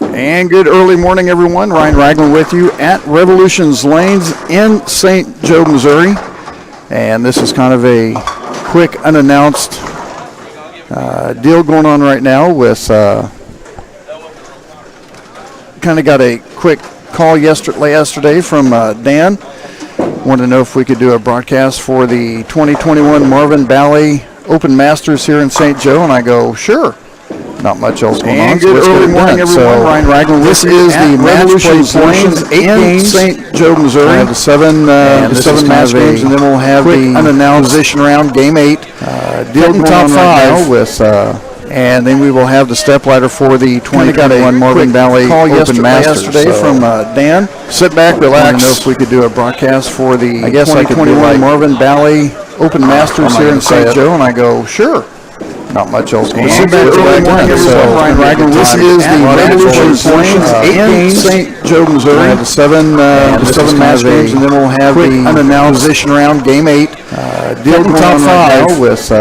And good early morning, everyone. Ryan Ragland with you at Revolutions Lanes in St. Joe, Missouri. And this is kind of a quick, unannounced deal going on right now with kind of got a quick call yesterday from Dan. Wanted to know if we could do a broadcast for the 2021 Marvin Bally Open Masters here in St. Joe. And I go, sure. Not much else going on. Good early morning, everyone. Ryan Ragland. This is the Revolutions Lanes in St. Joe, Missouri. We have the seven match games, and then we'll have the unannounced position round, game 8. Deal going top 5 right with, and then we will have the step ladder for the 2021 Marvin Bally Open Masters. Yesterday from Dan. Sit back, relax. I don't know if we could do a broadcast for the 2021 Marvin Bally Open Masters here in St. Joe, and I go, sure. Not much else going on. Early morning, everyone. Ryan Ragland. This is the Revolutions Lanes in St. Joe, Missouri. We have the seven match games, and then we'll have the unannounced position round, game 8. Deal top 5 right with,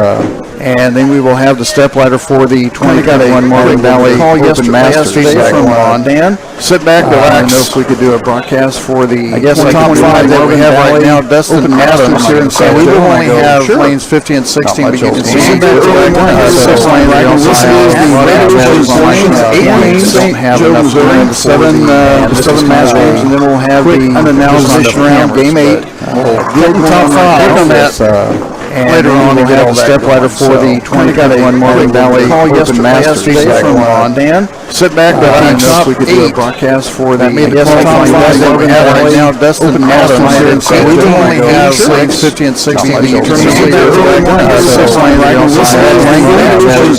and then we will have the step ladder for the 2021 Marvin Bally Open Masters from Dan. Sit back, relax. I don't know if we could do a broadcast for the top 5 that we have right now. Open Masters here in St. Joe. We will only have lanes 50 and 16. But you can see sit back early morning. This is the Revolutions Lanes in St. Joe, Missouri. The seven match games, and then we'll have the unannounced position round, game 8. Deal top 5 on that. And later on, we'll have the step ladder for the 2021 Marvin Bally Open Masters from Dan. Sit back, relax. We could do a broadcast for the top 5 that we have right now. Best Open Masters here in St. Joe. We only have lanes 50 and 16. This is the early morning. This is Revolutions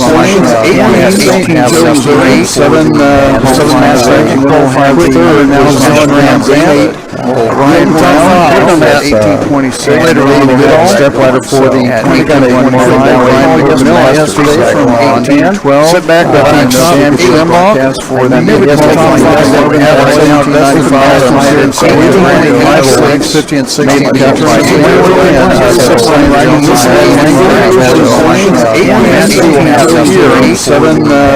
Lanes in St. Joe, Missouri. Seven match games, and we'll have the unannounced round, game 8. Ryan Brown on that 1826. Later on, we'll have the step ladder for the 2021 Marvin Bally Open Masters from 1812. Sit back, relax. And broadcast for the top 5 that we have right now. Best Open Masters here in St. Joe. 50 and 16. Seven match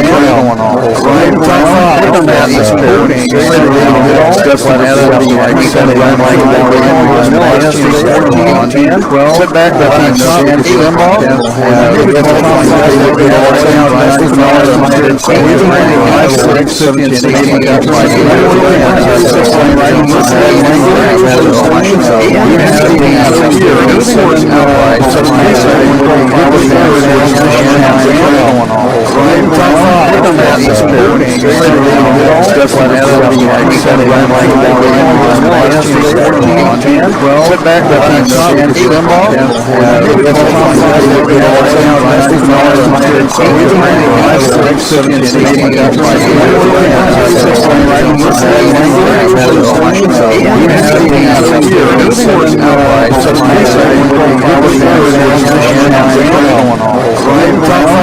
games, Ryan Brown on that 1826. Later on, we'll have the step ladder for the 2021 Marvin Bally Open Masters 14, 12. Sit back, relax. And broadcast for the top 5 that we have right now. Best Open Masters here in St. Joe. 50 and 16. Sit back, relax. And broadcast for the Sit back, relax. And broadcast for Sit back, relax. And broadcast Sit back,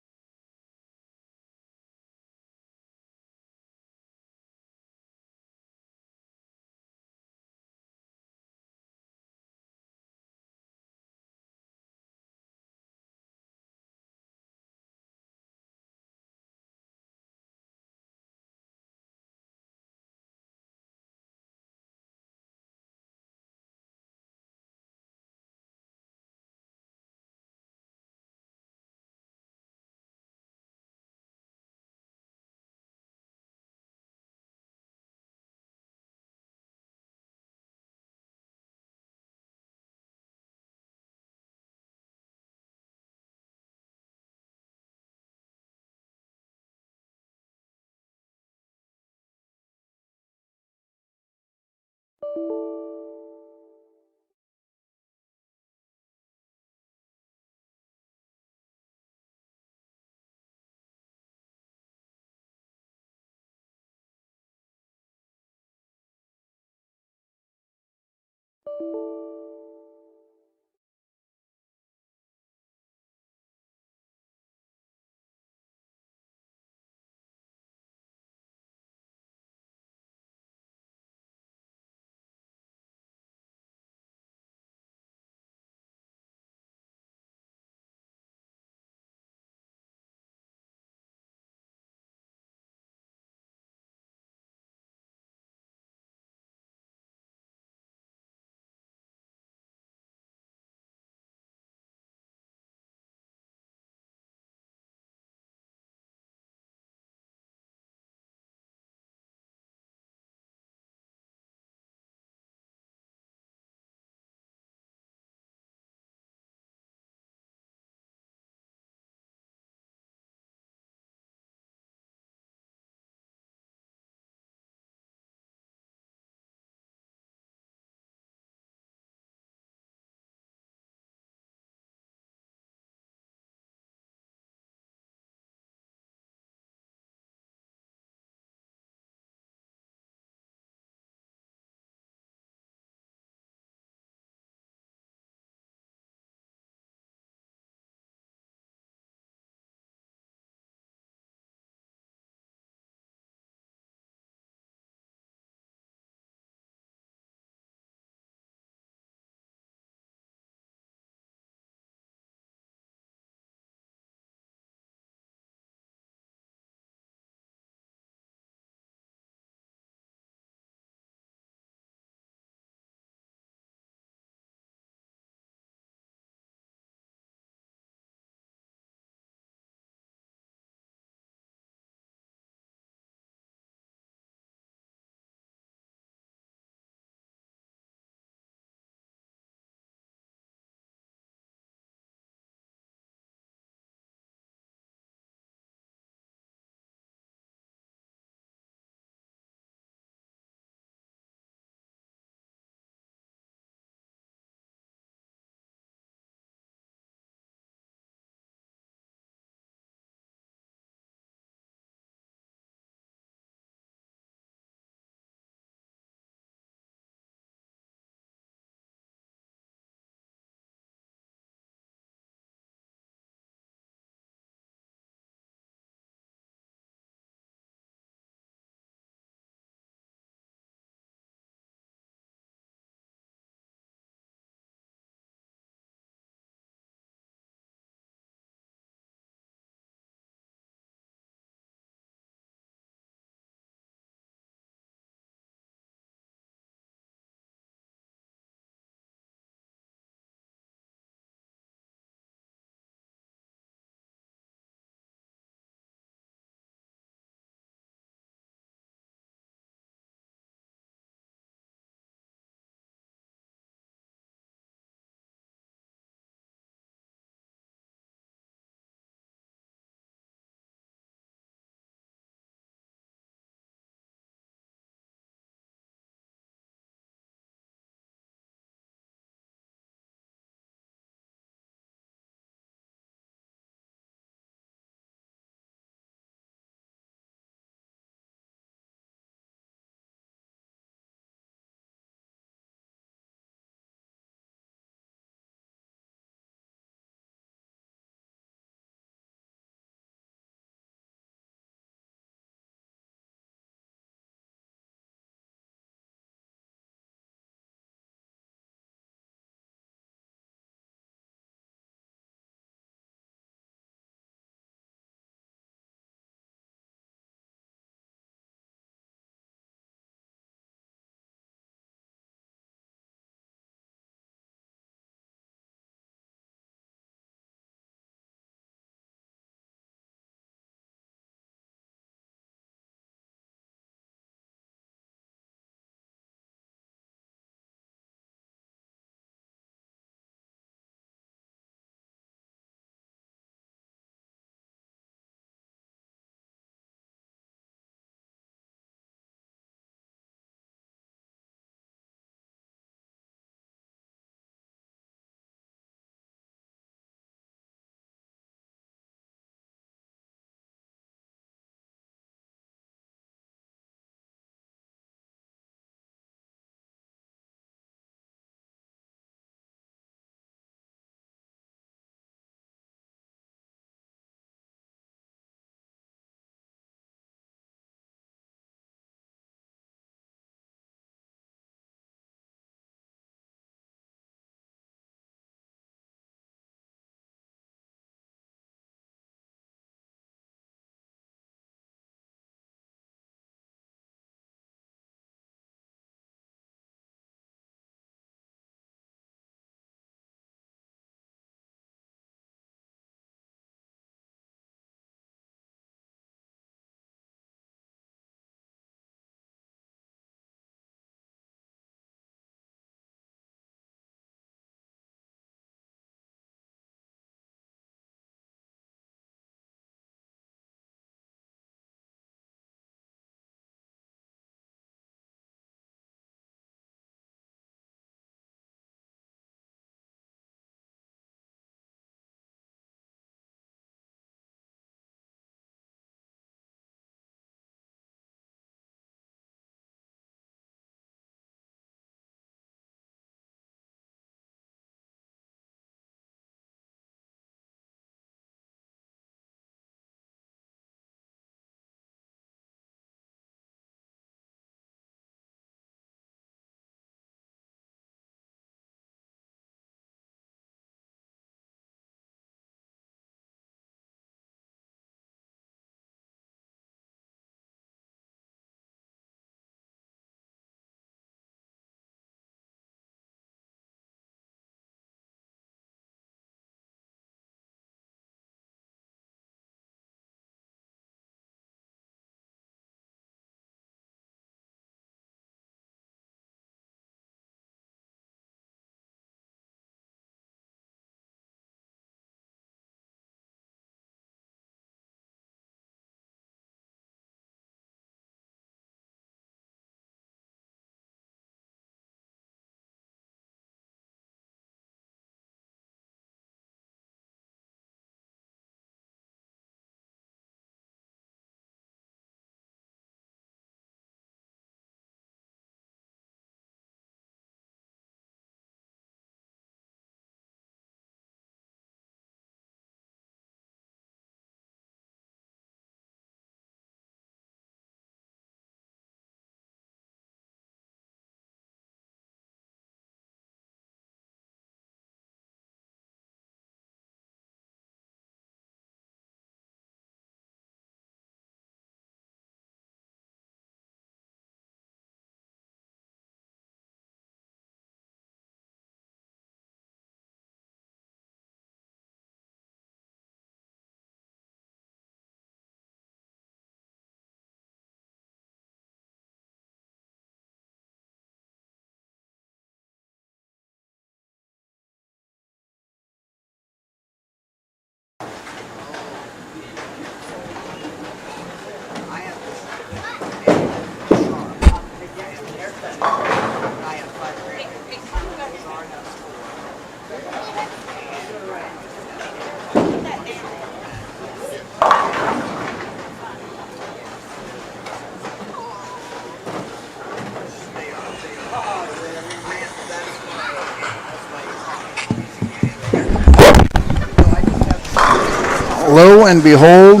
Lo and behold,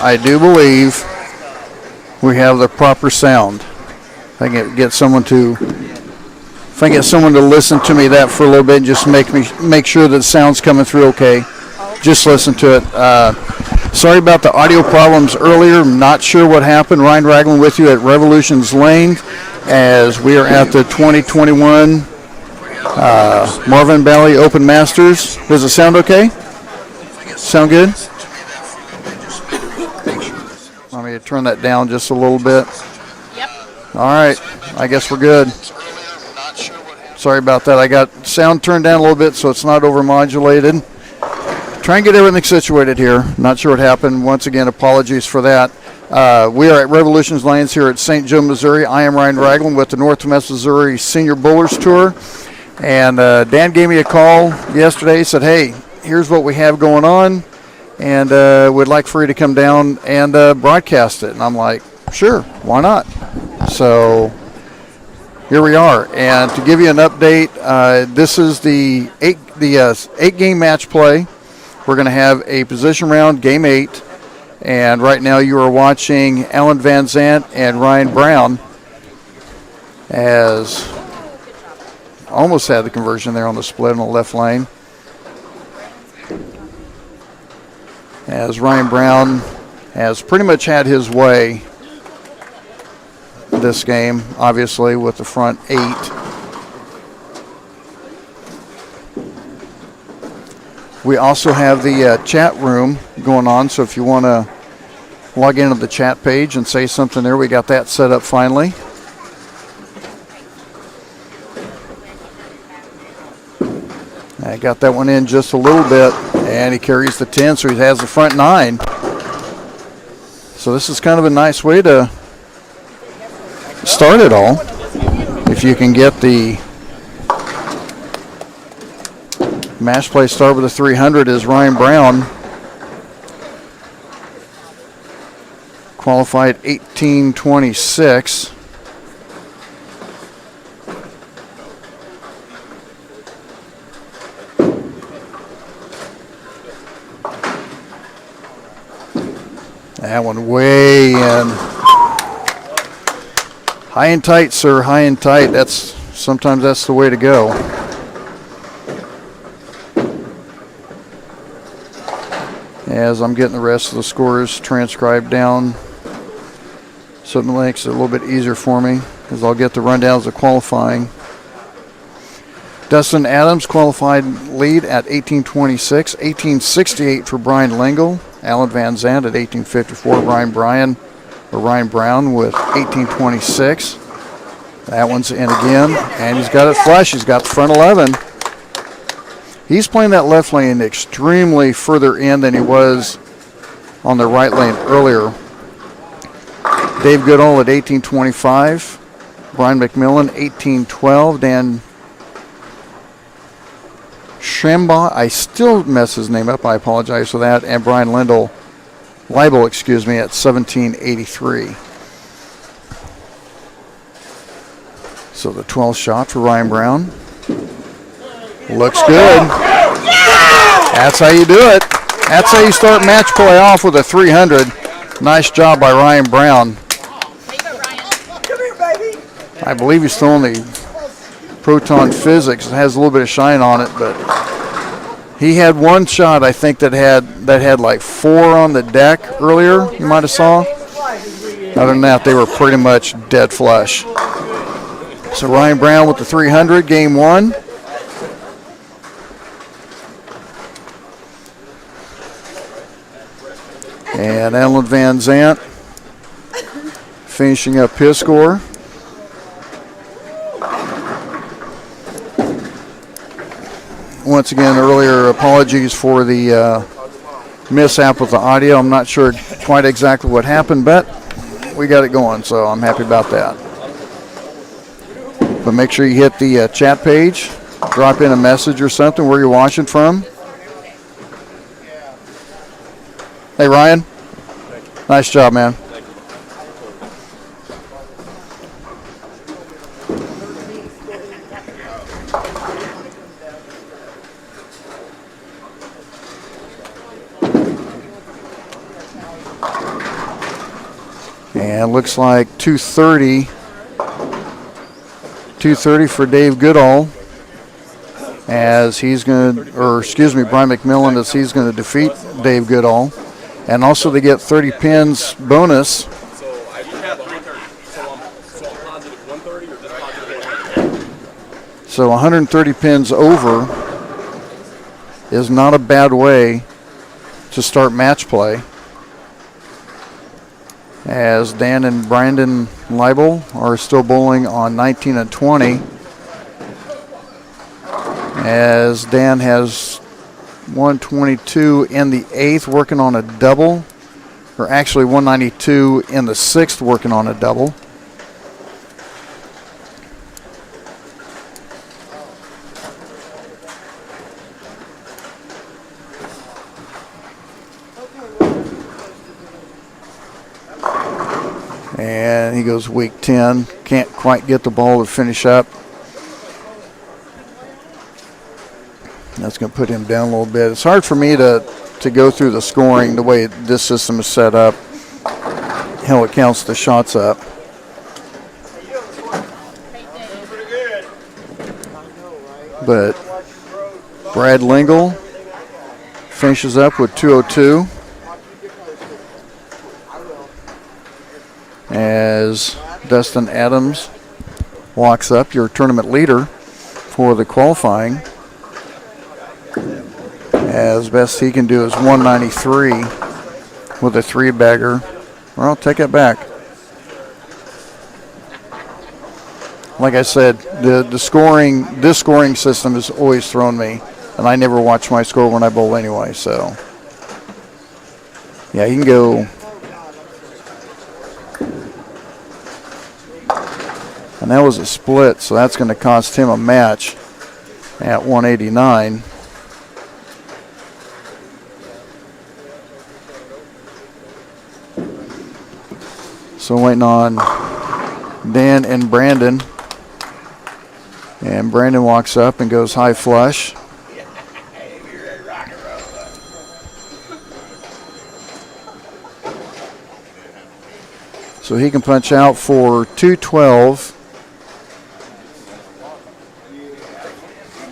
I do believe we have the proper sound. If I can get someone to listen to me that for a little bit and just make sure that the sound's coming through okay. Just listen to it. Sorry about the audio problems earlier. I'm not sure what happened. Ryan Ragland with you at Revolutions Lane as we are at the 2021 Marvin Bally Open Masters. Does it sound okay? Sound good? Let me turn that down just a little bit. Yep. All right. I guess we're good. Sorry about that. I got sound turned down a little bit so it's not overmodulated. Try and get everything situated here. Not sure what happened. Once again, apologies for that. We are at Revolutions Lanes here at St. Joe, Missouri. I am Ryan Ragland with the Northwest Missouri Senior Bowlers Tour. And Dan gave me a call yesterday, said, hey, here's what we have going on, and we'd like for you to come down and broadcast it. And I'm like, sure, why not? So here we are. And to give you an update, this is the eight-game match play. We're going to have a position round, game 8. And right now you are watching Alan Van Zandt and Ryan Brown as almost had the conversion there on the split on the left lane. As Ryan Brown has pretty much had his way this game, obviously, with the front 8. We also have the chat room going on, so if you want to log into the chat page and say something there, we got that set up finally. I got that one in just a little bit, and he carries the 10, so he has the front 9. So this is kind of a nice way to start it all. If you can get the match play start with a 300 is Ryan Brown. Qualified 1826. That one way in. High and tight, sir, high and tight. Sometimes that's the way to go. As I'm getting the rest of the scores transcribed down, so it makes it a little bit easier for me, as I'll get the rundowns of qualifying. Dustin Adams qualified lead at 1826, 1868 for Brian Lingle. Alan Van Zandt at 1854. Ryan Brown with 1826. That one's in again, and he's got it flush. He's got the front 11. He's playing that left lane extremely further in than he was on the right lane earlier. Dave Goodall at 1825. Brian McMillan, 1812. Dan Shemba, I still mess his name up. I apologize for that. And Brian Leibel, at 1783. So the 12th shot for Ryan Brown. Looks good. That's how you do it. That's how you start match play off with a 300. Nice job by Ryan Brown. I believe he's still in the Proton Physics. It has a little bit of shine on it, but he had one shot, I think, that had like 4 on the deck earlier, you might have saw. Other than that, they were pretty much dead flush. So Ryan Brown with the 300, game 1. And Alan Van Zandt finishing up his score. Once again, earlier, apologies for the mishap with the audio. I'm not sure quite exactly what happened, but we got it going, so I'm happy about that. But make sure you hit the chat page, drop in a message or something, where you're watching from. Hey, Ryan. Nice job, man. And looks like 230 for Dave Goodall, as he's going to, Brian McMillan, as he's going to defeat Dave Goodall. And also they get 30 pins bonus. So 130 pins over is not a bad way to start match play, as Dan and Brandon Leibel are still bowling on 19 and 20, as Dan has 122 in the 8th working on a double, or actually 192 in the 6th working on a double. And he goes weak 10. Can't quite get the ball to finish up. That's going to put him down a little bit. It's hard for me to go through the scoring the way this system is set up, how it counts the shots up. But Brad Lingle finishes up with 202. As Dustin Adams walks up, your tournament leader for the qualifying. As best he can do is 193 with a 3-bagger. Well, take it back. Like I said, this scoring system has always thrown me, and I never watch my score when I bowl anyway. So, yeah, he can go. And that was a split, so that's going to cost him a match at 189. So waiting on Dan and Brandon. And Brandon walks up and goes high flush. So he can punch out for 212.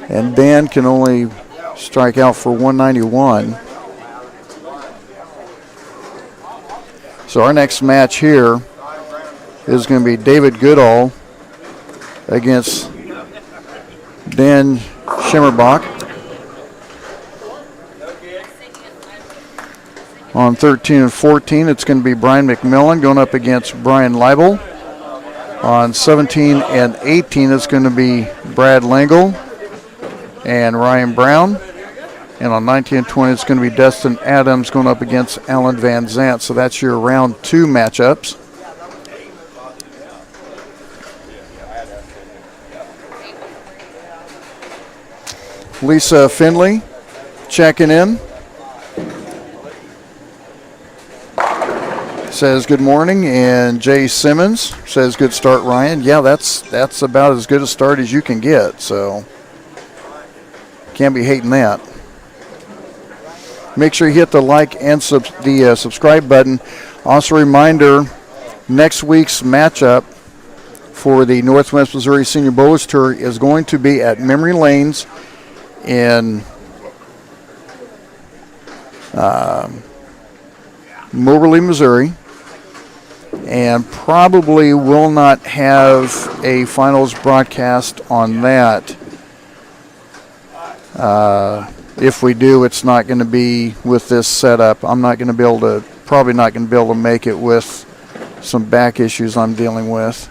And Dan can only strike out for 191. So our next match here is going to be David Goodall against Dan Schimmerbach. On 13 and 14, it's going to be Brian McMillan going up against Brian Leibel. On 17 and 18, it's going to be Brad Lingle and Ryan Brown. And on 19 and 20, it's going to be Dustin Adams going up against Alan Van Zant. So that's your round 2 matchups. Lisa Finley checking in. Says good morning. And Jay Simmons says good start, Ryan. Yeah, that's about as good a start as you can get. So can't be hating that. Make sure you hit the like and subscribe button. Also a reminder, next week's matchup for the Northwest Missouri Senior Bowlers Tour is going to be at Memory Lanes in Moberly, Missouri, and probably will not have a finals broadcast on that. If we do, it's not going to be with this setup. I'm not going to be able to, probably not going to be able to make it with some back issues I'm dealing with.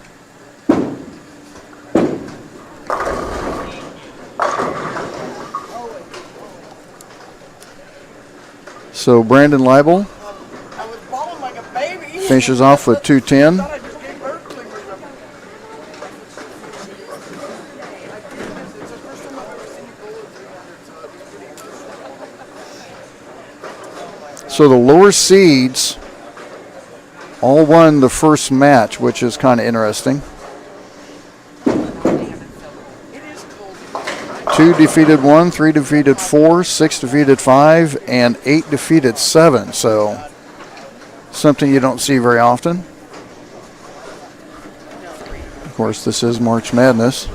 So Brandon Leibel finishes off with 210. So the lower seeds all won the first match, which is kind of interesting. 2 defeated 1, 3 defeated 4, 6 defeated 5, and 8 defeated 7. So something you don't see very often. Of course, this is March Madness.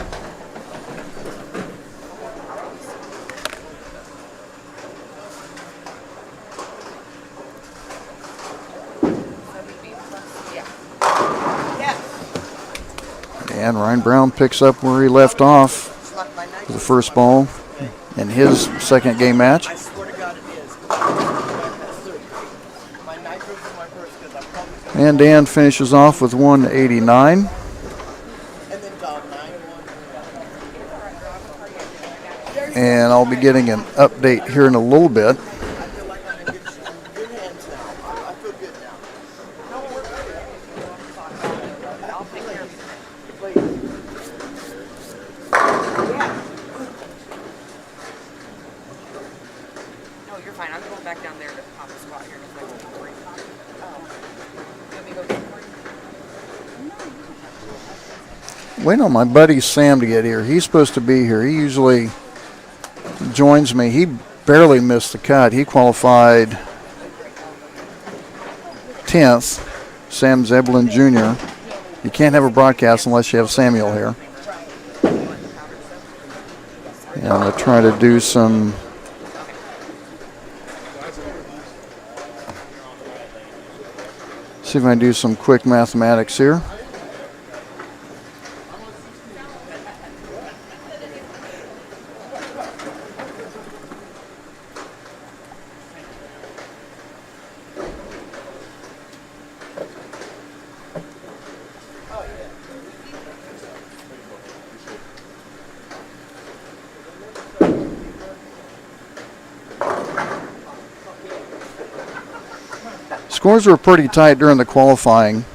And Ryan Brown picks up where he left off for the first ball in his second game match. And Dan finishes off with 189. And I'll be getting an update here in a little bit. Waiting on my buddy Sam to get here. He's supposed to be here. He usually joins me. He barely missed the cut. He qualified 10th. Sam Zeblin Jr. You can't have a broadcast unless you have Samuel here. And I'm going to try to do some see if I can do some quick mathematics here. Scores were pretty tight during the qualifying,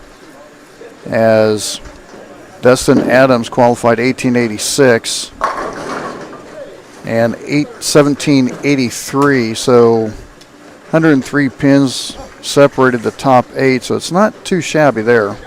as Destin Adams qualified 1886 and 1783, so 103 pins separated the top 8, so it's not too shabby there.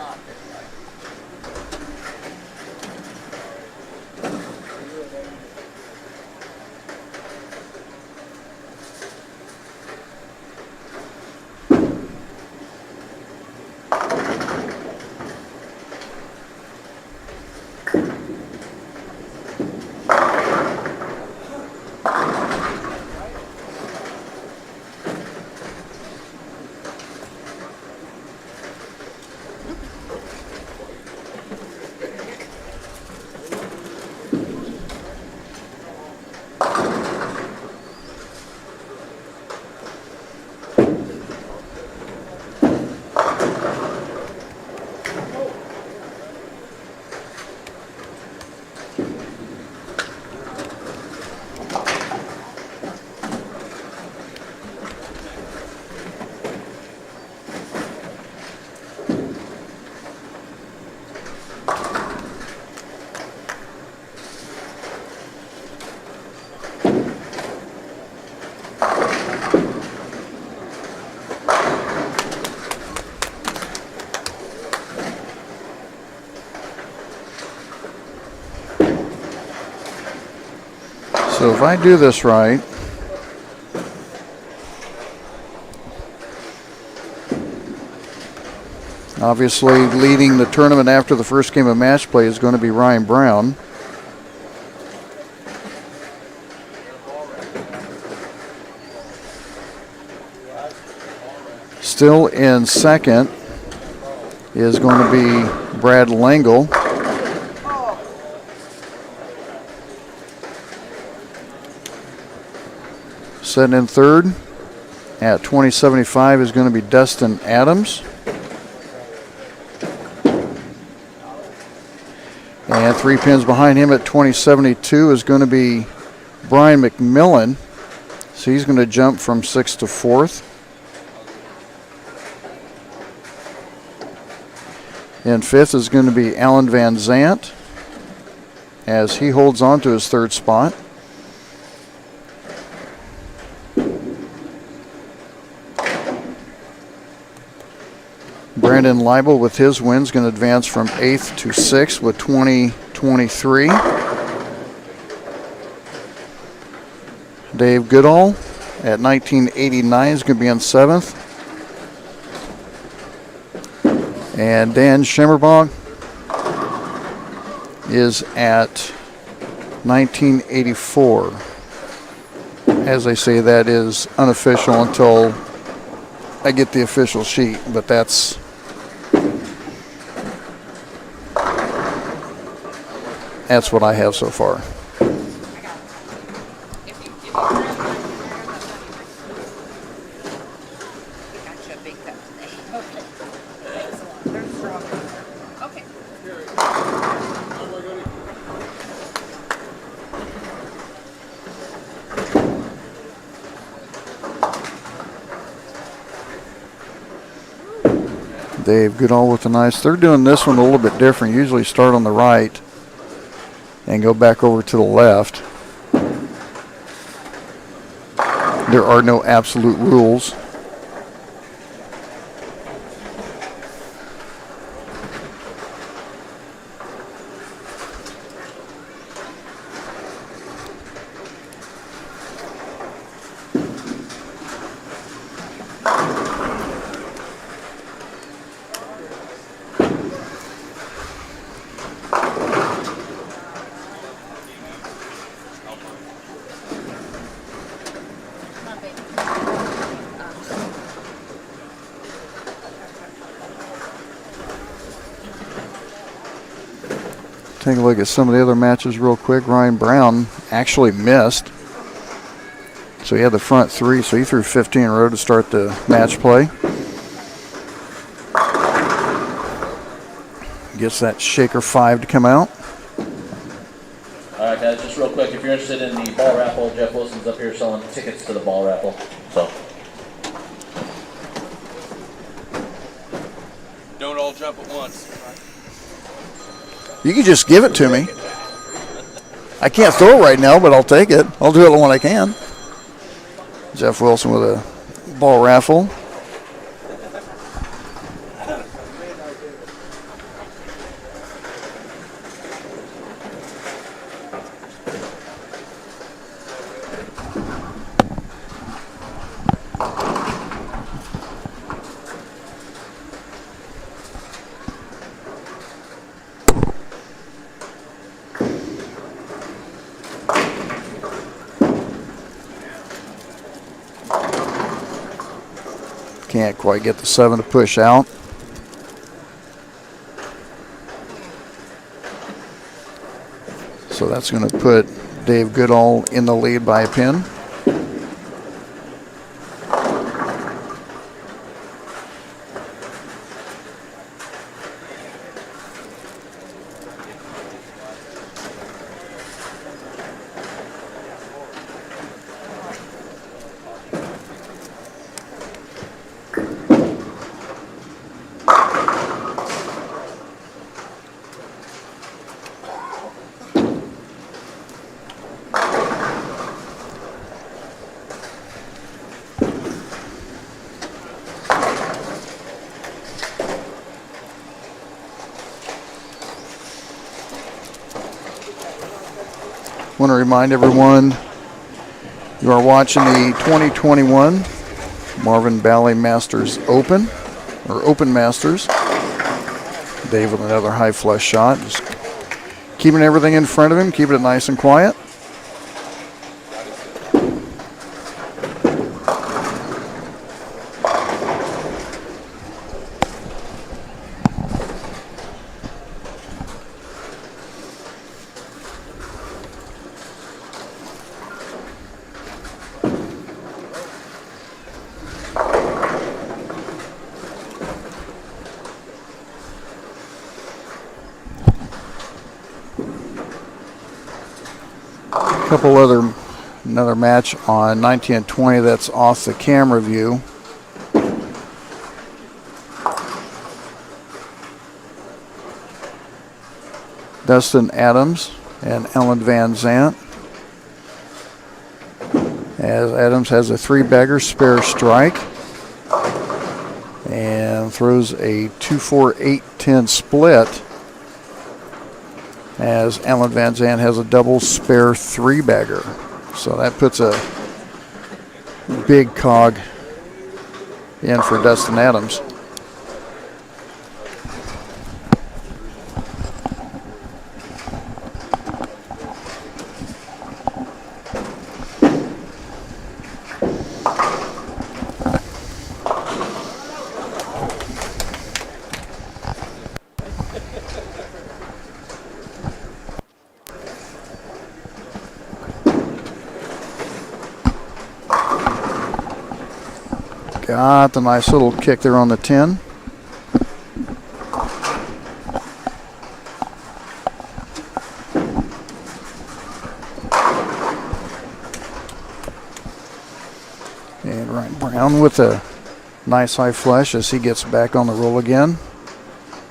So if I do this right, obviously leading the tournament after the first game of match play is going to be Ryan Brown. Still in second is going to be Brad Langle. Sitting in third at 2075 is going to be Destin Adams. And 3 pins behind him at 2072 is going to be Brian McMillan. So he's going to jump from 6th to 4th. In 5th is going to be Alan Van Zant, as he holds on to his 3rd spot. Brandon Leibel with his wins going to advance from 8th to 6th with 2023. Dave Goodall at 1989 is going to be in 7th. And Dan Schimmerbach is at 1984. As I say, that is unofficial until I get the official sheet, but that's what I have so far. Dave Goodall with the nice. They're doing this one a little bit different. Usually start on the right and go back over to the left. There are no absolute rules. Take a look at some of the other matches real quick. Ryan Brown actually missed. So he had the front three, so he threw 15 in a row to start the match play. Gets that shaker 5 to come out. All right, guys, just real quick, if you're interested in the ball raffle, Jeff Wilson's up here selling tickets to the ball raffle. So don't all jump at once. You can just give it to me. I can't throw it right now, but I'll take it. I'll do it when I can. Jeff Wilson with a ball raffle. Can't quite get the 7 to push out. So that's going to put Dave Goodall in the lead by a pin. Want to remind everyone you are watching the 2021 Marvin Bally Masters Open, or Open Masters. Dave with another high flush shot. Just keeping everything in front of him, keeping it nice and quiet. Another match on 19 and 20 that's off the camera view. Dustin Adams and Ellen Van Zant. As Adams has a 3-bagger spare strike and throws a 2-4-8-10 split. As Ellen Van Zant has a double spare 3-bagger. So that puts a big cog in for Dustin Adams. Got the nice little kick there on the 10. And Ryan Brown with a nice high flush as he gets back on the roll again.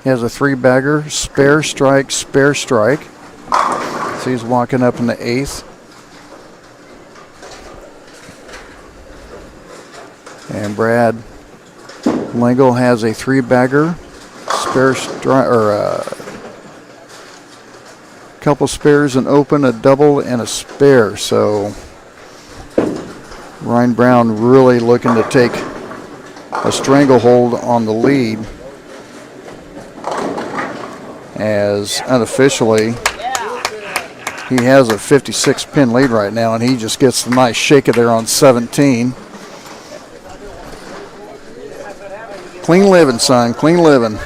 He has a 3-bagger, spare strike, spare strike. So he's walking up in the 8th. And Brad Lingle has a 3-bagger, spare strike, or a couple spares, an open, a double, and a spare. So Ryan Brown really looking to take a stranglehold on the lead, as unofficially he has a 56-pin lead right now, and he just gets the nice shake it there on 17. Clean living, son, clean living.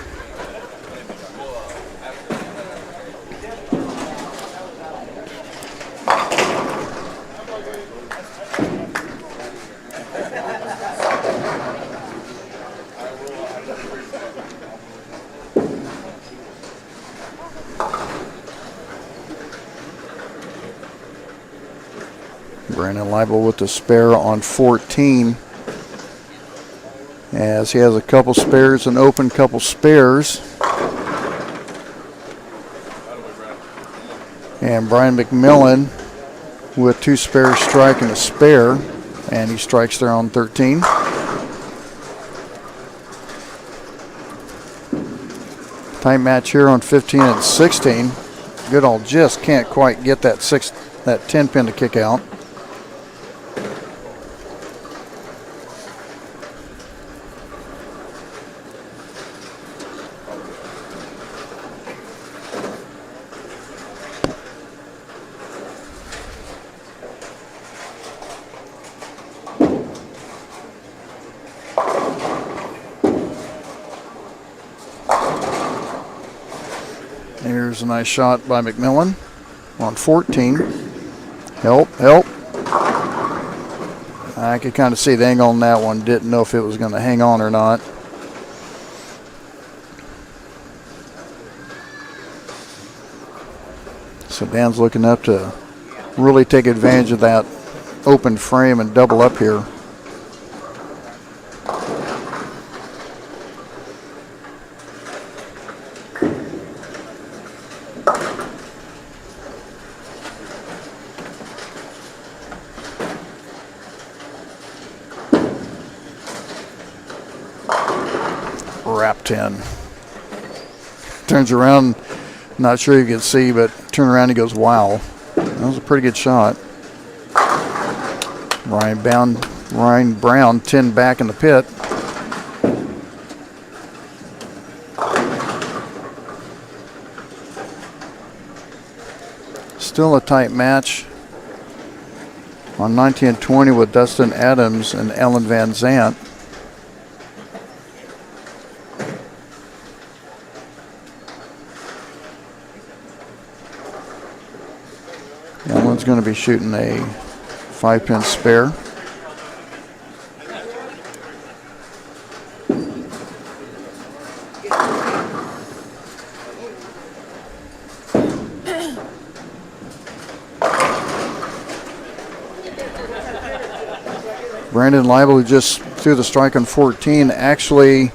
Brandon Leibel with the spare on 14, as he has a couple spares, an open couple spares. And Brian McMillan with 2 spares, striking a spare, and he strikes there on 13. Tight match here on 15 and 16. Goodall just can't quite get that 10 pin to kick out. Here's a nice shot by McMillan on 14. Help, help. I could kind of see the angle on that one. Didn't know if it was going to hang on or not. So Dan's looking up to really take advantage of that open frame and double up here. Wrap 10. Turns around, not sure you can see, but turn around, he goes, wow. That was a pretty good shot. Ryan Brown, 10 back in the pit. Still a tight match on 19 and 20 with Dustin Adams and Ellen Van Zant. Ellen's going to be shooting a 5-pin spare. Brandon Leibel, who just threw the strike on 14, actually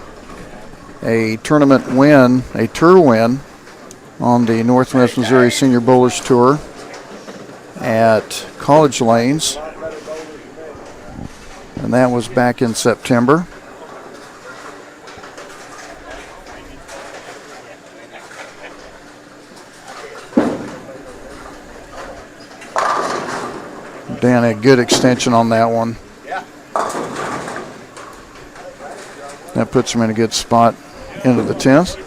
a tournament win, a tour win on the Northwest Missouri Senior Bowlers Tour at College Lanes, and that was back in September. Dan, a good extension on that one. That puts him in a good spot into the 10th.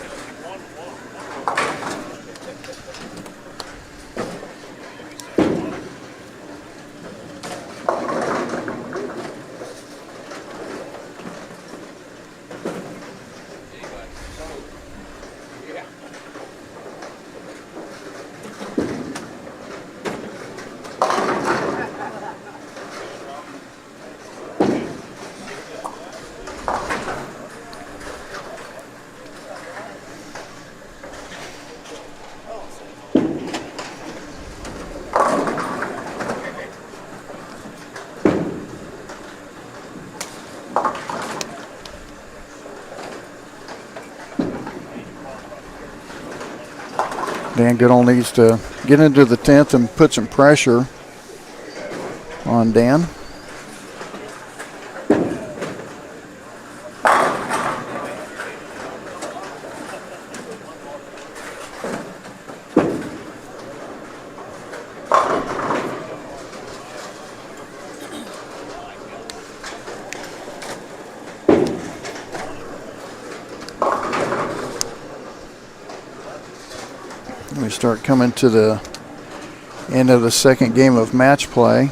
Dan Goodall needs to get into the 10th and put some pressure on Dan. We start coming to the end of the second game of match play.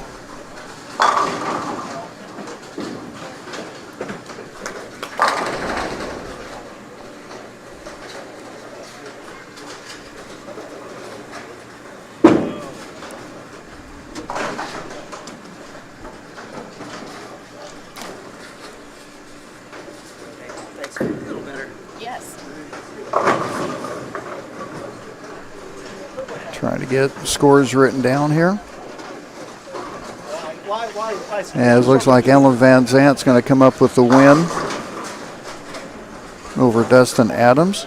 Trying to get scores written down here. As looks like Ellen Van Zant's going to come up with the win over Dustin Adams.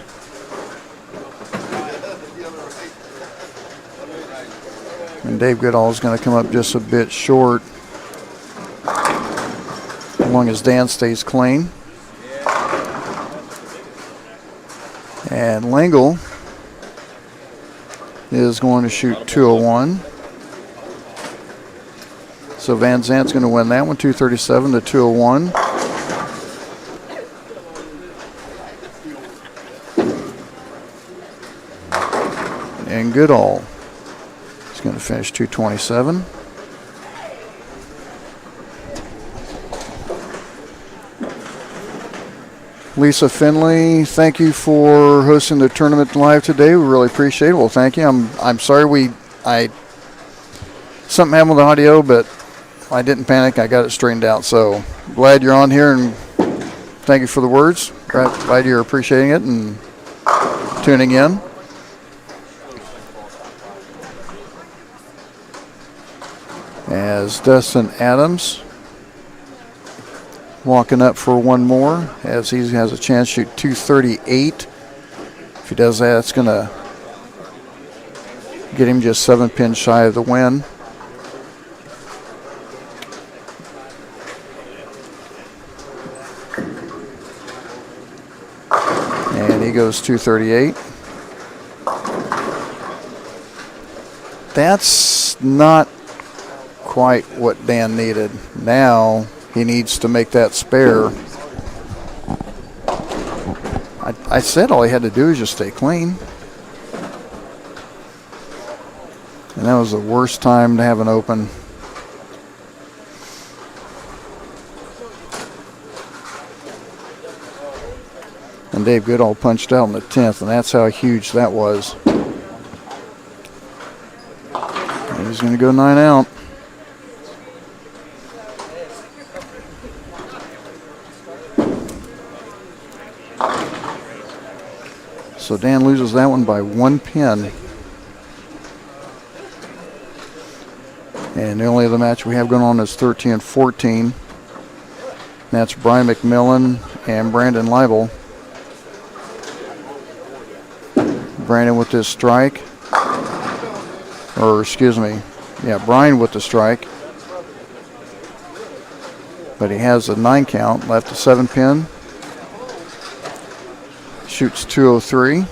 And Dave Goodall is going to come up just a bit short, as long as Dan stays clean. And Lingle is going to shoot 201. So Van Zant's going to win that one, 237 to 201. And Goodall is going to finish 227. Lisa Finley, thank you for hosting the tournament live today. We really appreciate it. Well, thank you. I'm sorry something happened with the audio, but I didn't panic. I got it straightened out. So glad you're on here, and thank you for the words. Glad you're appreciating it and tuning in. As Dustin Adams walking up for one more, as he has a chance to shoot 238. If he does that, it's going to get him just 7 pins shy of the win. And he goes 238. That's not quite what Dan needed. Now he needs to make that spare. I said all he had to do is just stay clean. And that was the worst time to have an open. And Dave Goodall punched out in the 10th, and that's how huge that was. And he's going to go 9 out. So Dan loses that one by 1 pin. And the only other match we have going on is 13 and 14. That's Brian McMillan and Brandon Leibel. Brandon with this strike. Or excuse me. Yeah, Brian with the strike. But he has a 9 count, left a 7 pin. Shoots 203.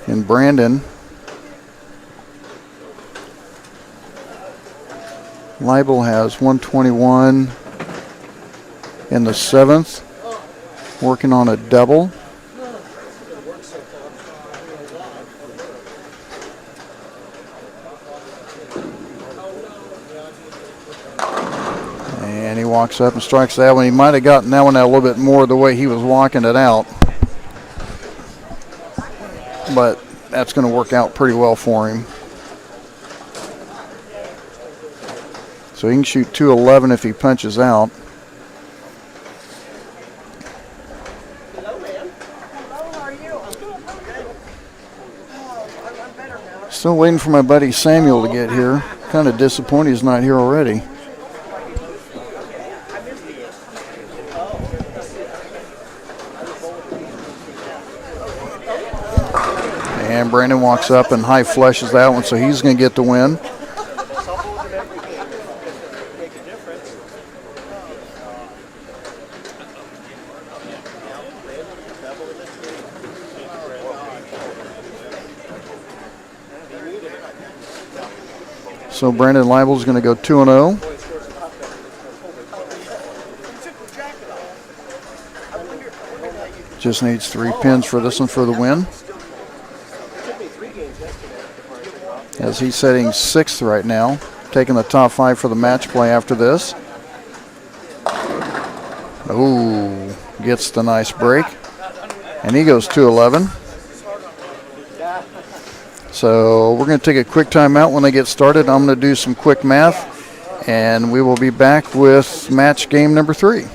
And Brandon Leibel has 121 in the 7th, working on a double. And he walks up and strikes that one. He might have gotten that one out a little bit more the way he was walking it out. But that's going to work out pretty well for him. So he can shoot 211 if he punches out. Hello, ma'am. Hello, how are you? I'm good. I'm better now. Still waiting for my buddy Samuel to get here. Kind of disappointed he's not here already. Brandon walks up and high flushes that one, so he's going to get the win. So Brandon Leibel is going to go 2-0. Just needs 3 pins for this one for the win. As he's setting 6th right now, taking the top 5 for the match play after this. Ooh, gets the nice break. And he goes 2-11. So we're going to take a quick timeout when they get started. I'm going to do some quick math, and we will be back with match game number 3.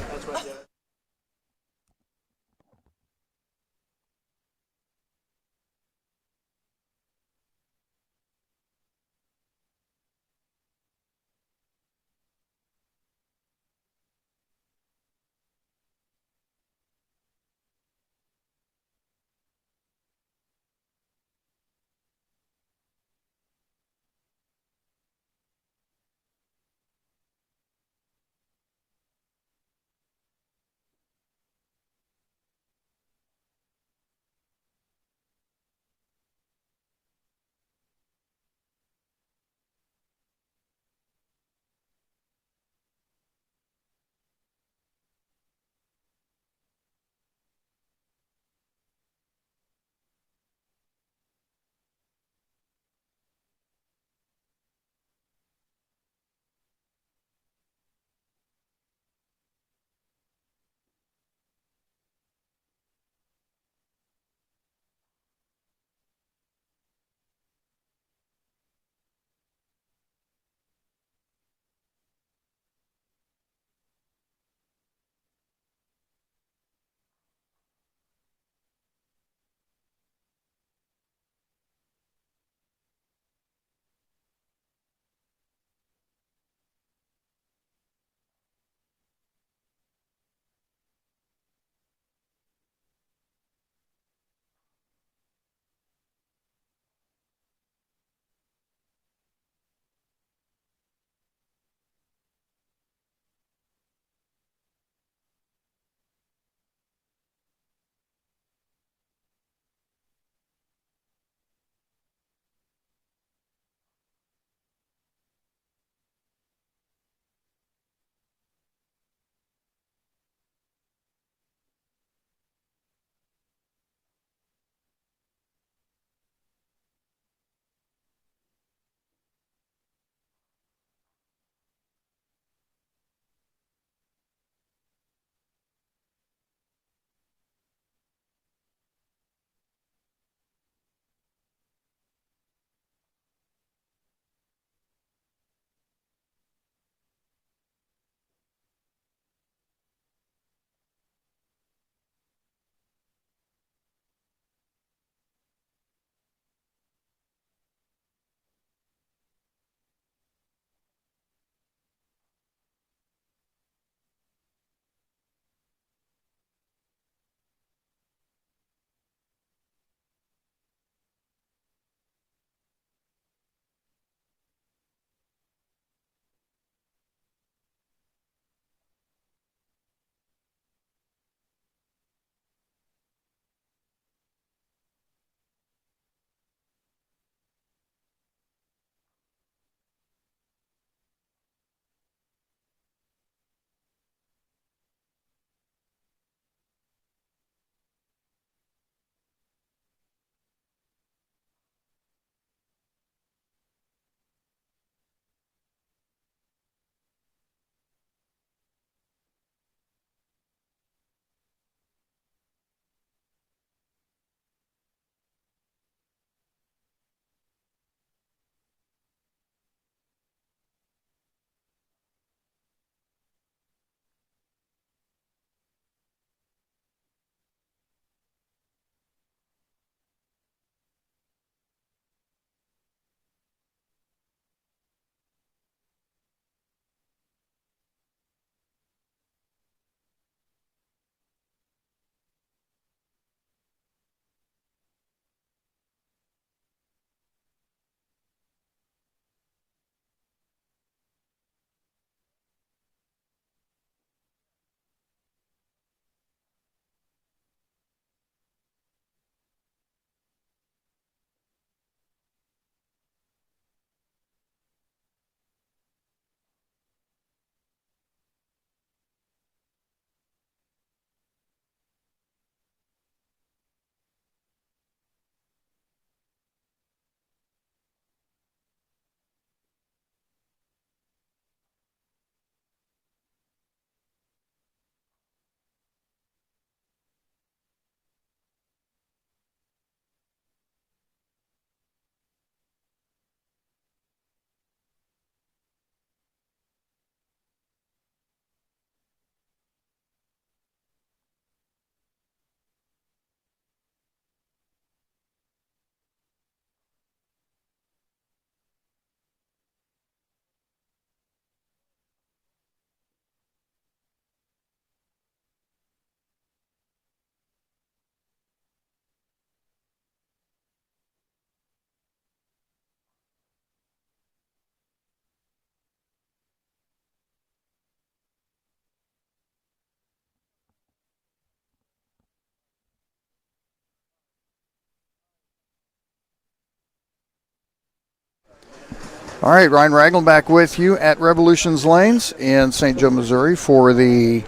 All right, Ryan Ragland back with you at Revolutions Lanes in St. Joe, Missouri for the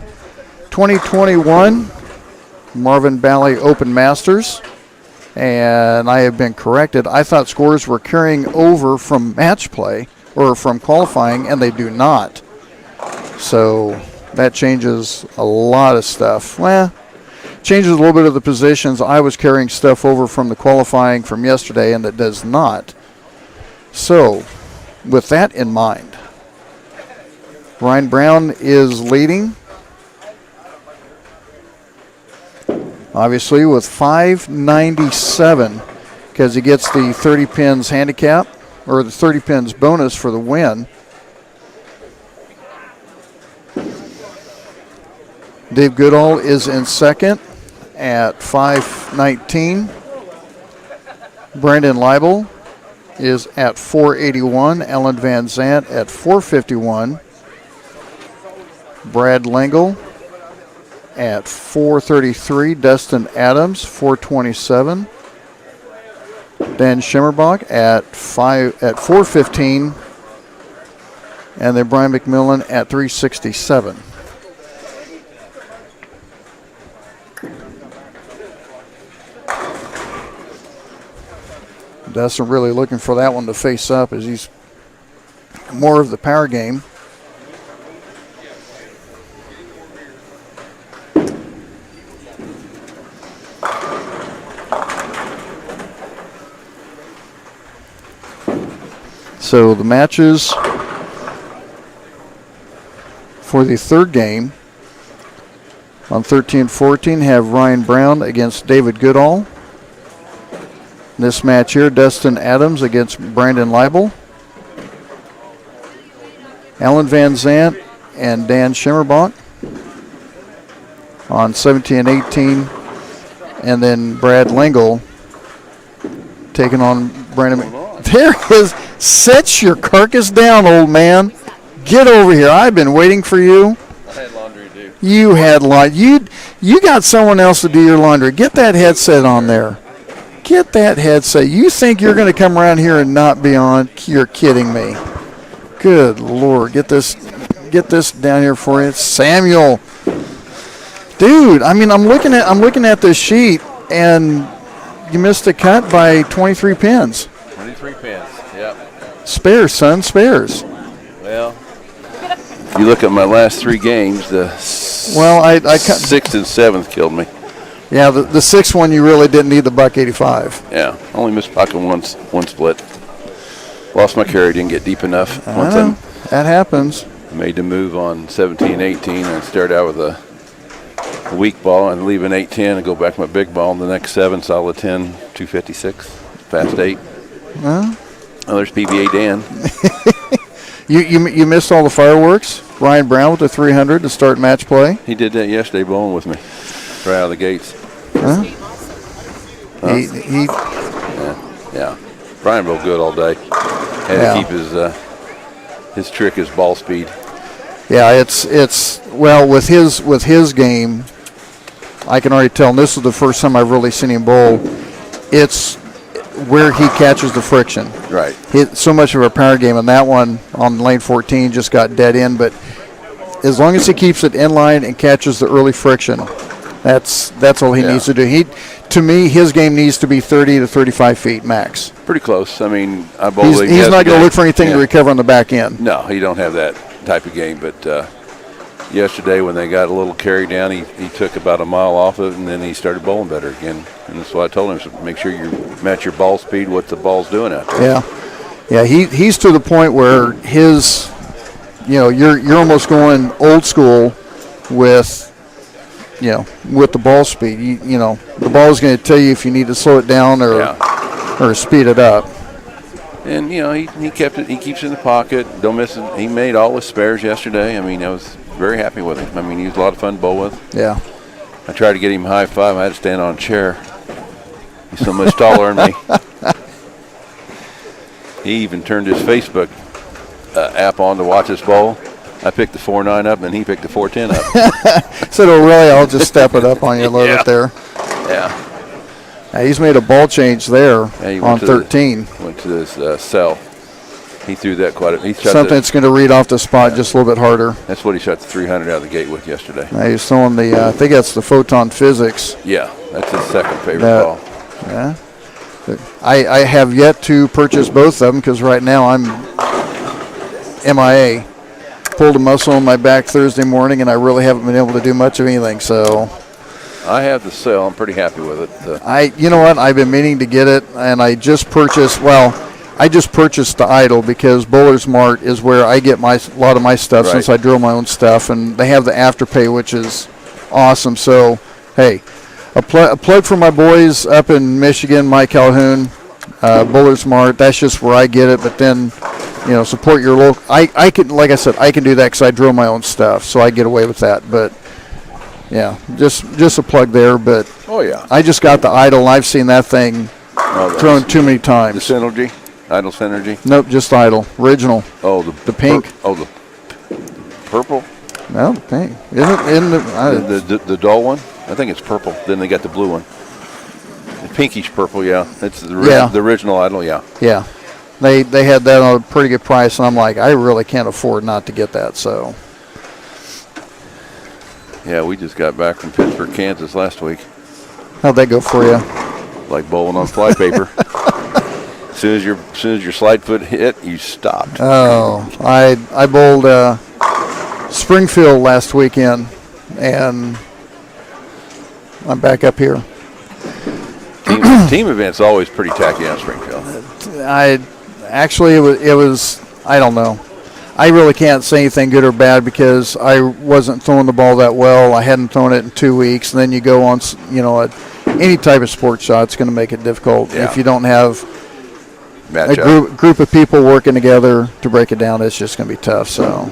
2021 Marvin Bally Open Masters. And I have been corrected. I thought scores were carrying over from match play or from qualifying, and they do not. So that changes a lot of stuff. Well, changes a little bit of the positions. I was carrying stuff over from the qualifying from yesterday, and it does not. So with that in mind, Ryan Brown is leading. Obviously with 597 because he gets the 30 pins handicap or the 30 pins bonus for the win. Dave Goodall is in second at 519. Brandon Leibel is at 481. Alan Van Zant at 451. Brad Lengel at 433. Dustin Adams 427. Dan Schimmerbach at 415. And then Brian McMillan at 367. Dustin really looking for that one to face up as he's more of the power game. So the matches for the third game on 13-14 have Ryan Brown against David Goodall. This match here, Dustin Adams against Brandon Leibel. Alan Van Zant and Dan Schimmerbach on 17-18. And then Brad Lengel taking on Brandon. There is, set your carcass down, old man. Get over here. I've been waiting for you. I had laundry to do. You had laundry. You got someone else to do your laundry. Get that headset on there. Get that headset. You think you're going to come around here and not be on? You're kidding me. Good Lord. Get this down here for you. Samuel. Dude, I mean, I'm looking at this sheet and you missed a cut by 23 pins. 23 pins, yep. Spares, son, spares. Well, if you look at my last three games, the sixth and seventh killed me. Yeah, the sixth one you really didn't need the $1.85. Yeah, only missed pocket one split. Lost my carry, didn't get deep enough. That happens. Made the move on 17-18 and started out with a weak ball and leave an 8-10 and go back to my big ball. And the next seven, solid 10, 256, fast 8. Well, there's PBA Dan. You missed all the fireworks. Ryan Brown with the 300 to start match play. He did that yesterday, bowling with me, right out of the gates. Huh? Yeah. Brian bowled good all day. Had to keep his trick is ball speed. Yeah, it's well with his game. I can already tell. And this is the first time I've really seen him bowl. It's where he catches the friction. Right. So much of a power game, and that one on lane 14 just got dead in. But as long as he keeps it in line and catches the early friction, that's all he needs to do. To me, his game needs to be 30 to 35 feet max. Pretty close. I mean, I bowl. He's not going to look for anything to recover on the back end. No, he don't have that type of game. But yesterday, when they got a little carry down, he took about a mile off it, and then he started bowling better again. And that's what I told him: so make sure you match your ball speed, what the ball's doing out there. Yeah. He's to the point where his, you're almost going old school with the ball speed. The ball is going to tell you if you need to slow it down or speed it up. And he kept it. He keeps it in the pocket. Don't miss it. He made all his spares yesterday. I mean, I was very happy with him. I mean, he was a lot of fun to bowl with. Yeah. I tried to get him high five. I had to stand on a chair. He's so much taller than me. He even turned his Facebook app on to watch us bowl. I picked the 4.9 up, and he picked the 4.10 up. So really, I'll just step it up on you a little bit there. Yeah. He's made a ball change there on 13. Went to this cell. He threw that quite a bit. Something that's going to read off the spot just a little bit harder. That's what he shot the 300 out of the gate with yesterday. He's throwing the, I think that's the Photon Physics. Yeah, that's his second favorite ball. Yeah. I have yet to purchase both of them because right now I'm MIA. Pulled a muscle in my back Thursday morning, and I really haven't been able to do much of anything. So I have the sale. I'm pretty happy with it. You know what? I've been meaning to get it, and I just purchased. I just purchased the Idol because Bowler's Mart is where I get a lot of my stuff since I drill my own stuff, and they have the Afterpay, which is awesome. So, hey, a plug for my boys up in Michigan, Mike Calhoun, Bowler's Mart. That's just where I get it. But then, support your local. I can, like I said, I can do that because I drill my own stuff, so I get away with that. But yeah, just a plug there. But I just got the Idol. I've seen that thing thrown too many times. The Synergy. Idle Synergy? Nope, just Idle. Original. Oh, the pink. The purple? No, the pink. Isn't the dull one? I think it's purple. Then they got the blue one. The pinkish purple, yeah. It's the original Idle, yeah. Yeah. They had that on a pretty good price, and I'm like, I really can't afford not to get that, so. Yeah, we just got back from Pittsburgh, Kansas last week. How'd that go for you? Like bowling on flypaper. As soon as your slide foot hit, you stopped. Oh, I bowled Springfield last weekend, and I'm back up here. Team event's always pretty tacky on Springfield. It was I don't know. I really can't say anything good or bad because I wasn't throwing the ball that well. I hadn't thrown it in 2 weeks, and then you go on, any type of sports shot, it's going to make it difficult if you don't have a group of people working together to break it down. It's just going to be tough. So,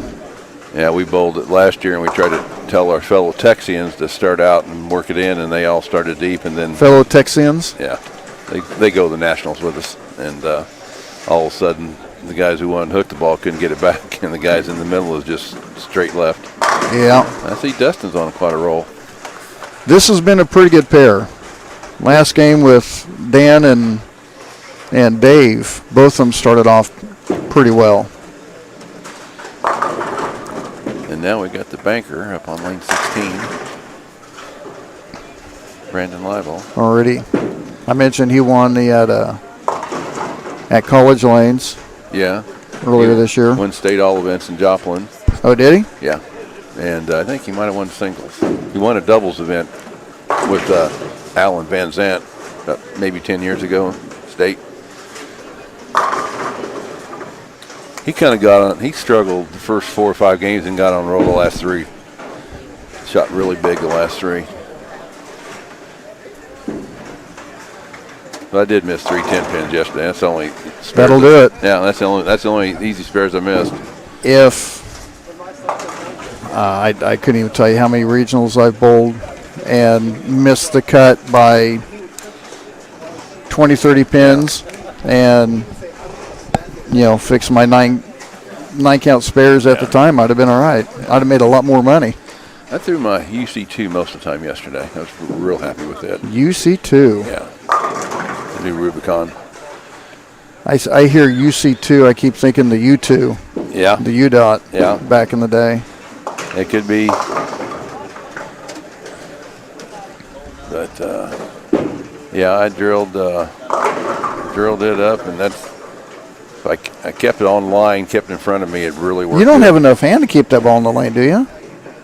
yeah, we bowled it last year, and we tried to tell our fellow Texians to start out and work it in, and they all started deep, and then fellow Texians, yeah, they go to the Nationals with us, and all of a sudden the guys who wanted to hook the ball couldn't get it back, and the guys in the middle is just straight left. Yeah, I see Dustin's on quite a roll. This has been a pretty good pair. Last game with Dan and Dave, both of them started off pretty well. And now we got the banker up on lane 16, Brandon Lible. Already, I mentioned he won at College Lanes. Yeah. Earlier this year. Won state all events in Joplin. Oh, did he? Yeah. And I think he might have won singles. He won a doubles event with Alan Van Zant maybe 10 years ago, state. He kind of got on, he struggled the first 4 or 5 games and got on a roll the last 3. Shot really big the last 3. But I did miss 3 10-pins yesterday. That's the only spares. That'll do it. Yeah, that's the only easy spares I missed. I couldn't even tell you how many regionals I've bowled and missed the cut by 20, 30 pins, and fix my 9 count spares at the time. I'd have been all right. I'd have made a lot more money. I threw my UC2 most of the time yesterday. I was real happy with it. UC2? Yeah. The new Rubicon. I hear UC2. I keep thinking the U2. Yeah. The U-Dot. Yeah. Back in the day. It could be. But, yeah, I drilled it up, and that's. I kept it on line, kept it in front of me. It really worked. You don't have enough hand to keep that ball in the lane, do you?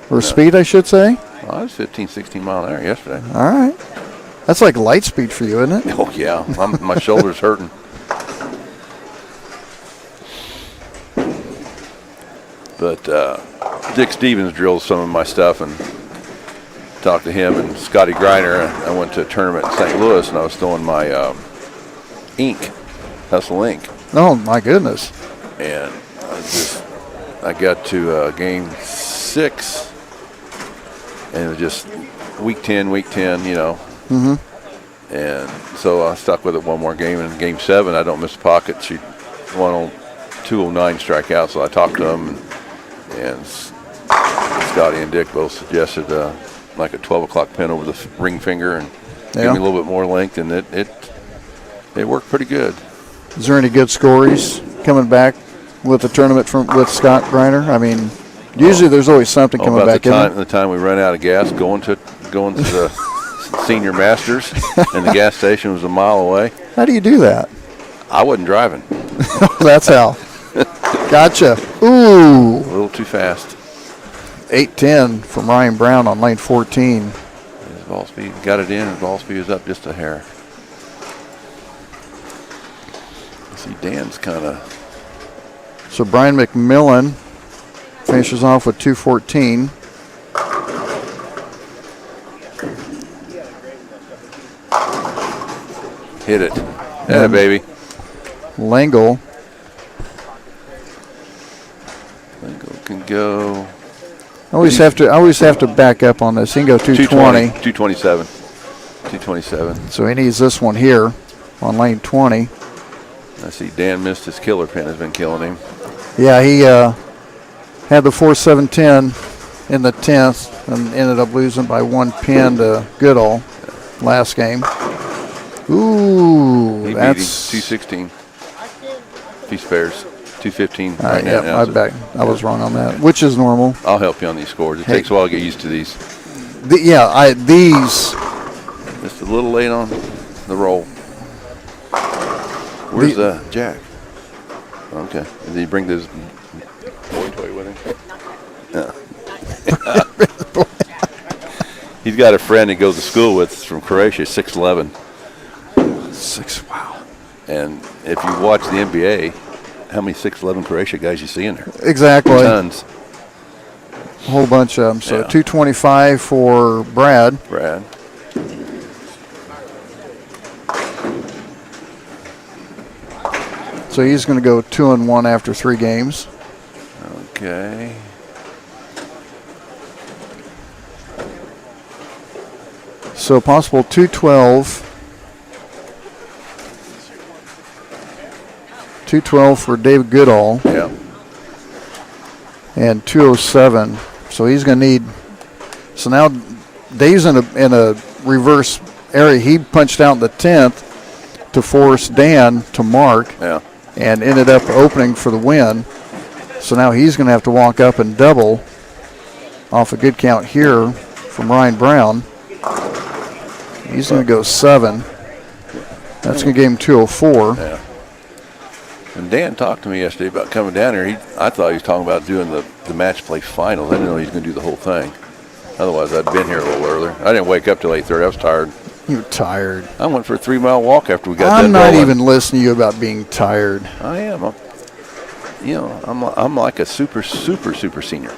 Or speed, I should say. Well, I was 15, 16 mile an hour yesterday. All right. That's like light speed for you, isn't it? Oh, yeah. My shoulder's hurting. But Dick Stevens drilled some of my stuff, and talked to him and Scotty Griner. I went to a tournament in St. Louis, and I was throwing my Hustle Ink. Oh, my goodness. And I got to game 6, and it was just week 10, Mm-hmm. And so I stuck with it one more game. And in game 7, I don't miss a pocket. She won on 209 strikeout, so I talked to him, and Scotty and Dick both suggested like a 12 o'clock pin over the ring finger and give me a little bit more length, and it worked pretty good. Is there any good stories coming back with the tournament with Scott Griner? I mean, usually there's always something coming back in. The time we run out of gas going to the senior masters, and the gas station was a mile away. How do you do that? I wasn't driving. That's how. Gotcha. Ooh. A little too fast. 8:10 from Ryan Brown on lane 14. His ball speed got it in. His ball speed is up just a hair. See, Dan's kind of. So Brian McMillan finishes off with 2:14. Hit it. Yeah, baby. Langle can go. I always have to back up on this. He can go 220. 227. 227. So he needs this one here on lane 20. I see Dan missed his killer pin. Has been killing him. Yeah, he had the 4-7-10 in the 10th and ended up losing by 1 pin to Goodall last game. Ooh, he that's beat him 216. If he spares 215. Right, yeah, my bad. I was wrong on that, which is normal. I'll help you on these scores. It takes a while to get used to these. These. Just a little late on the roll. Where's Jack? Okay. Did he bring this boy toy with him? Yeah. He's got a friend he goes to school with from Croatia, 6'11". Wow. And if you watch the NBA, how many 6'11" Croatia guys you see in there? Exactly. Tons. A whole bunch of them. So yeah. 225 for Brad. So he's going to go 2-1 after 3 games. Okay. So possible 212. 212 for David Goodall. Yeah. And 207. So he's going to need. So now Dave's in a reverse area. He punched out in the 10th to force Dan to mark. Yeah. And ended up opening for the win. So now he's going to have to walk up and double off a good count here from Ryan Brown. He's going to go 7. That's going to give him 204. Yeah. And Dan talked to me yesterday about coming down here. I thought he was talking about doing the match play finals. I didn't know he was going to do the whole thing. Otherwise, I'd been here a little earlier. I didn't wake up till 8:30. I was tired. You were tired. I went for a 3-mile walk after we got done. I'm not even listening to you about being tired. I am. I'm like a super senior.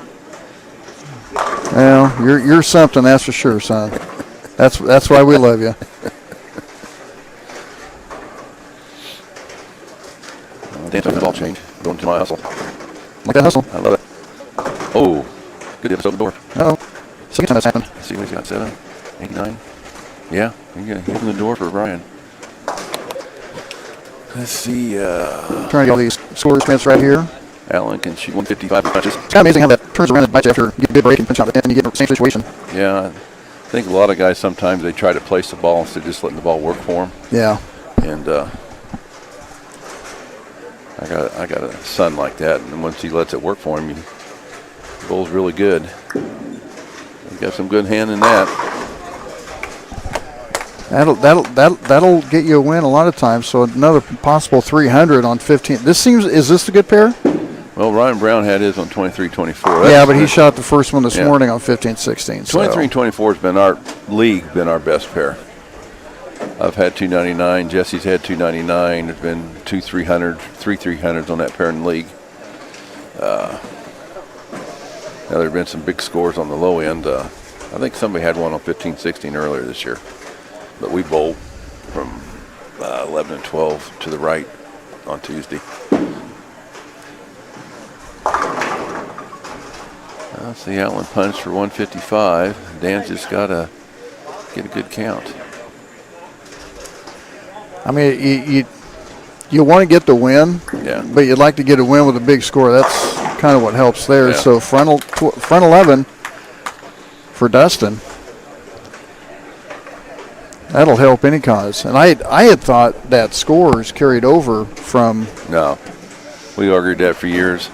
Well, you're something, that's for sure, son. That's why we love you. Dan's the ball change. Going to my hustle. Like that hustle. I love it. Oh, good episode of the door. Uh-oh. Second time that's happened. Let's see what he's got. 7, 89. Yeah, you can open the door for Brian. Let's see. Trying to get all these scores transfer right here. Allen can shoot 155 punches. It's kind of amazing how that turns around and bites you after you get a good break and punch out the 10 and you get in the same situation. Yeah, I think a lot of guys sometimes they try to place the ball instead of just letting the ball work for them. Yeah. And I got a son like that, and once he lets it work for him, the bowl's really good. He's got some good hand in that. That'll get you a win a lot of times. So another possible 300 on 15. Is this a good pair? Well, Ryan Brown had his on 23-24. Yeah, but he shot the first one this morning on 15-16. 23-24 has been our best pair. I've had 299. Jesse's had 299. There's been 3 300s on that pair in the league. Now there have been some big scores on the low end. I think somebody had one on 15-16 earlier this year. But we bowled from 11 and 12 to the right on Tuesday. Let's see, Allen punched for 155. Dan's just got to get a good count. I mean, you want to get the win, but you'd like to get a win with a big score. That's kind of what helps there. Yeah. So front 11 for Dustin. That'll help any cause. And I had thought that scores carried over from. No. We argued that for years.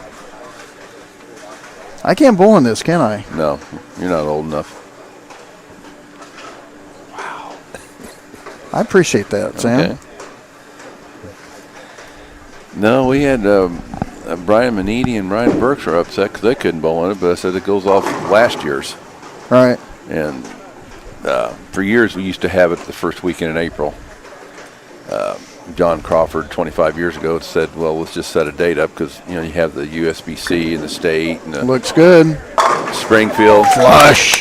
I can't bowl in this, can I? No, you're not old enough. I appreciate that, Sam. Okay. No, we had Brian Maniti and Ryan Burks were upset because they couldn't bowl in it, but I said it goes off last year's. Right. And for years we used to have it the first weekend in April. John Crawford, 25 years ago, said, well, let's just set a date up because, you know, you have the USBC and the state. And the looks good. Springfield. Flush.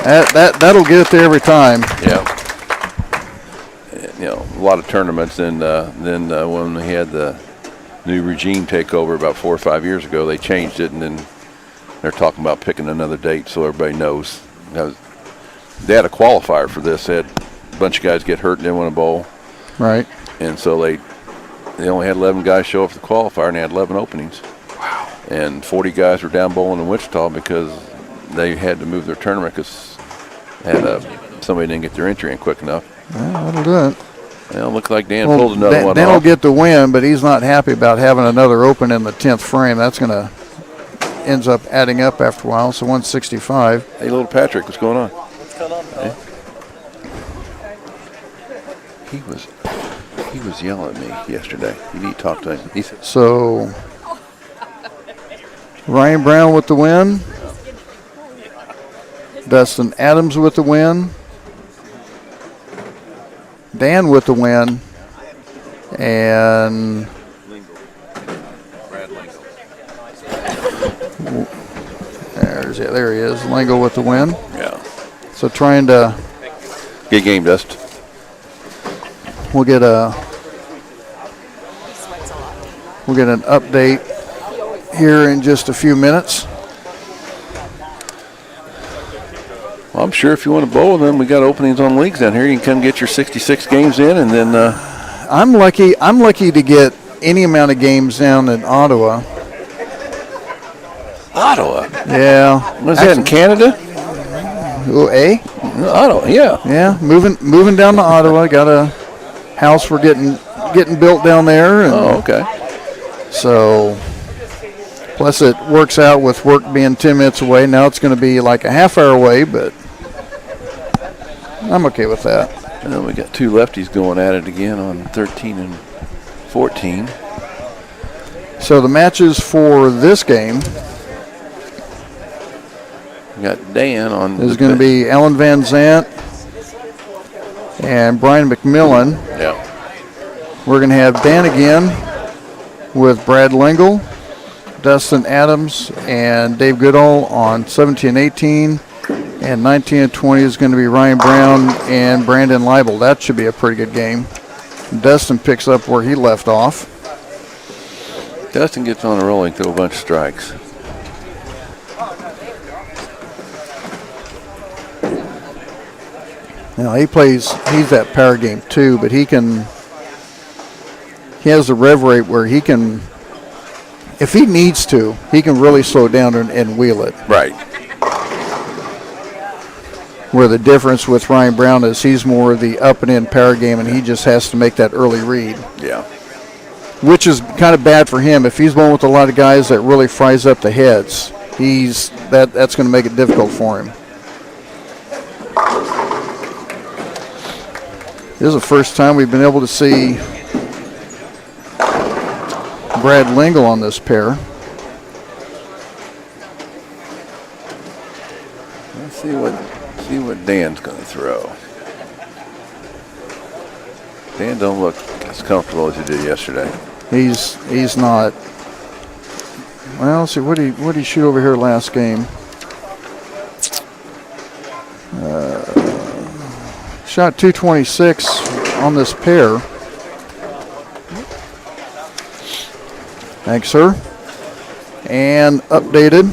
That'll get it there every time. Yeah. You know, a lot of tournaments. And then when we had the new regime take over about 4 or 5 years ago, they changed it, and then they're talking about picking another date so everybody knows. They had a qualifier for this. They had a bunch of guys get hurt and didn't want to bowl. Right. And so they only had 11 guys show up for the qualifier, and they had 11 openings. Wow. And 40 guys were down bowling in Wichita because they had to move their tournament because somebody didn't get their entry in quick enough. Well, that'll do it. Well, it looked like Dan pulled another one Dan off. will get the win, but he's not happy about having another open in the 10th frame. That's going to ends up adding up after a while. So 165. Hey, little Patrick, what's going on? What's going on, fella? He was yelling at me yesterday. You need to talk to him. He said, so Ryan Brown with the win. Dustin Adams with the win. Dan with the win. And there he is. Lingo with the win. yeah. So trying to Good game, Dust. we'll get an update here in just a few minutes. Well, I'm sure if you want to bowl with them, we got openings on leagues down here. You can come get your 66 games in, and then I'm lucky to get any amount of games down in Ottawa. Ottawa. Yeah. Was that in Canada? Oh, Ottawa, yeah. Yeah, moving down to Ottawa. Got a house we're getting built down there. And Oh, okay. so, plus it works out with work being 10 minutes away. Now it's going to be like a half hour away, but I'm okay with that. And then we got two lefties going at it again on 13 and 14. So the matches for this game We got Dan on. is going to be Alan Van Zant and Brian McMillan. Yeah. We're going to have Dan again with Brad Lingle, Dustin Adams, and Dave Goodall on 17 and 18. And 19 and 20 is going to be Ryan Brown and Brandon Leibel. That should be a pretty good game. Dustin picks up where he left off. Dustin gets on a roll and throw a bunch of strikes. Now he's that power game too, but he has a rev rate where he can, if he needs to, he can really slow down and wheel it. Right. Where the difference with Ryan Brown is he's more the up and in power game, and he just has to make that early read. Yeah. Which is kind of bad for him. If he's going with a lot of guys that really fries up the heads, that's going to make it difficult for him. This is the first time we've been able to see Brad Lingle on this pair. Let's see what Dan's going to throw. Dan don't look as comfortable as he did yesterday. He's not. Well, let's see, what did he shoot over here last game? Shot 226 on this pair. Thanks, sir. And updated.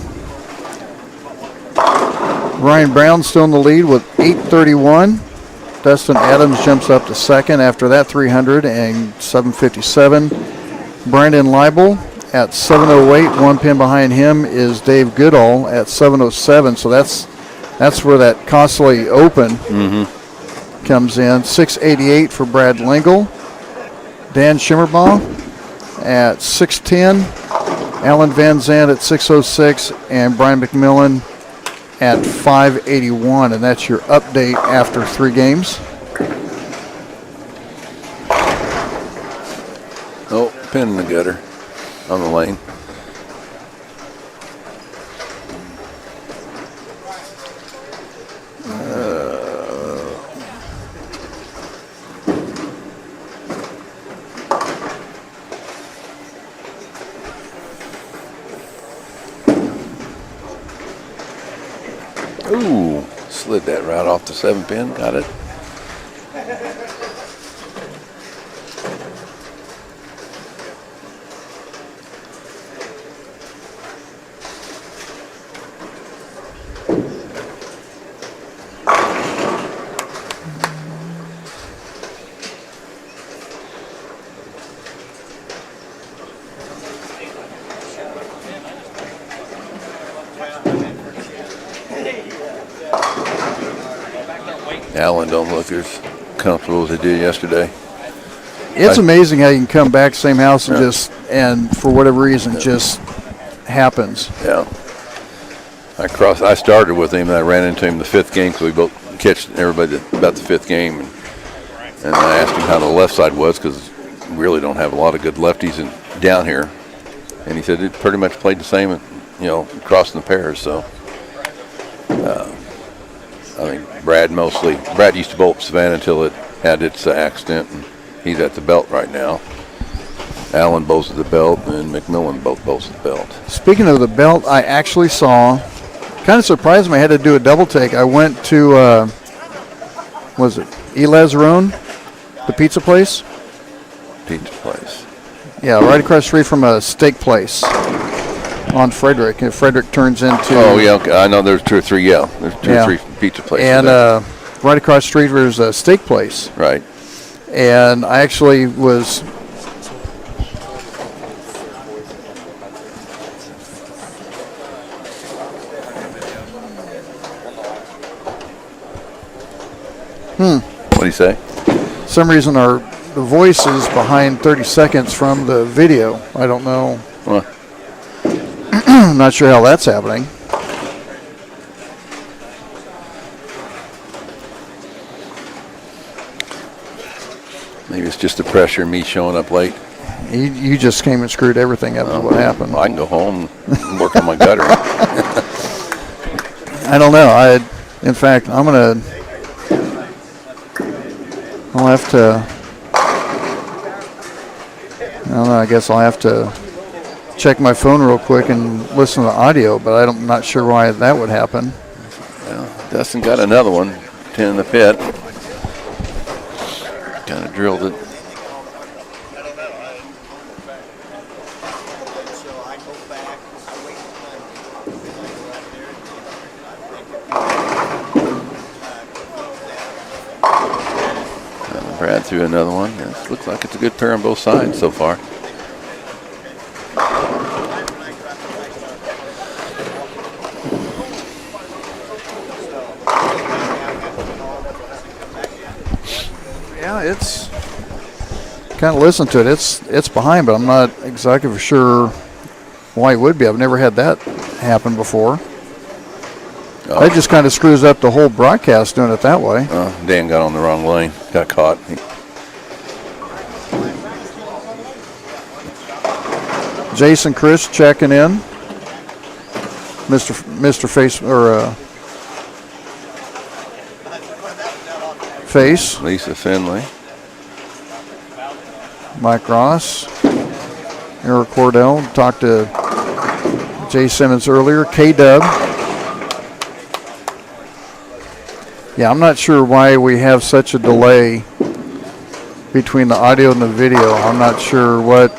Ryan Brown still in the lead with 831. Dustin Adams jumps up to second after that 300 and 757. Brandon Leibel at 708. One pin behind him is Dave Goodall at 707. So that's where that costly open comes in. 688 for Brad Lingle. Dan Schimmerbaugh at 6:10, Alan Van Zandt at 6:06, and Brian McMillan at 5:81, and that's your update after 3 games. Oh, pin in the gutter on the lane. Ooh, slid that right off the 7-pin. Got it. Allen don't look as comfortable as they did yesterday. It's amazing how you can come back same house and and for whatever reason just happens. Yeah. I started with him and I ran into him the 5th game, so we both catched everybody about the 5th game, and I asked him how the left side was because we really don't have a lot of good lefties down here, and he said it pretty much played the same, crossing the pairs. So I think Brad used to bolt Savannah until it had its accident, and he's at the belt right now. Allen bowls at the belt, and McMillan both bowls at the belt. Speaking of the belt, I actually saw, kind of surprised me, I had to do a double take. I went to, was it E Lazzarone, the pizza place? Pizza place. Yeah, right across the street from a steak place on Frederick. And Frederick turns into... Oh, yeah, okay. I know there's 2 or 3, There's 2 or 3 pizza places. And right across the street there's a steak place. Right. And I actually was... What do you say? Some reason the voice is behind 30 seconds from the video. I don't know. Well, I'm not sure how that's happening. maybe it's just the pressure of me showing up late. You just came and screwed everything up. Is what happened. I can go home and work on my gutter. I don't know. In fact, I'll have to. I don't know. I guess I'll have to check my phone real quick and listen to the audio, but I'm not sure why that would happen. Well, Dustin got another one, 10 in the pit. Kind of drilled it. Brad threw another one. Yes, looks like it's a good pair on both sides so far. Yeah, it's kind of listen to it. It's behind, but I'm not exactly for sure why it would be. I've never had that happen before. That just kind of screws up the whole broadcast doing it that way. Dan got on the wrong lane. Got caught. Jason Chris checking in. Mr. Face or Face. Lisa Finley. Mike Ross. Eric Cordell. Talked to Jay Simmons earlier. K-Dub. Yeah, I'm not sure why we have such a delay between the audio and the video. I'm not sure what.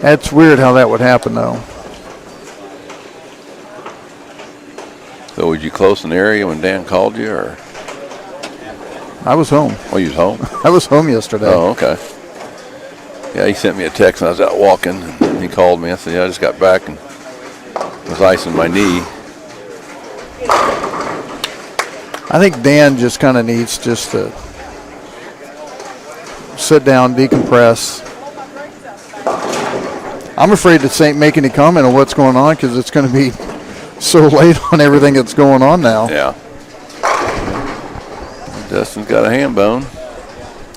That's weird how that would happen, though. So, was you close in the area when Dan called you, or? I was home. Oh, you was home? I was home yesterday. Oh, okay. Yeah, he sent me a text and I was out walking, and he called me. I said, yeah, I just got back and was icing my knee. I think Dan just kind of needs just to sit down, decompress, I'm afraid to make any comment on what's going on because it's going to be so late on everything that's going on now. Yeah. Dustin's got a ham bone.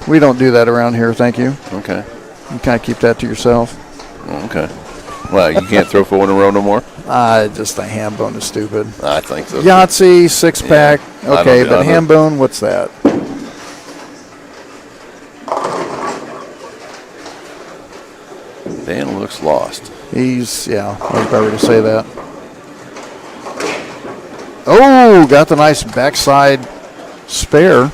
We don't do that around here, thank you. Okay. You kind of keep that to yourself. Okay. Well, you can't throw 4 in a row no more? Just a ham bone is stupid. I think so. Yahtzee, 6-pack. Yeah. Okay, but ham bone, what's that? Dan looks lost. I was about ready to say that. Oh, got the nice backside spare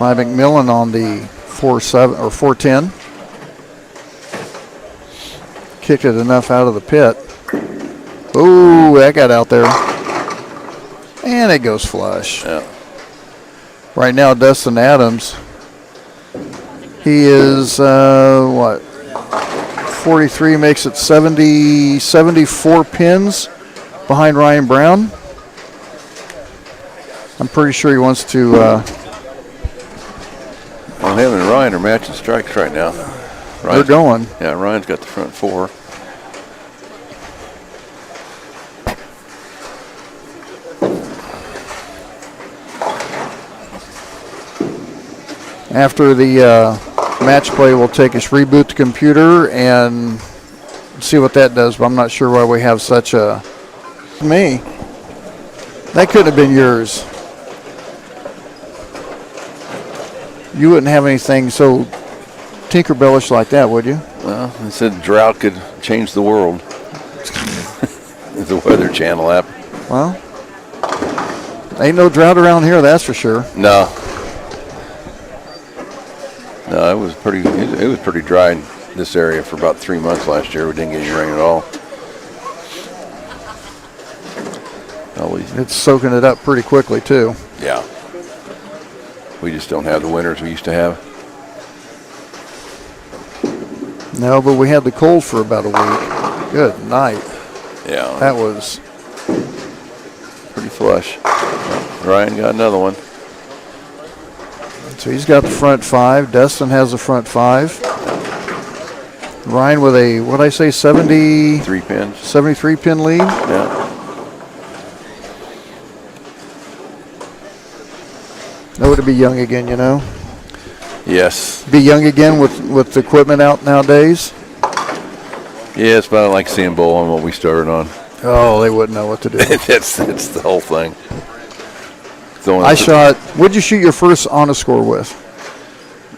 by McMillan on the 4-7 or 4-10. Kicked it enough out of the pit. Ooh, that got out there. And it goes flush. Yeah. Right now, Dustin Adams, he is, 43, makes it 74 pins behind Ryan Brown. I'm pretty sure he wants to... Well, him and Ryan are matching strikes right now. They're going. Yeah, Ryan's got the front 4. After the match play, we'll reboot the computer and see what that does, but I'm not sure why we have such a... Me. That couldn't have been yours. You wouldn't have anything so Tinkerbellish like that, would you? Well, it said drought could change the world. It's a Weather Channel app. Well, ain't no drought around here, that's for sure. No. No, it was pretty dry in this area for about 3 months last year. We didn't get any rain at all. It's soaking it up pretty quickly, too. Yeah. We just don't have the winters we used to have. No, but we had the cold for about a week. Good night. Yeah. That was pretty flush. Ryan got another one. So he's got the front 5. Dustin has the front 5. Ryan with a, what'd I say, 3 pins. 73 pin lead. Yeah. That would be young again, you know. Yes. Be young again with the equipment out nowadays. Yes, but I like seeing Bull on what we started on. Oh, they wouldn't know what to do. that's the whole thing. I shot. What'd you shoot your first honor score with?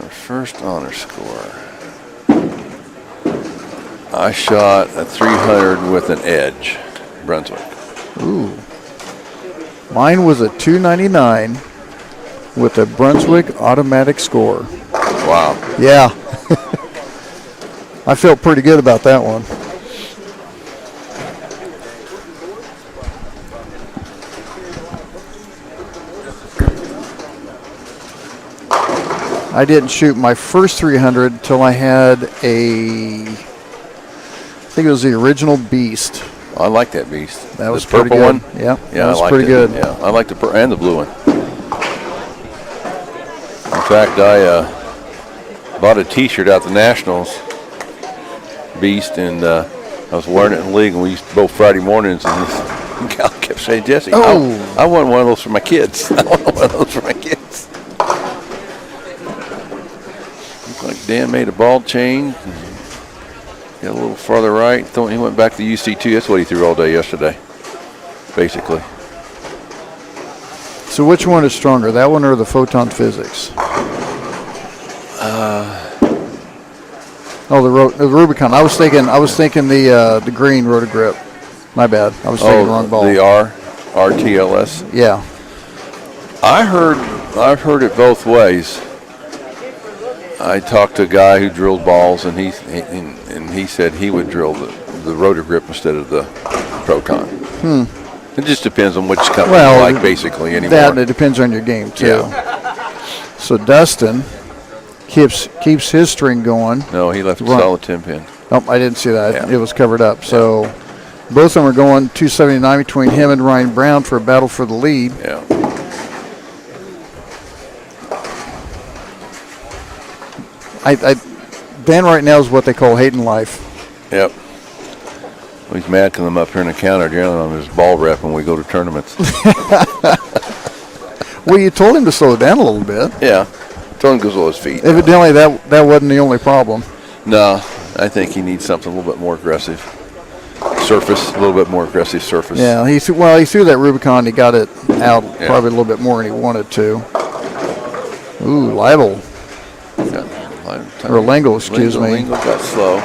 My first honor score. I shot a 300 with an edge, Brunswick. Ooh. Mine was a 299 with a Brunswick automatic score. Wow. Yeah. I felt pretty good about that one. I didn't shoot my first 300 until I had I think it was the original Beast. I like that Beast. That was the purple pretty good. one? Yeah, yeah, that was pretty good. Yeah, I like the purple and the blue one. In fact, I bought a T-shirt out the Nationals Beast, and I was wearing it in the league, and we used to both Friday mornings, and this gal kept saying, Jesse, I want one of those for my kids. I want one of those for my kids. Looks like Dan made a ball change. Got a little farther right. He went back to UC2. That's what he threw all day yesterday, basically. So which one is stronger, that one or the Photon Physics? The Rubicon. I was thinking the green Rotagrip. My bad. I was thinking wrong ball. The RTLS. Yeah. I've heard it both ways. I talked to a guy who drilled balls, and he said he would drill the Rotagrip instead of the Proton. It just depends on which company you like, basically, anymore. That it depends on your game too. Yeah. So Dustin keeps his string going. No, he left a solid 10 pin. Oh, I didn't see that. Yeah. It was covered up. So both of them are going 279 between him and Ryan Brown for a battle for the lead. Yeah. Dan right now is what they call hating life. Yep. Well, he's mad because I'm up here in the counter drilling on his ball rep when we go to tournaments. Well, you told him to slow it down a little bit. Yeah. Told him to go his feet. Evidently, that wasn't the only problem. No, I think he needs something a little bit more aggressive. Surface, a little bit more aggressive surface. Yeah, he threw that Rubicon. He got it out probably a little bit more than he wanted to. Ooh, Libel. Or Lingle, excuse me. Lingle got slow.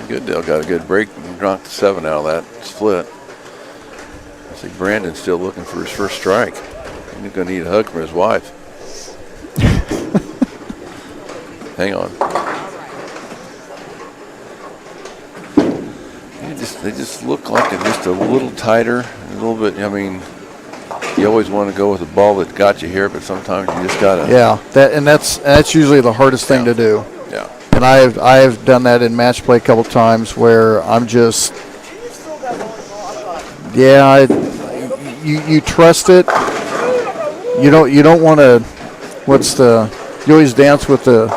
Goodell got a good break and knocked 7 out of that split. I see Brandon's still looking for his first strike. He's going to need a hug from his wife. Hang on. They just look like they're just a little tighter, a little bit. I mean, you always want to go with a ball that got you here, but sometimes you just gotta. Yeah, that's usually the hardest thing to do. Yeah. And I've done that in match play a couple times where I'm just. Yeah, you trust it. You don't want to. You always dance with the.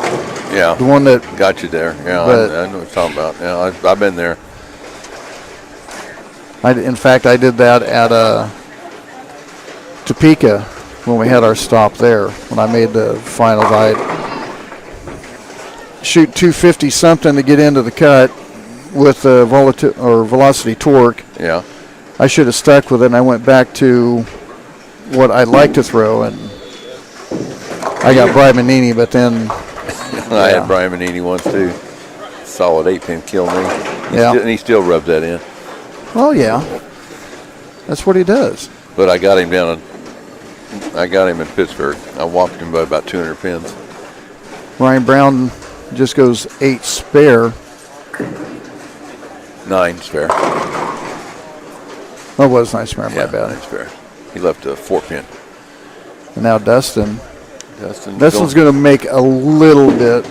Yeah. The one that got you there. Yeah, I know what you're talking about. Yeah, I've been there. In fact, I did that at Topeka when we had our stop there. When I made the finals, I'd shoot 250 something to get into the cut with the velocity torque. Yeah. I should have stuck with it, and I went back to what I like to throw, and I got Brian Manini, but then I had Brian Manini once too. Solid 8-pin kill me. And he still rubs that in. Well, yeah, that's what he does. But I got him in Pittsburgh. I walked him by about 200 pins. Ryan Brown just goes 8 spare. 9 spare. Oh, it was 9 spare, my bad. 9 spare. He left a 4-pin. And now Dustin's going to make a little bit.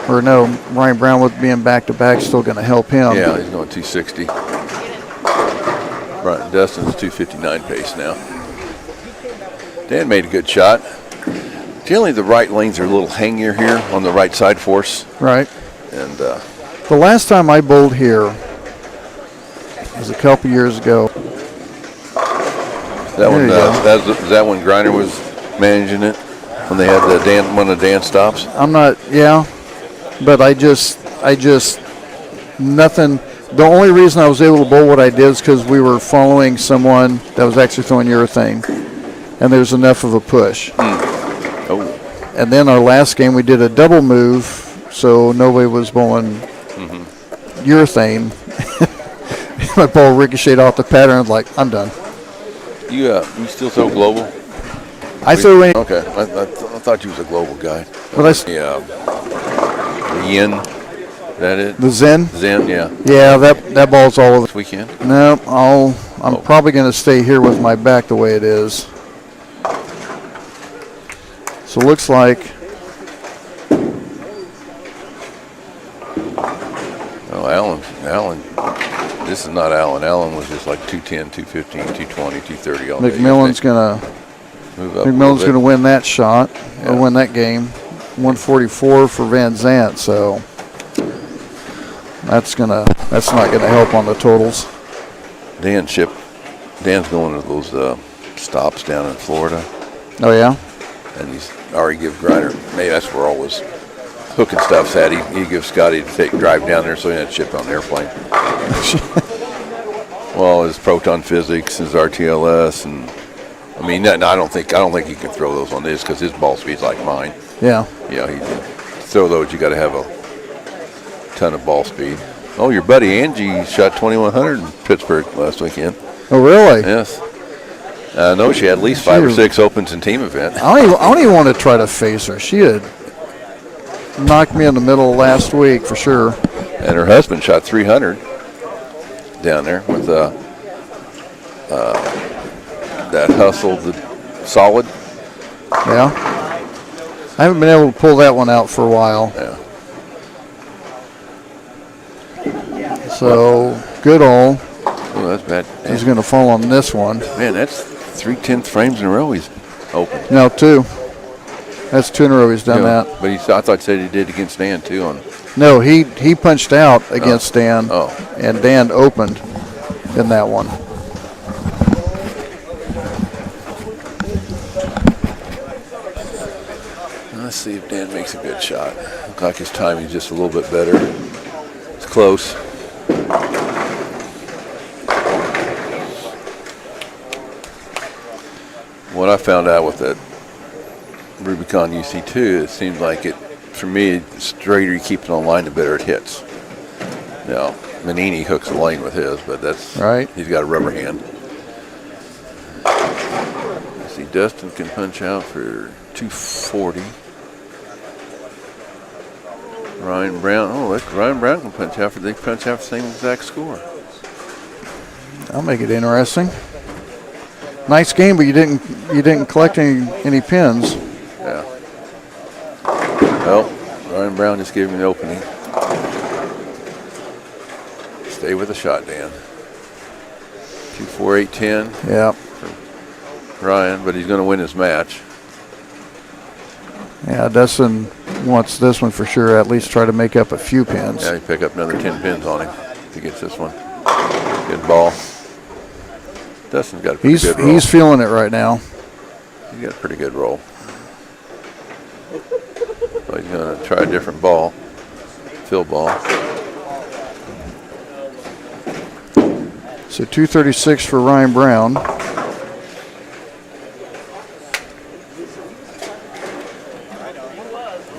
Or no, Ryan Brown with being back-to-back still going to help him. Yeah, he's going 260. Right, Dustin's 259 pace now. Dan made a good shot. Generally, the right lanes are a little hangier here on the right side force. Right. And the last time I bowled here was a couple years ago. Is that when Griner was managing it? When they had one of the dance stops? But I just nothing. The only reason I was able to bowl what I did is because we were following someone that was actually throwing urethane, and there's enough of a push. Oh. And then our last game we did a double move, so nobody was bowling urethane. My ball ricocheted off the pattern. I was like, I'm done. You still throw global? I throw any. Okay, I thought you was a global guy. But the Yin, is that it? The Zen? Zen, yeah. Yeah, that ball's all over. This weekend? No, I'm probably going to stay here with my back the way it is. So it looks like. Oh, Allen. This is not Allen. Allen was just like 210, 215, 220, 230 all day. McMillan's going to move up. McMillan's going to win that shot or win that game. 144 for Van Zant, so that's not gonna help on the totals. Dan's going to those stops down in Florida. Oh yeah. And he's already give Griner. Maybe that's where all his hooking stuff's at. He gives Scotty to drive down there so he doesn't ship on an airplane. Well, his proton physics, his RTLS, and I mean, I don't think he can throw those on this because his ball speed's like mine. Yeah. Yeah, to throw those, you got to have a ton of ball speed. Oh, your buddy Angie shot 2,100 in Pittsburgh last weekend. Oh, really? Yes. I know she had at least 5 or 6 opens and team events. I don't even want to try to face her. She had knocked me in the middle last week for sure. And her husband shot 300 down there with that hustle, the solid. Yeah. I haven't been able to pull that one out for a while. Yeah. So, good all. Oh, that's bad. He's going to fall on this one. Man, that's 3/10 frames in a row he's open. No, 2. That's 2 in a row he's done that. But I thought he said he did against Dan too. No, he punched out against Dan, Oh. and Dan opened in that one. Let's see if Dan makes a good shot. Looks like his timing's just a little bit better. It's close. What I found out with that Rubicon UC2, it seems like for me, the straighter you keep it on line, the better it hits. Now, Manini hooks the lane with his, but that's right. He's got a rubber hand. Let's see, Dustin can punch out for 240. Ryan Brown, Ryan Brown can punch out they punch out the same exact score. I'll make it interesting. Nice game, but you didn't collect any pins. Yeah. Well, Ryan Brown just gave him the opening. Stay with the shot, Dan. 2-4-8-10. Yeah. Ryan, but he's going to win his match. Yeah, Dustin wants this one for sure. At least try to make up a few pins. Yeah, he pick up another 10 pins on him if he gets this one. Good ball. Dustin's got a pretty good roll. He's feeling it right now. He's got a pretty good roll. So he's going to try a different ball. Fill ball. So 236 for Ryan Brown.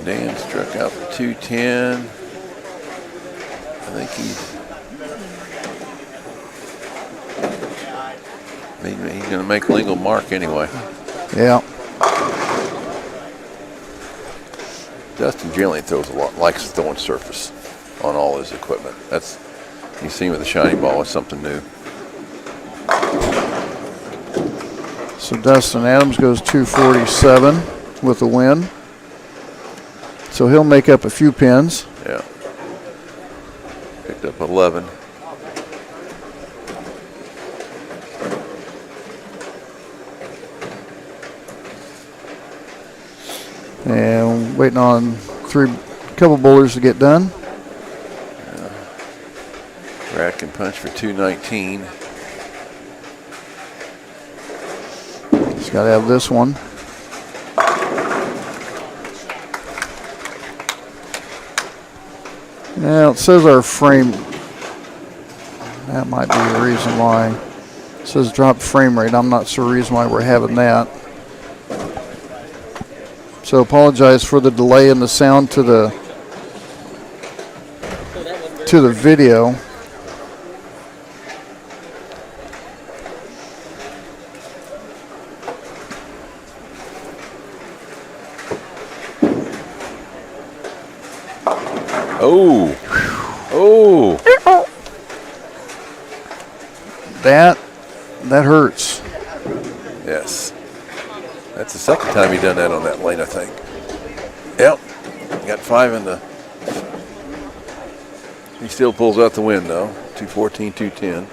Dan struck out for 210. I think he's going to make a legal mark anyway. Yeah. Dustin generally throws a lot, likes throwing surface on all his equipment. That's you see with the shiny ball, it's something new. So Dustin Adams goes 247 with the win. So he'll make up a few pins. Yeah. Picked up 11. And waiting on couple bowlers to get done. Brad can punch for 219. He's got to have this one. Yeah, it says our frame. That might be the reason why. It says drop frame rate. I'm not sure the reason why we're having that. So apologize for the delay in the sound to the video. Oh. Oh. That hurts. Yes. That's the second time he done that on that lane, I think. Yep. Got 5 in the. He still pulls out the win, though. 214, 210.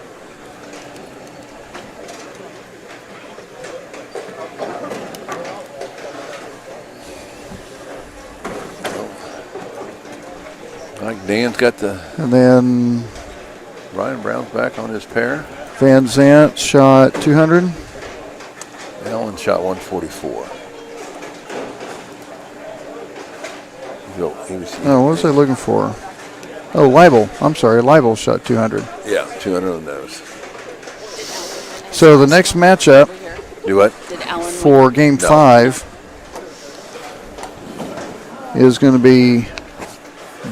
Like Dan's got the. And then Ryan Brown's back on his pair. Van Zant shot 200. Allen shot 144. Oh, what was I looking for? Oh, Leibel. I'm sorry, Leibel shot 200. Yeah, 200 on those. So the next matchup Do what? for Game 5 is going to be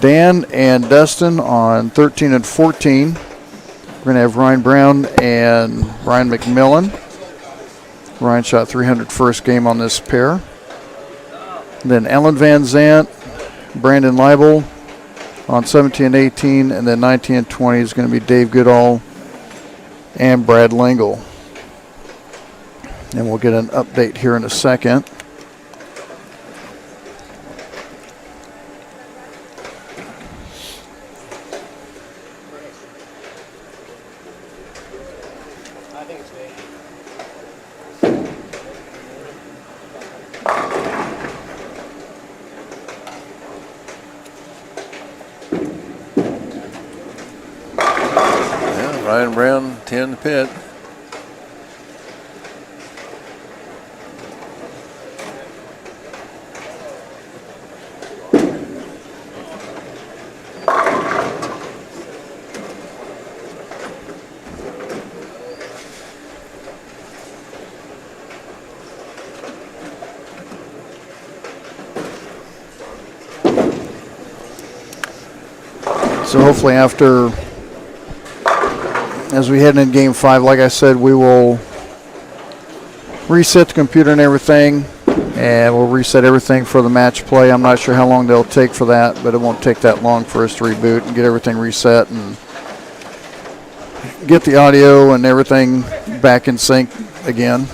Dan and Dustin on 13 and 14. We're going to have Ryan Brown and Ryan McMillan. Ryan shot 300 first game on this pair. Then Alan Van Zant, Brandon Leibel on 17 and 18, and then 19 and 20 is going to be Dave Goodall and Brad Lingle. And we'll get an update here in a second. Ryan Brown, 10 to pit. So hopefully after, as we head into Game 5, like I said, we will reset the computer and everything, and we'll reset everything for the match play. I'm not sure how long they'll take for that, but it won't take that long for us to reboot and get everything reset and get the audio and everything back in sync again.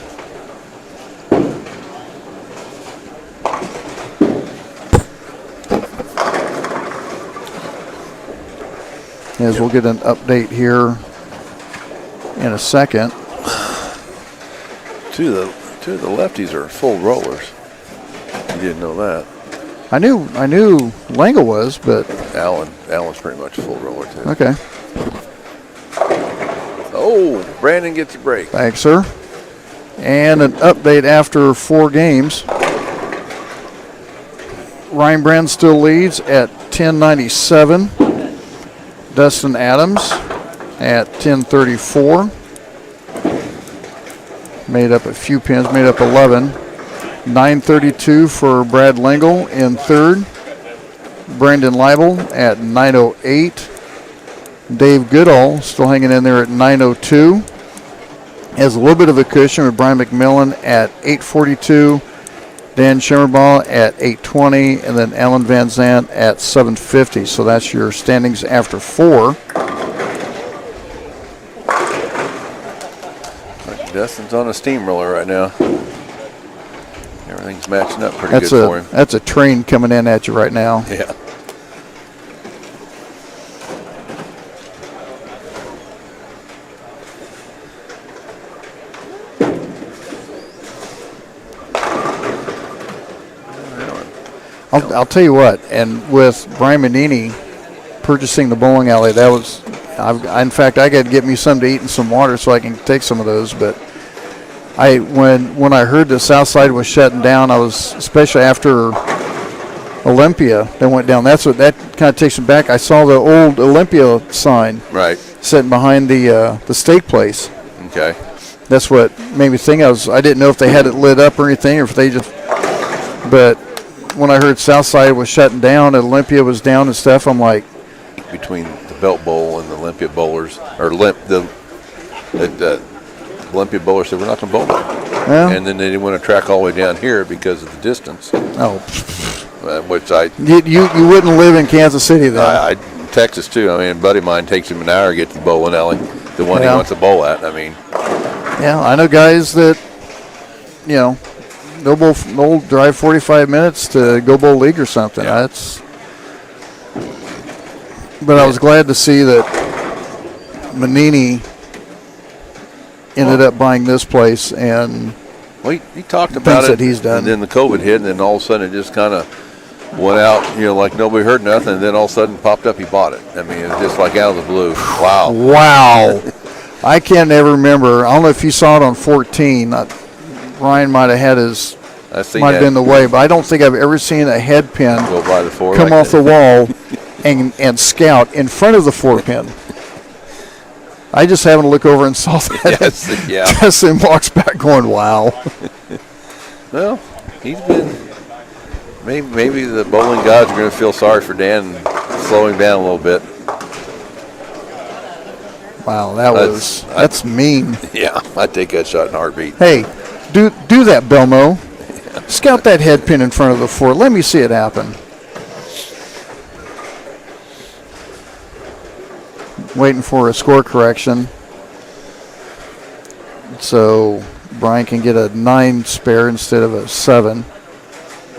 As we'll get an update here in a second. Two of the lefties are full rollers. You didn't know that. I knew Langle was, but Allen's pretty much a full roller too. Okay. Oh, Brandon gets a break. Thanks, sir. And an update after 4 games. Ryan Brand still leads at 1097. Dustin Adams at 1034. Made up a few pins, made up 11. 932 for Brad Lingle in third. Brandon Leibel at 908. Dave Goodall still hanging in there at 902. Has a little bit of a cushion with Brian McMillan at 842. Dan Schimmerbaugh at 820, and then Alan Van Zandt at 750. So that's your standings after 4. Dustin's on a steamroller right now. Everything's matching up pretty good for him. That's a train coming in at you right now. Yeah. I'll tell you what, and with Brian Manini purchasing the bowling alley, that was, in fact, I got to get me something to eat and some water so I can take some of those. But when I heard the South Side was shutting down, I was, especially after Olympia that went down, that kind of takes me back. I saw the old Olympia sign sitting behind the steak place. Okay. That's what made me think. I didn't know if they had it lit up or anything, or if they just, but when I heard Southside was shutting down and Olympia was down and stuff, I'm like, between the Belt Bowl and the Olympia bowlers, or the Olympia bowlers said we're not going to bowl that, and then they didn't want to track all the way down here because of the distance. Oh, which you wouldn't live in Kansas City then. Texas too. I mean, a buddy of mine takes him an hour to get to the bowling alley, the one he wants to bowl at. I mean, yeah, I know guys that, they'll drive 45 minutes to go bowl league or something. Yeah. But I was glad to see that Manini ended up buying this place, and he talked about it. That he's done. And then the COVID hit, and then all of a sudden it just kind of went out, like nobody heard nothing. And then all of a sudden popped up, he bought it. I mean, it was just like out of the blue. Wow. I can't ever remember. I don't know if you saw it on 14. Ryan might have had might have been the way, but I don't think I've ever seen a head pin go by the four come off the wall and scout in front of the 4-pin. I just happened to look over and saw that. Yes, yeah. Justin walks back going, wow. Well, he's been, maybe the bowling gods are going to feel sorry for Dan and slow him down a little bit. Wow, that's mean. Yeah, I'd take that shot in a heartbeat. Hey, do that, Belmo. Scout that head pin in front of the 4. Let me see it happen. Waiting for a score correction. So Brian can get a 9 spare instead of a 7.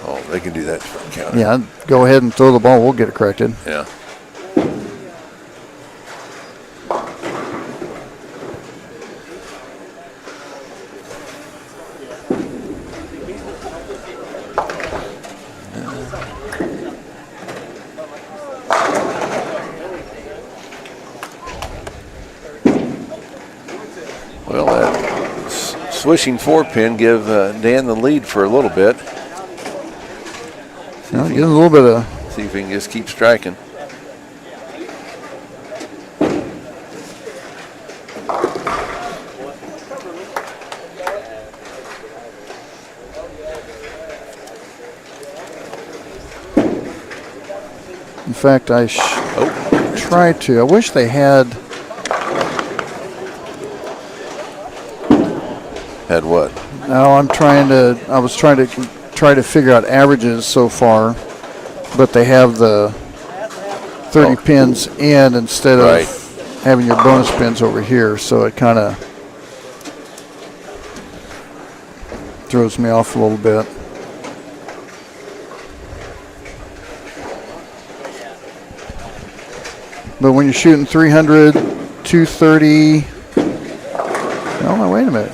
Oh, they can do that for counter. Yeah, go ahead and throw the ball. We'll get it corrected. Yeah. swishing 4-pin give Dan the lead for a little bit. Well, getting a little bit of. See if he can just keep striking. In fact, I try to. I wish they had. Had what? No, I was trying to figure out averages so far, but they have the 30 pins in instead of having your bonus pins over here, so it kind of throws me off a little bit. But when you're shooting 300, 230, no, wait a minute.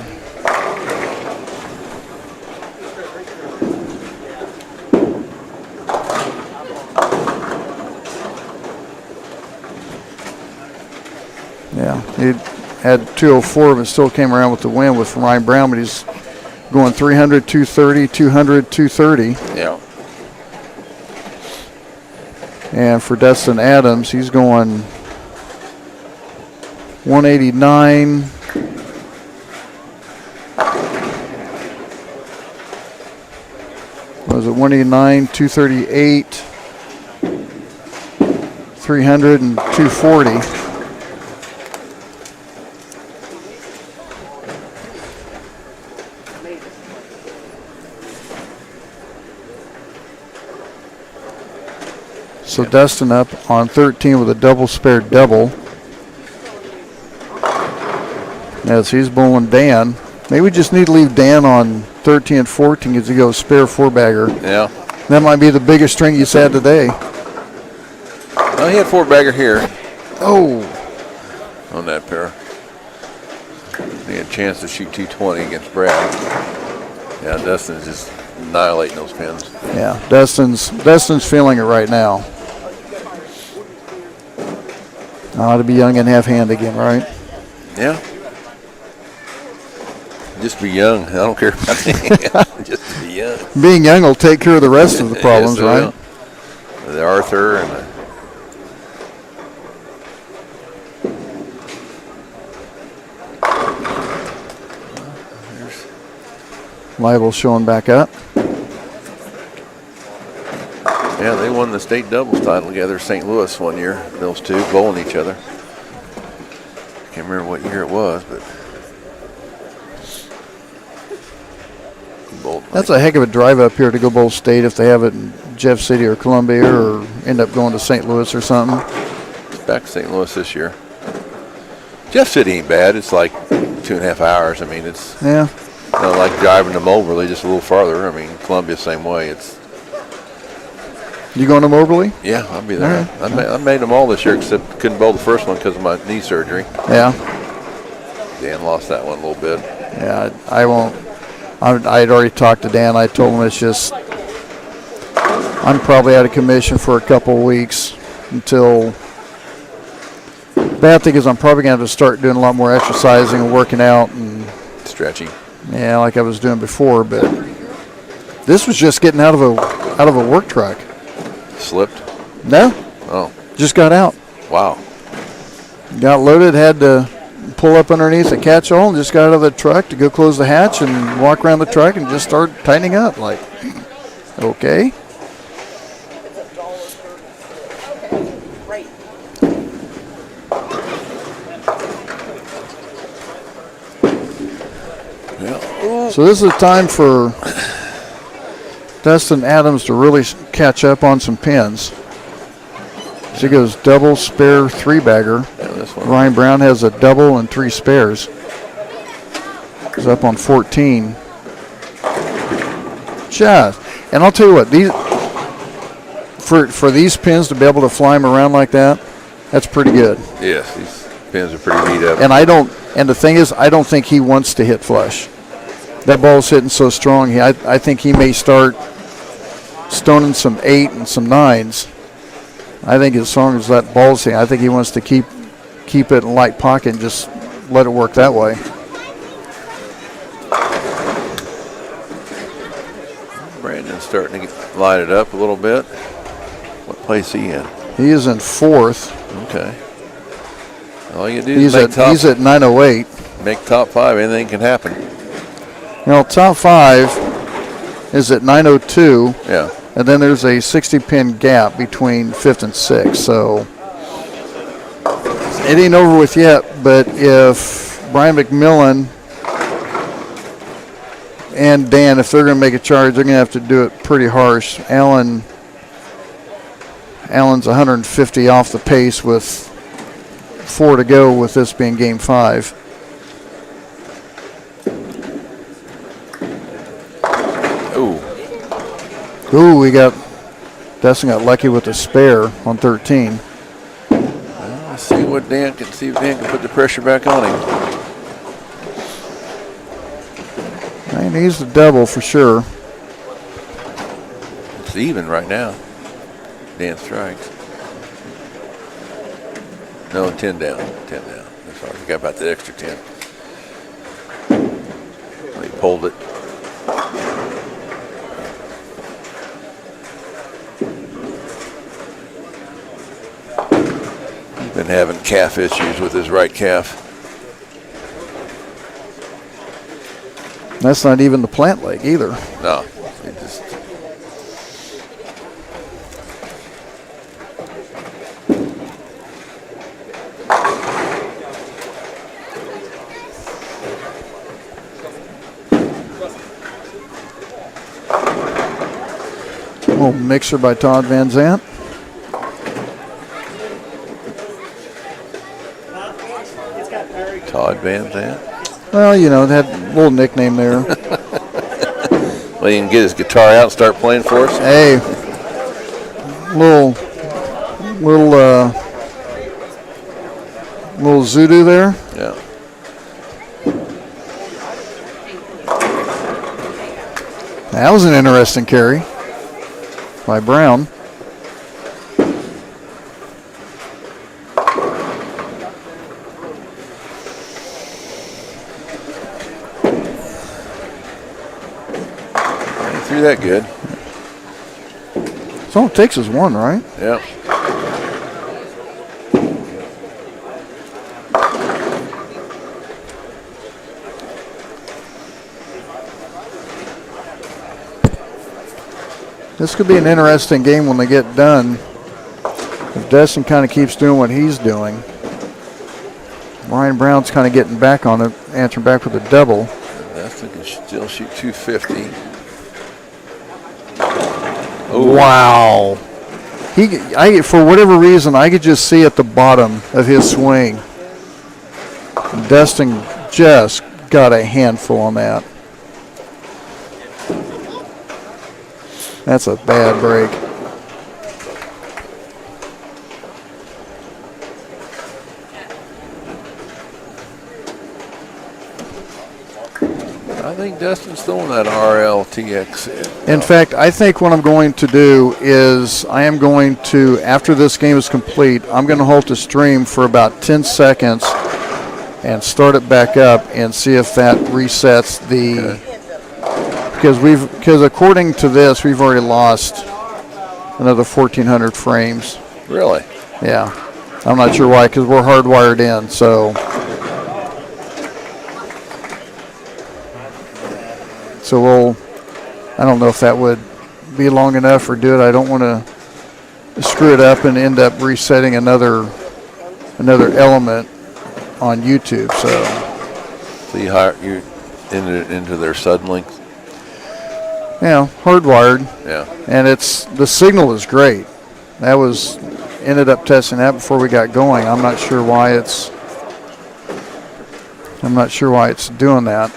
Yeah, he had 204, but still came around with the win with Ryan Brown, but he's going 300, 230, 200, 230. Yeah. And for Dustin Adams, he's going 189. Was it 189, 238, 300, and 240. So Dustin up on 13 with a double spare double. As he's bowling Dan. Maybe we just need to leave Dan on 13 and 14 as he goes spare 4-bagger. Yeah. That might be the biggest string he's had today. Well, he had 4-bagger here. Oh. On that pair. He had a chance to shoot 220 against Brad. Yeah, Dustin's just annihilating those pins. Yeah, Dustin's feeling it right now. Ought to be young and have hand again, right? Yeah. Just be young. I don't care about just be young. Being young will take care of the rest of the problems, yes, right? Will. The Arthur and the Libel showing back up. yeah, they won the state doubles title together, St. Louis one year. Those two bowling each other. Can't remember what year it was, but that's a heck of a drive up here to go bowl state if they have it in Jeff City or Columbia or end up going to St. Louis or something. It's back to St. Louis this year. Jeff City ain't bad. It's like 2.5 hours. I mean, it's not like driving to Moberly, just a little farther. I mean, Columbia same way. It's. You going to Moberly? Yeah, I'll be there. Right. I made them all this year, except couldn't bowl the first one because of my knee surgery. Yeah. Dan lost that one a little bit. Yeah, I won't. I had already talked to Dan. I told him it's just I'm probably out of commission for a couple of weeks until. Bad thing is I'm probably going to have to start doing a lot more exercising and working out and stretching. Yeah, like I was doing before, but this was just getting out of a work truck. Slipped? No. Oh. Just got out. Wow. Got loaded, had to pull up underneath the catch-all and just got out of the truck to go close the hatch and walk around the truck and just start tightening up. Like, okay. So this is a time for Dustin Adams to really catch up on some pins. So he goes double, spare, 3-bagger. Yeah, Ryan Brown has a double and 3 spares. He's up on 14. Just, and I'll tell you what, these for these pins to be able to fly them around like that, that's pretty good. Yes, these pins are pretty beat up. And the thing is, I don't think he wants to hit flush. That ball's hitting so strong. I think he may start stoning some 8 and some 9s. I think as long as that ball's hitting, I think he wants to keep it in light pocket and just let it work that way. Brandon's starting to light it up a little bit. What place he in? He is in 4th. Okay. All you do is he's at 908. Make top 5. Anything can happen. Top 5 is at 902. Yeah. And then there's a 60-pin gap between 5th and 6th. So it ain't over with yet. But if Brian McMillan and Dan, if they're going to make a charge, they're going to have to do it pretty harsh. Allen's 150 off the pace with 4 to go, with this being game 5. Ooh, Destin got lucky with the spare on 13. Well, let's see if Dan can put the pressure back on him. He needs the double for sure. It's even right now. Dan strikes. No, 10 down. 10 down. That's right. I forgot about the extra 10. He pulled it. He's been having calf issues with his right calf. That's not even the plant leg either. No. It just... Little mixer by Todd Van Zant. Todd Van Zant? Well, that little nickname there. Well, he can get his guitar out and start playing for us. Hey, little Zudu there. Yeah. That was an interesting carry by Brown. Threw that good. So all it takes is one, right? Yeah. This could be an interesting game when they get done. If Destin kind of keeps doing what he's doing. Ryan Brown's kind of getting back on it, answering back with a double. Destin can still shoot 250. Ooh. Wow. For whatever reason, I could just see at the bottom of his swing, Destin just got a handful on that. That's a bad break. I think Destin's throwing that RLTX. In fact, I think what I'm going to do is I am going to, after this game is complete, I'm going to halt the stream for about 10 seconds and start it back up and see if that resets the... Okay. Because according to this, we've already lost another 1,400 frames. Really? Yeah. I'm not sure why, because we're hardwired in, so... So I don't know if that would be long enough or do it. I don't want to screw it up and end up resetting another element on YouTube. So you into their suddenlink. Yeah, hardwired. Yeah. And the signal is great. Ended up testing that before we got going. I'm not sure why it's doing that.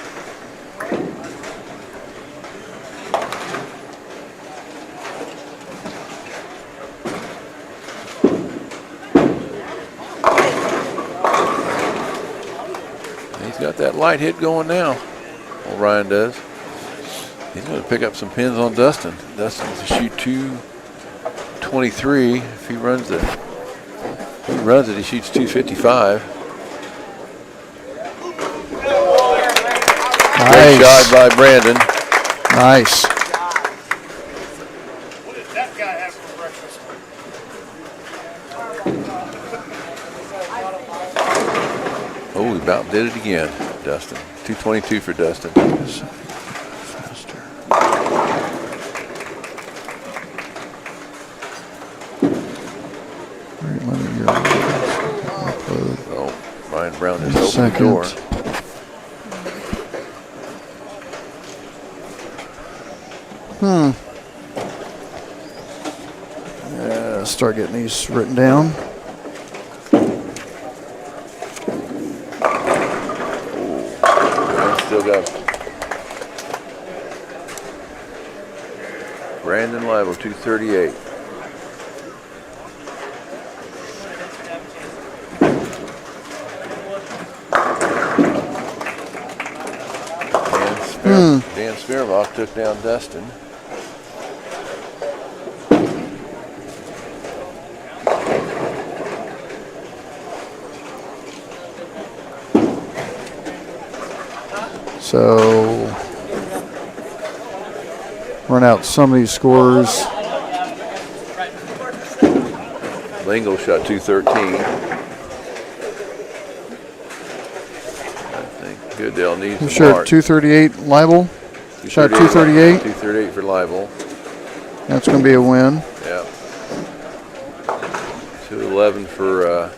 Got that light hit going now. Well, Ryan does. He's going to pick up some pins on Dustin. Dustin's to shoot 223. If he runs it, he shoots 255. Nice. Great shot by Brandon. Nice. Oh, he about did it again, Dustin. 222 for Dustin. Faster. All right, let me go. Oh, Ryan Brown just opened the door. Start getting these written down. Still got Brandon Live 238. Dan Smirnoff took down Dustin. So, run out some of these scores. Lingo shot 213. I think Goodell needs I'm a sure mark. 238 Libel. Shot 238. 238 for Libel. That's going to be a win. Yeah. 211 for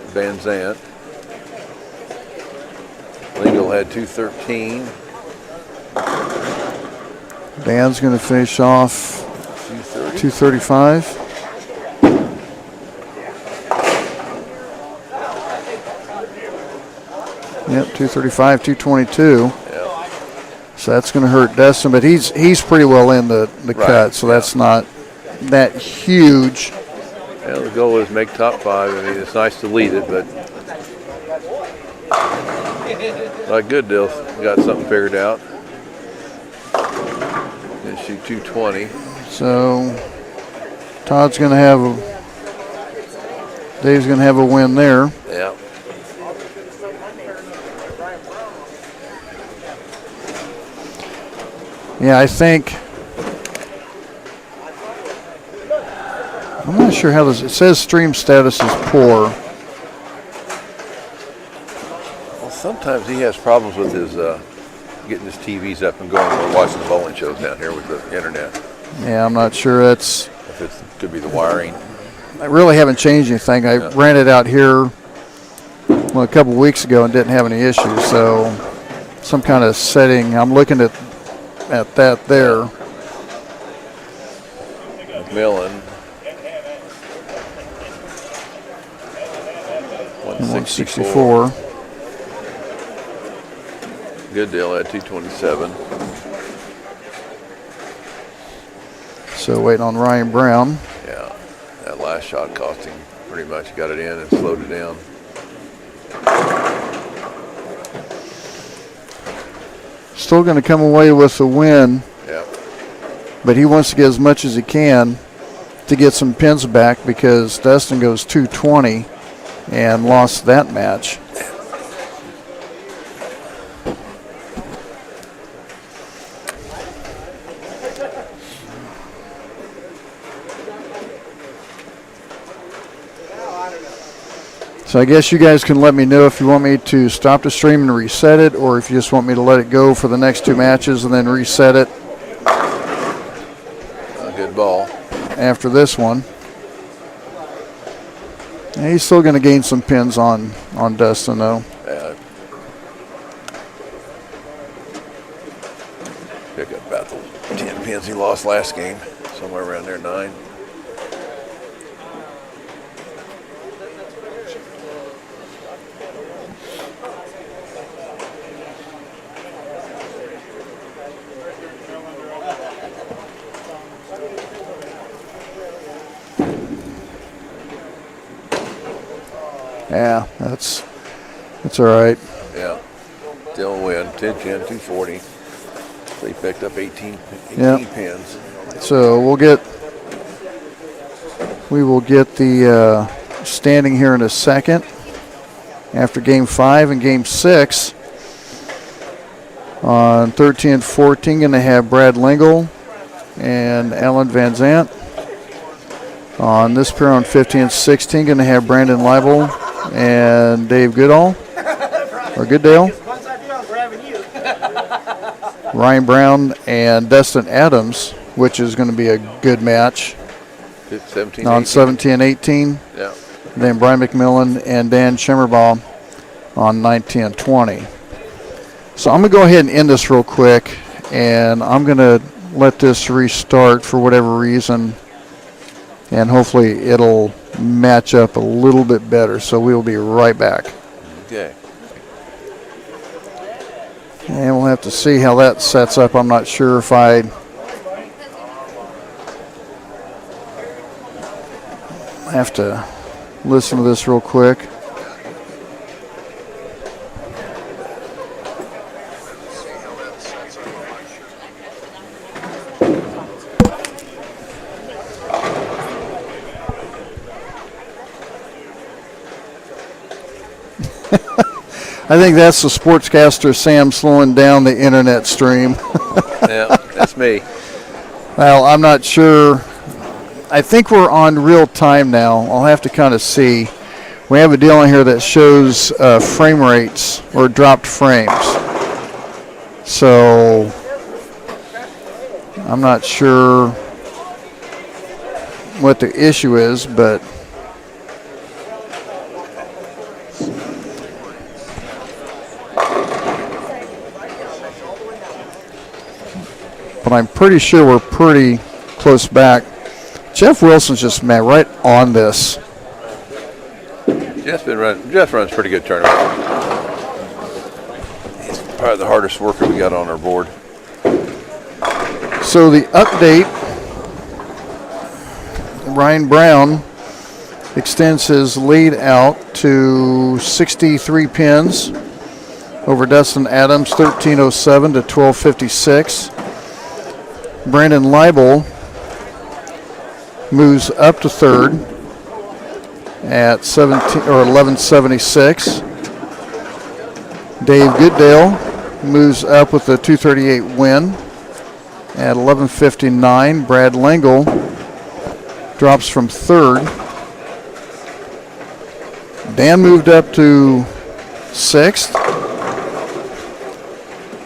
Van Zant. Lingo had 213. Dan's going to finish off 235. Yep, 235, 222. Yeah. So that's going to hurt Dustin, but he's pretty well in the cut, so that's not that huge. Yeah, the goal is make top 5. I mean, it's nice to lead it, but like Goodell got something figured out. And shoot 220. So Dave's going to have a win there. Yeah. Yeah, I think. I'm not sure how this. It says stream status is poor. Well, sometimes he has problems with his getting his TVs up and going. We're watching the bowling shows down here with the internet. Yeah, I'm not sure that's. If it could be the wiring. I really haven't changed anything. I ran it out here a couple weeks ago and didn't have any issues. So some kind of setting. I'm looking at that there. McMillan. 164. Goodell at 227. So waiting on Ryan Brown. Yeah, that last shot cost him pretty much. Got it in and slowed it down. Still going to come away with the win. Yeah. But he wants to get as much as he can to get some pins back because Dustin goes 220 and lost that match. So I guess you guys can let me know if you want me to stop the stream and reset it, or if you just want me to let it go for the next 2 matches and then reset it. A good ball. After this one. And he's still going to gain some pins on Dustin, though. Yeah. Pick up about the 10 pins he lost last game. Somewhere around there, 9. Yeah, that's all right. Yeah. Still win. 10-10, 240. So he picked up 18 pins. So we will get the standing here in a second after Game 5 and Game 6. On 13-14, going to have Brad Lingle and Alan Van Zant. On this pair on 15-16, going to have Brandon Leibel and Dave Goodall. or Goodale. Ryan Brown and Dustin Adams, which is going to be a good match. 17, on 18. 17 and 18. Yeah. Then Brian McMillan and Dan Schimmerbaum on 19 and 20. So I'm going to go ahead and end this real quick, and I'm going to let this restart for whatever reason, and hopefully it'll match up a little bit better. So we'll be right back. Okay. And we'll have to see how that sets up. I'm not sure if I have to listen to this real quick. I think that's the sportscaster Sam slowing down the internet stream. Yeah, that's me. Well, I'm not sure. I think we're on real time now. I'll have to kind of see. We have a deal in here that shows frame rates or dropped frames. So I'm not sure what the issue is, but I'm pretty sure we're pretty close back. Jeff Wilson's just, man, right on this. Jeff runs pretty good tournament. He's probably the hardest worker we got on our board. So the update, Ryan Brown extends his lead out to 63 pins over Dustin Adams, 1307 to 1256. Brandon Leibel moves up to third at 1176. Dave Goodale moves up with a 238 win at 1159. Brad Lengel drops from third. Dan moved up to sixth.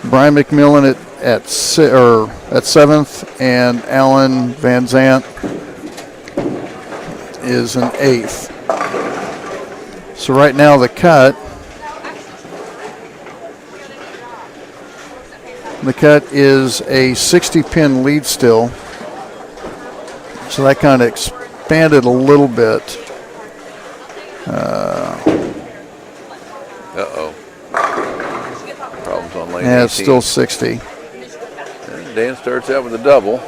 Brian McMillan at seventh, and Alan Van Zant is in eighth. So right now the cut is a 60-pin lead still. So that kind of expanded a little bit. Uh-oh. Problems on lane 18. Yeah, it's still 60. And Dan starts out with a double.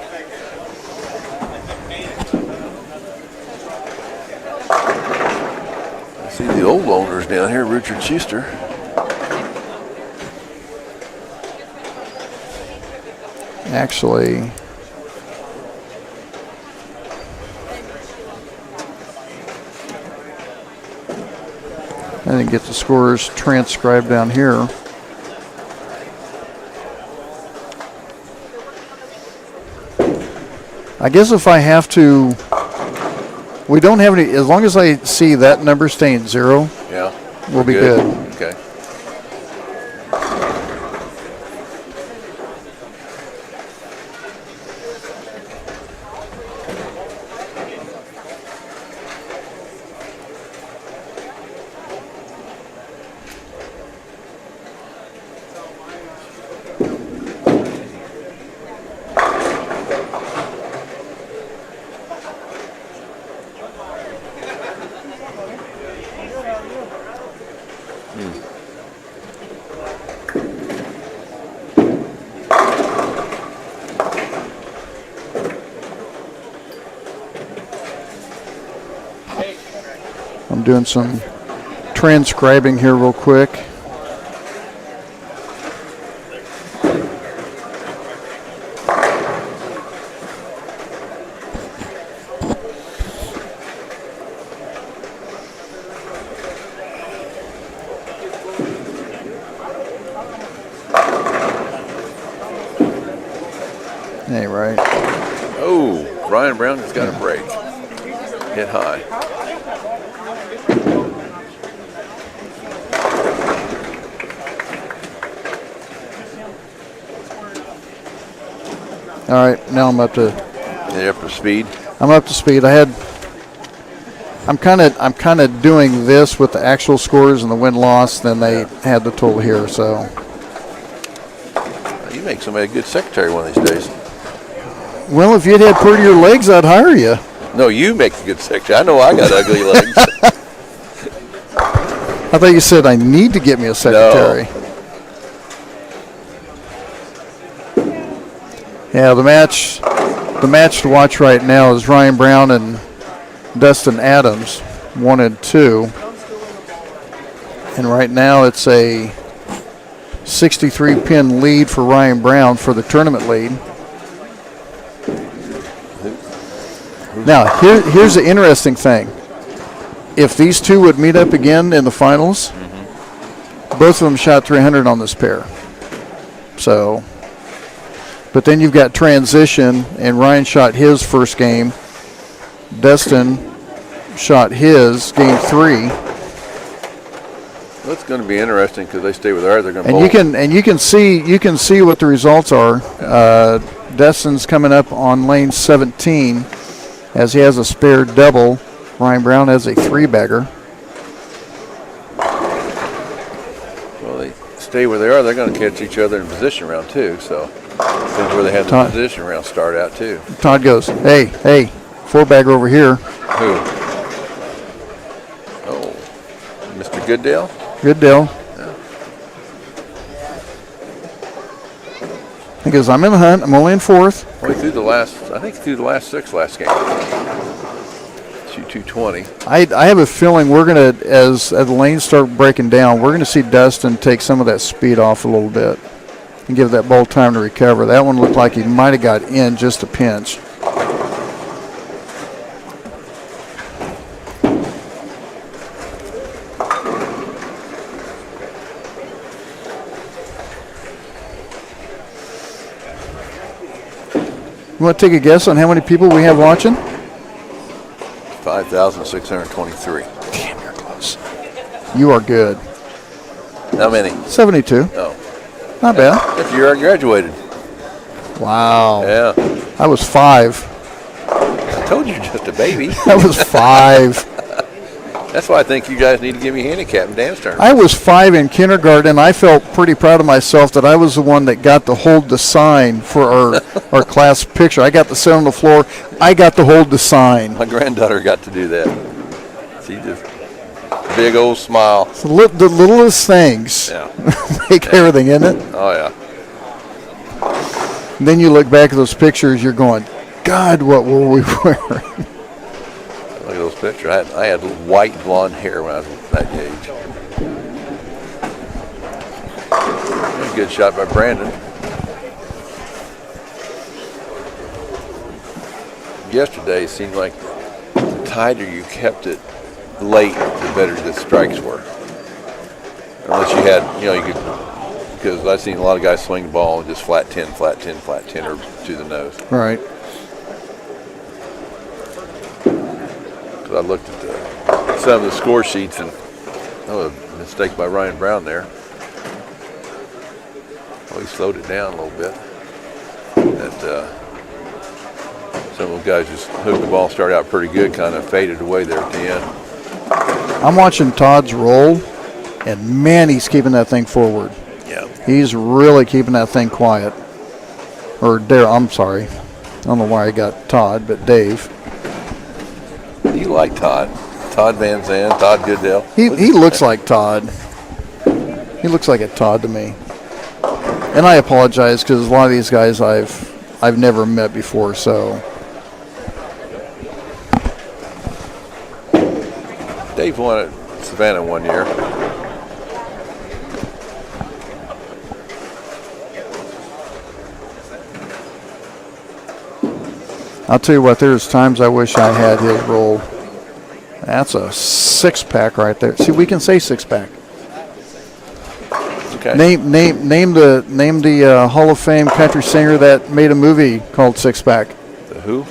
I see the old owners down here, Richard Schuster. Actually, I didn't get the scores transcribed down here. I guess if I have to, we don't have any, as long as I see that number staying 0, yeah, we'll be good. Okay. I'm doing some transcribing here real quick. Hey, right. Oh, Ryan Brown has got a break. Hit high. All right, now I'm up to. You're up to speed. I'm up to speed. I'm kind of doing this with the actual scores and the win-loss. Then they had the total here. So You make somebody a good secretary one of these days. well, if you'd had prettier legs, I'd hire you. No, you make a good secretary. I know I got ugly legs. I thought you said I need to get me a secretary. No. Yeah, the match to watch right now is Ryan Brown and Dustin Adams, 1 and 2. And right now it's a 63-pin lead for Ryan Brown for the tournament lead. Now, here's the interesting thing. If these two would meet up again in the finals, both of them shot 300 on this pair. So, but then you've got transition, and Ryan shot his first game. Dustin shot his game 3. Well, it's going to be interesting because they stay with ours. They're going to And you can see what the results are. Dustin's coming up on lane 17 as he has a spare double. Ryan Brown has a 3-bagger. Well, they stay where they are. They're going to catch each other in position round 2. So depends where they have the position round start out too. Todd goes, hey, 4-bagger over here. Who? Oh, Mr. Goodale? Good deal. He goes, I'm in the hunt. I'm only in 4th. Well, he threw the last 6 last game. Shoot 220. I have a feeling we're going to, as the lanes start breaking down, we're going to see Dustin take some of that speed off a little bit and give that ball time to recover. That one looked like he might have got in just a pinch. You want to take a guess on how many people we have watching? 5,623. Damn, you're close. You are good. How many? 72. Oh. Not bad. If you already graduated. Wow. Yeah. I was 5. I told you, just a baby. I was 5. That's why I think you guys need to give me a handicap in dance tournament. I was 5 in kindergarten. I felt pretty proud of myself that I was the one that got to hold the sign for our class picture. I got to sit on the floor. I got to hold the sign. My granddaughter got to do that. She just big old smile. The littlest things make everything, isn't it? Oh, yeah. And then you look back at those pictures, you're going, God, what were we wearing? Look at those pictures. I had white blonde hair when I was that age. A good shot by Brandon. Yesterday it seemed like the tighter you kept it late, the better the strikes were. Unless you had, you could, because I've seen a lot of guys swing the ball and just flat 10, or to the nose. Right. I looked at some of the score sheets, and a mistake by Ryan Brown there. Well, he slowed it down a little bit. Some of those guys just hooked the ball, started out pretty good, kind of faded away there at the end. I'm watching Todd's roll, and man, he's keeping that thing forward. Yeah. He's really keeping that thing quiet. Or I'm sorry. I don't know why I got Todd, but Dave. You like Todd. Todd Van Zandt, Todd Goodale. He looks like Todd. He looks like a Todd to me. And I apologize because a lot of these guys I've never met before, so. Dave won at Savannah one year. I'll tell you what, there's times I wish I had his roll. That's a 6-pack right there. See, we can say 6-pack. Okay. Name the Hall of Fame country singer that made a movie called 6-pack. The who?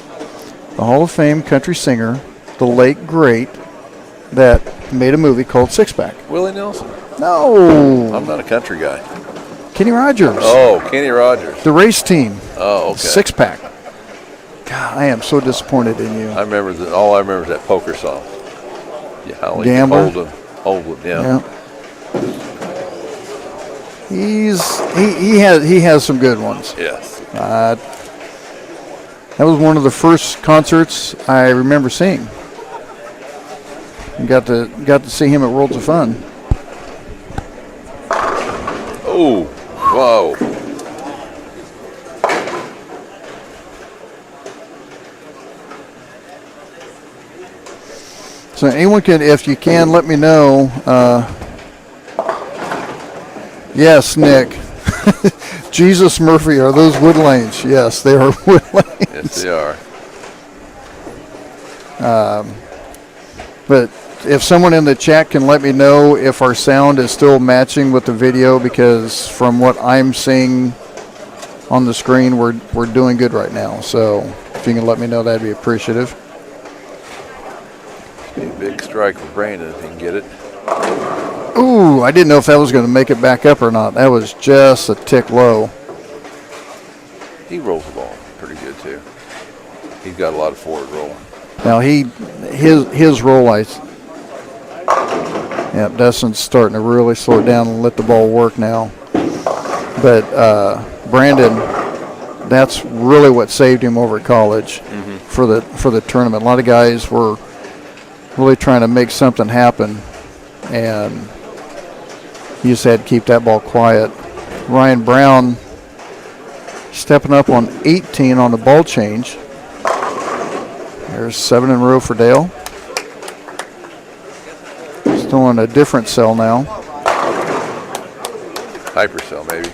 The Hall of Fame country singer, the late great, that made a movie called 6-pack. Willie Nelson. No. I'm not a country guy. Kenny Rogers. Oh, Kenny Rogers. The race team. Oh, okay. 6-pack. God, I am so disappointed in you. I remember that. All I remember is that poker song. Yeah, how he Gambler. Hold it. Yeah. He has some good ones. Yes. That was one of the first concerts I remember seeing. Got to see him at Worlds of Fun. Oh, whoa. So anyone can, if you can, let me know. Yes, Nick. Jesus Murphy, are those wood lanes? Yes, they are wood lanes. Yes, they are. But if someone in the chat can let me know if our sound is still matching with the video, because from what I'm seeing on the screen, we're doing good right now. So if you can let me know, that'd be appreciative. Be a big strike for Brandon if he can get it. Ooh, I didn't know if that was going to make it back up or not. That was just a tick low. He rolls the ball pretty good too. He's got a lot of forward roll. Now his roll, Dustin's starting to really slow it down and let the ball work now. But Brandon, that's really what saved him over at college for the tournament. A lot of guys were really trying to make something happen, and he just had to keep that ball quiet. Ryan Brown stepping up on 18 on the ball change. There's 7 in a row for Dale. Still on a different cell now. Hypercell, maybe.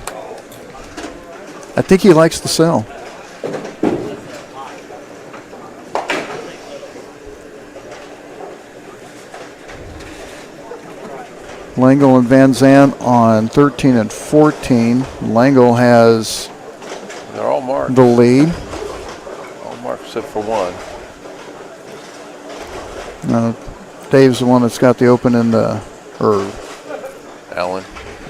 I think he likes the cell. Langle and Van Zandt on 13 and 14. Langle has They're all marked. the lead. All marked except for one. Dave's the one that's got the open in the, or Allen.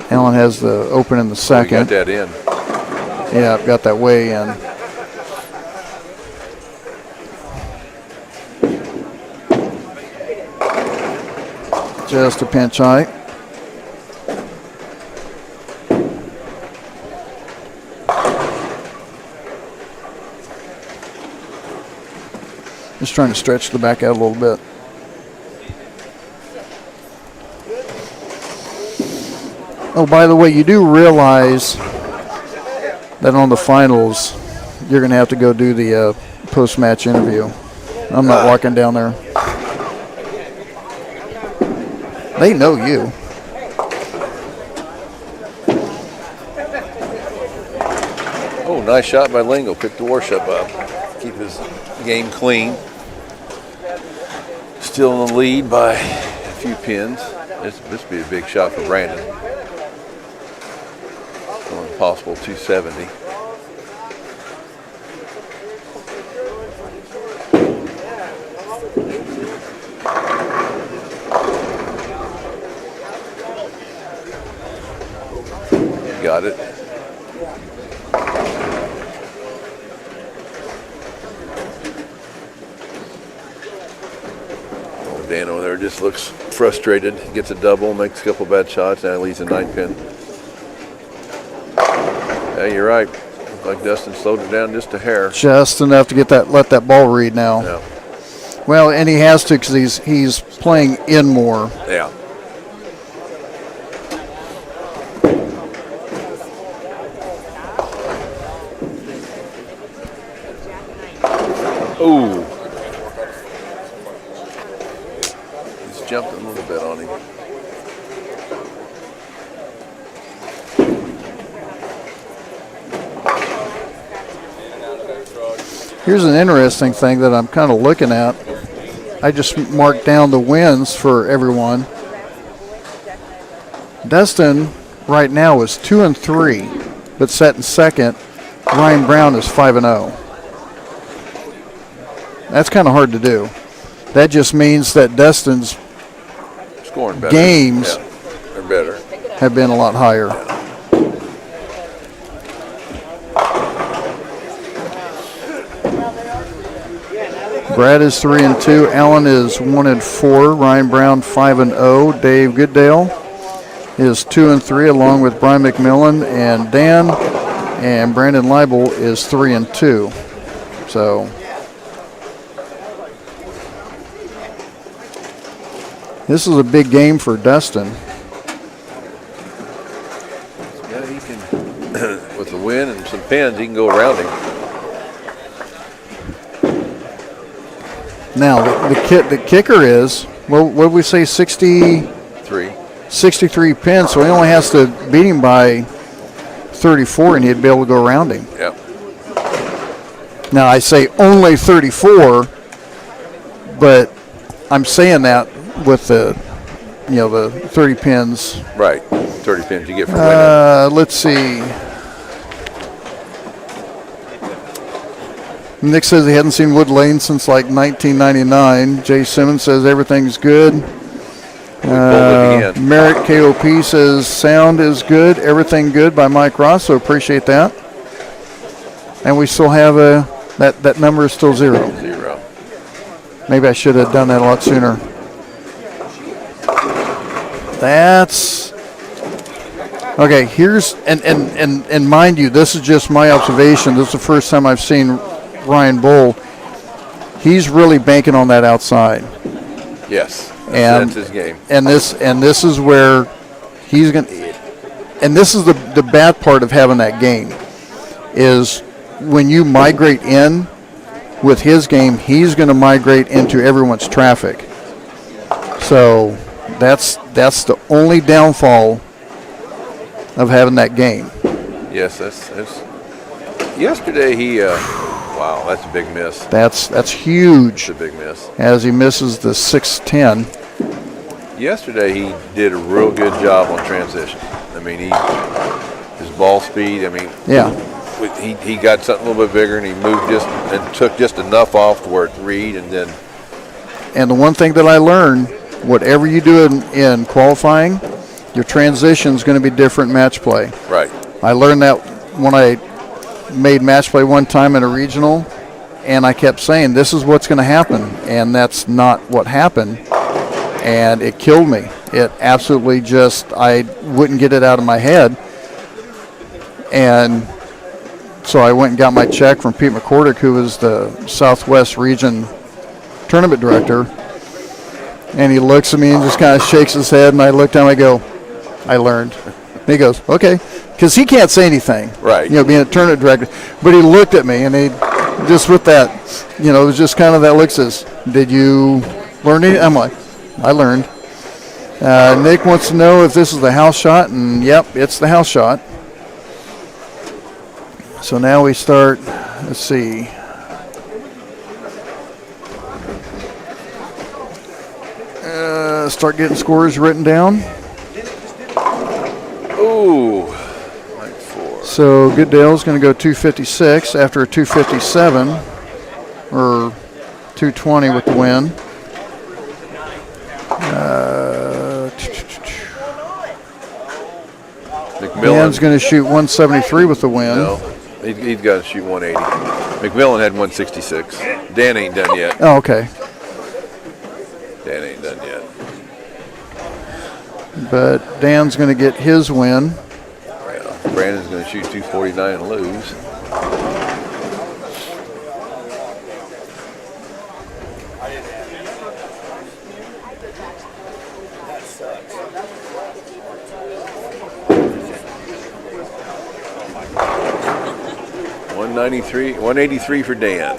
Allen has the open in the We second. got that in. Yeah, I've got that way in. Just a pinch high. Just trying to stretch the back out a little bit. Oh, by the way, you do realize that on the finals, you're going to have to go do the post-match interview. I'm not walking down there. They know you. Oh, nice shot by Lingo. Picked the worship up. Keep his game clean. Still in the lead by a few pins. This would be a big shot for Brandon. Going possible 270. Got it. Oh, Dan over there just looks frustrated. Gets a double, makes a couple bad shots, and leaves a 9-pin. Yeah, you're right. Looks like Dustin slowed it down just a hair. Just enough to let that ball read now. Yeah. Well, and he has to because he's playing in more. Yeah. Ooh. He's jumped a little bit on him. Here's an interesting thing that I'm kind of looking at. I just marked down the wins for everyone. Dustin right now is 2-3, but set in second. Ryan Brown is 5-0. That's kind of hard to do. That just means that Dustin's Scoring better. games Yeah, they're better. have been a lot higher. Brad is 3-2. Alan is 1-4. Ryan Brown 5-0. Dave Goodale is 2-3, along with Brian McMillan and Dan. And Brandon Leibel is 3-2. So this is a big game for Dustin. Yeah, he can, with the win and some pins, he can go around him. Now, the kicker is, well, what did we say, 63 pins, so he only has to beat him by 34, and he'd be able to go around him. Yep. Now, I say only 34, but I'm saying that with the 30 pins. Right, 30 pins you get for winning. Let's see. Nick says he hadn't seen Wood Lane since like 1999. Jay Simmons says everything's good. Merritt KOP says sound is good. Everything good by Mike Ross, so appreciate that. And we still have that number is still 0. Maybe I should have done that a lot sooner. That's okay. Here's and mind you, this is just my observation. This is the first time I've seen Ryan Bull. He's really banking on that outside. Yes, and that's his game. And this is where he's going. And this is the bad part of having that game is when you migrate in with his game, he's going to migrate into everyone's traffic. So that's the only downfall of having that game. Yes, that's yesterday he wow, that's a big miss. That's huge. It's a big miss. As he misses the 610. Yesterday he did a real good job on transition. I mean, his ball speed, I mean, yeah. He got something a little bit bigger and he moved took just enough off to where it read and then. And the one thing that I learned, whatever you do in qualifying, your transition is going to be different match play. Right. I learned that when I made match play one time in a regional, and I kept saying, this is what's going to happen, and that's not what happened, and it killed me. It absolutely I wouldn't get it out of my head, and so I went and got my check from Pete McCordick, who was the Southwest Region tournament director, and he looks at me and just kind of shakes his head, and I looked at him, I go, I learned. And he goes, okay, because he can't say anything, right? Being a tournament director, but he looked at me and he just with that, it was just kind of that look says, did you learn anything? I'm like, I learned. Nick wants to know if this is the house shot, and yep, it's the house shot. So now we start. Let's see. Start getting scores written down. Ooh, like 4. So Goodale's going to go 256 after a 257 or 220 with the win. McMillan's going to shoot 173 with the win. No, he's got to shoot 180. McMillan had 166. Dan ain't done yet. Oh, okay. Dan ain't done yet. But Dan's going to get his win. Yeah, Brandon's going to shoot 249 and lose. $183 for Dan.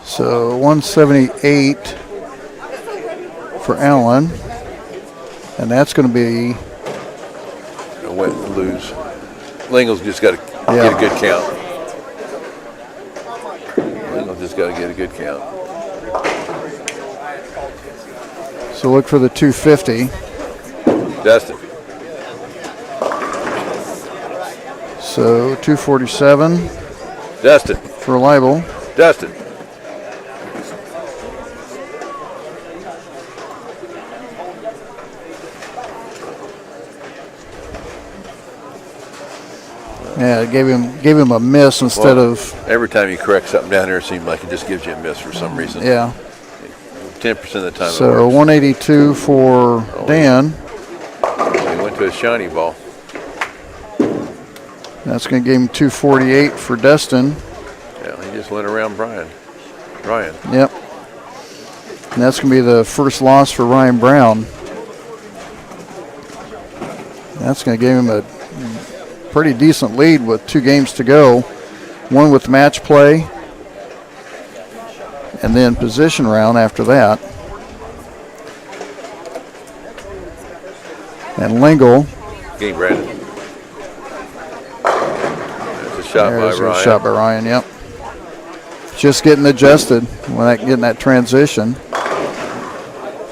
So 178 for Allen. And that's going to be a win, lose. Lingel's just got to get a good count. Lingel's just got to get a good count. So look for the 250. Dustin. So 247. Dustin. For Leibel. Dustin. Yeah, it gave him a miss instead of. Every time you correct something down there, it seems like it just gives you a miss for some reason. Yeah. 10% of the time. So 182 for Dan. He went to a shiny ball. That's going to give him 248 for Destin. Yeah, he just went around Ryan. Yep. And that's going to be the first loss for Ryan Brown. That's going to give him a pretty decent lead with 2 games to go. One with match play, and then position round after that. And Lingle. Game Brandon. There's a shot by Ryan. A shot by Ryan, yep. Just getting adjusted when getting that transition.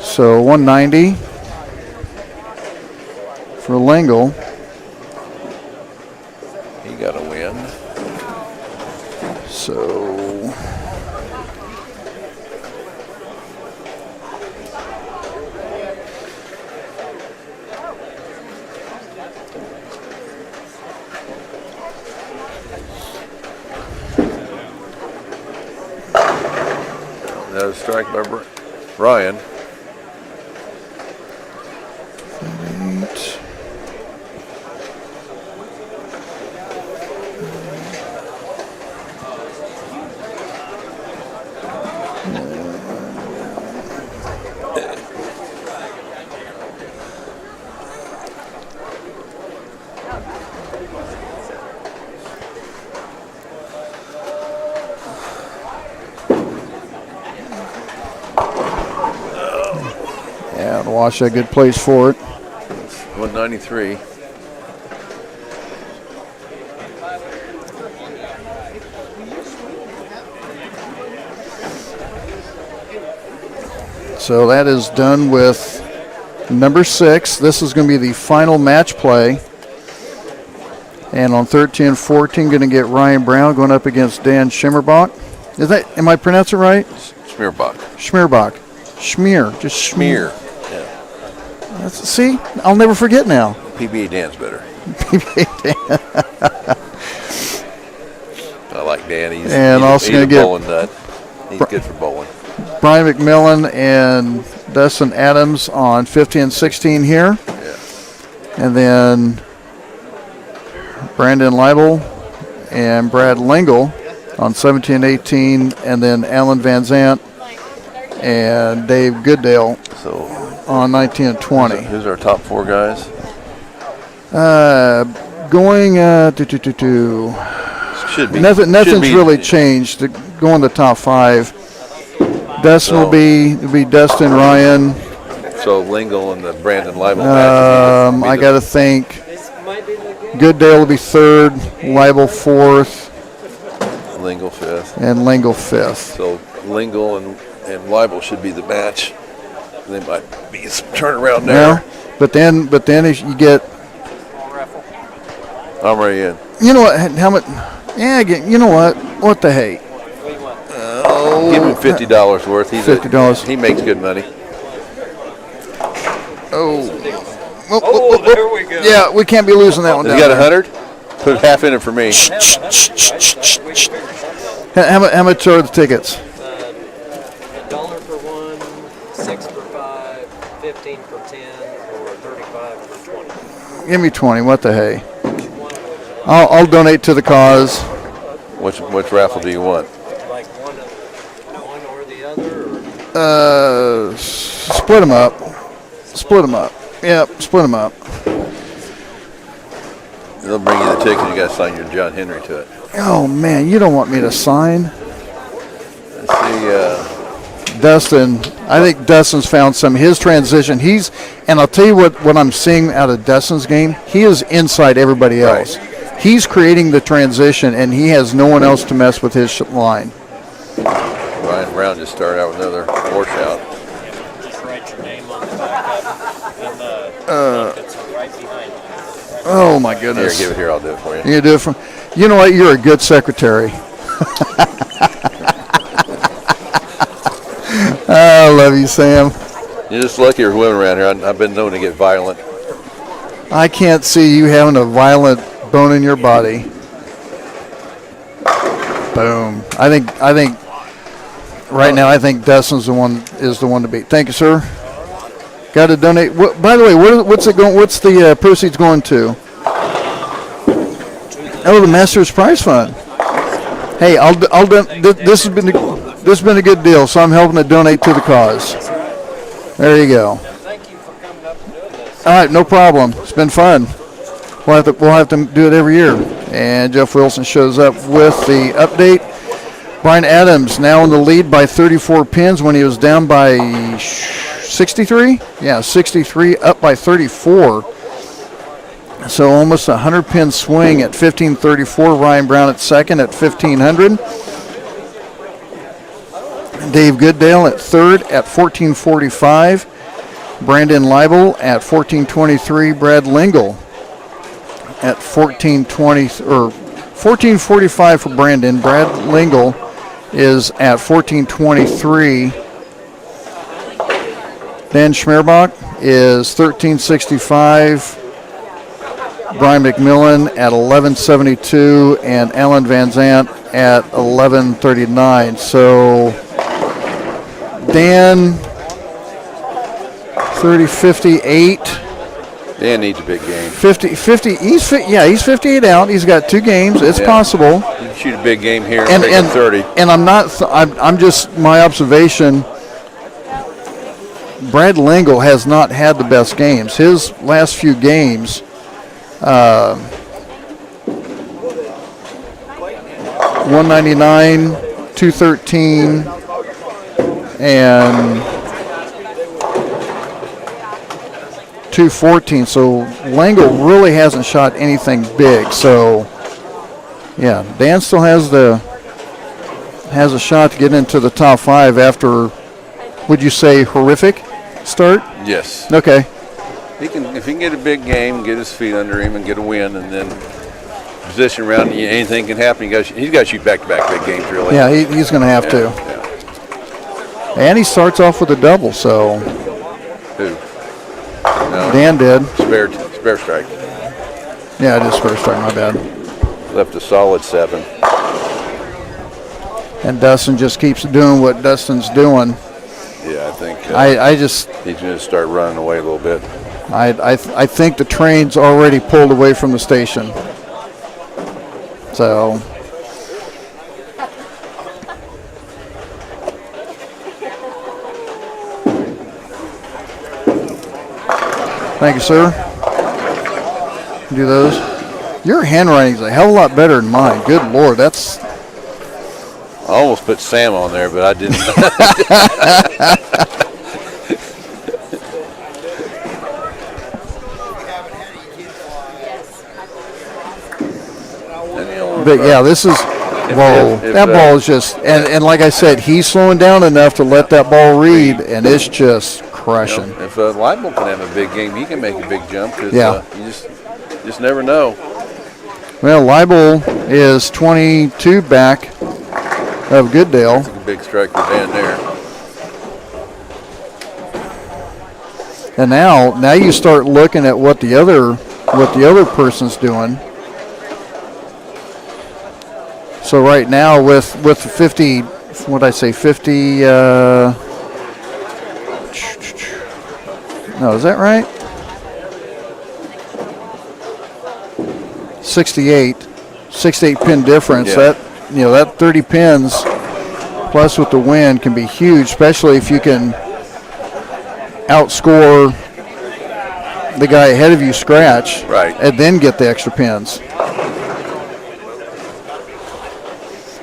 So 190 for Lingle. He got a win. So Another strike by Ryan. 8. Yeah, Wash a good place for it. 193. So that is done with number 6. This is going to be the final match play. And on 13-14, going to get Ryan Brown going up against Dan Schimmerbach. Am I pronouncing it right? Schmierbach. Just Schmier. Yeah. See, I'll never forget now. PBA Dan's better. PBA Dan. I like Dan. He's also a bowling nut. He's good for bowling. Brian McMillan and Dustin Adams on 15 and 16 here. Yeah. And then Brandon Leibel and Brad Lingle on 17 and 18. And then Alan Van Zant and Dave Goodale on 19 and 20. Who's our top 4 guys? Going Should be. Nothing's really changed. Going to the top 5. Dustin will be Dustin, Ryan. So Lingle and the Brandon Leibel match. I got to think. Goodale will be 3rd, Leibel 4th. Lingle 5th. And Lingle 5th. So Lingle and Leibel should be the match. There might be some turnaround there. Yeah, but then if you get. I'm ready in. You know what? How much? Yeah, you know what? What the hey? Give him $50 worth. He's $50. He makes good money. There we go. Yeah, we can't be losing that one. Has he got 100? Put half in it for me. How much are the tickets? $1 for 1, 6 for 5, 15 for 10, or 35 for 20. Give me 20. What the hey? I'll donate to the cause. Which raffle do you want? Like one or the other? Or? Split them up. Yep, split them up. They'll bring you the ticket. You got to sign your John Henry to it. Oh man, you don't want me to sign. Let's see. Dustin, I think Dustin's found his transition. And I'll tell you what I'm seeing out of Dustin's game. He is inside everybody else. Right. He's creating the transition, and he has no one else to mess with his line. Ryan Brown just started out with another washout. Just write your name on the back of it, and the buckets are right behind you. Oh my goodness! Here, give it here. I'll do it for you. You do it you know what? You're a good secretary. I love you, Sam. You're just lucky with women around here. I've been known to get violent. I can't see you having a violent bone in your body. I think right now, I think Dustin's is the one to beat. Thank you, sir. Got to donate. By the way, what's it going? What's the proceeds going to? Oh, the Masters Prize Fund. Hey, this has been a good deal, so I'm helping to donate to the cause. There you go. Thank you for coming up and doing this. All right, no problem. It's been fun. We'll have to do it every year. And Jeff Wilson shows up with the update. Brian Adams now in the lead by 34 pins when he was down by 63. Yeah, 63 up by 34. So almost a 100-pin swing at 1534. Ryan Brown at second at 1500. Dave Goodale at third at 1445. Brandon Leibel at 1423. Brad Lingle at 1445 for Brandon. Brad Lingle is at 1423. Dan Schmerbach is 1365. Brian McMillan at 1172 and Alan Van Zant at 1139. So Dan 3058. Dan needs a big game. 50 he's 58 out. He's got 2 games. It's possible. You can shoot a big game here and make it 30. And I'm just my observation. Brad Lingle has not had the best games. His last few games 199, 213, and 214. So Lingle really hasn't shot anything big. So yeah, Dan still has a shot to get into the top 5 after, would you say, horrific start? Yes. Okay. If he can get a big game, get his feet under him, and get a win, and then position around, anything can happen. He's got to shoot back-to-back big games, really. Yeah, he's going to have to. Yeah. And he starts off with a double, so. Who? No. Dan did. Spare strike. Yeah, it is spare strike, my bad. Left a solid 7. And Dustin just keeps doing what Dustin's doing. Yeah, I think he's going to start running away a little bit. I think the train's already pulled away from the station. So. Thank you, sir. Do those. Your handwriting's a hell of a lot better than mine. Good Lord, that's. I almost put Sam on there, but I didn't. But yeah, this is. Whoa, that ball is just. And like I said, he's slowing down enough to let that ball read, and it's just crushing. You know, if Leibel can have a big game, he can make a big jump. Cause, yeah. You just never know. Well, Leibel is 22 back of Goodale. That's a big strike for Dan there. And now you start looking at what the other person's doing. So right now with 50, what I say, 50. No, is that right? 68 pin difference. Yeah. That 30 pins plus with the win can be huge, especially if you can outscore the guy ahead of you scratch, right, and then get the extra pins.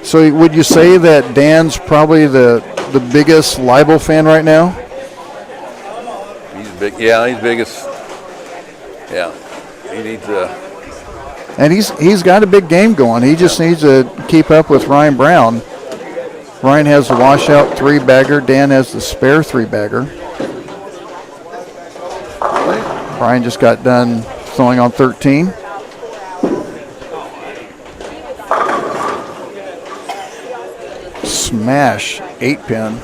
So would you say that Dan's probably the biggest Leibel fan right now? He's big. Yeah, he's biggest. Yeah, he needs a. And he's got a big game going. He just needs to keep up with Ryan Brown. Ryan has the washout 3-bagger. Dan has the spare 3-bagger. Ryan just got done throwing on 13. Smash 8-pin.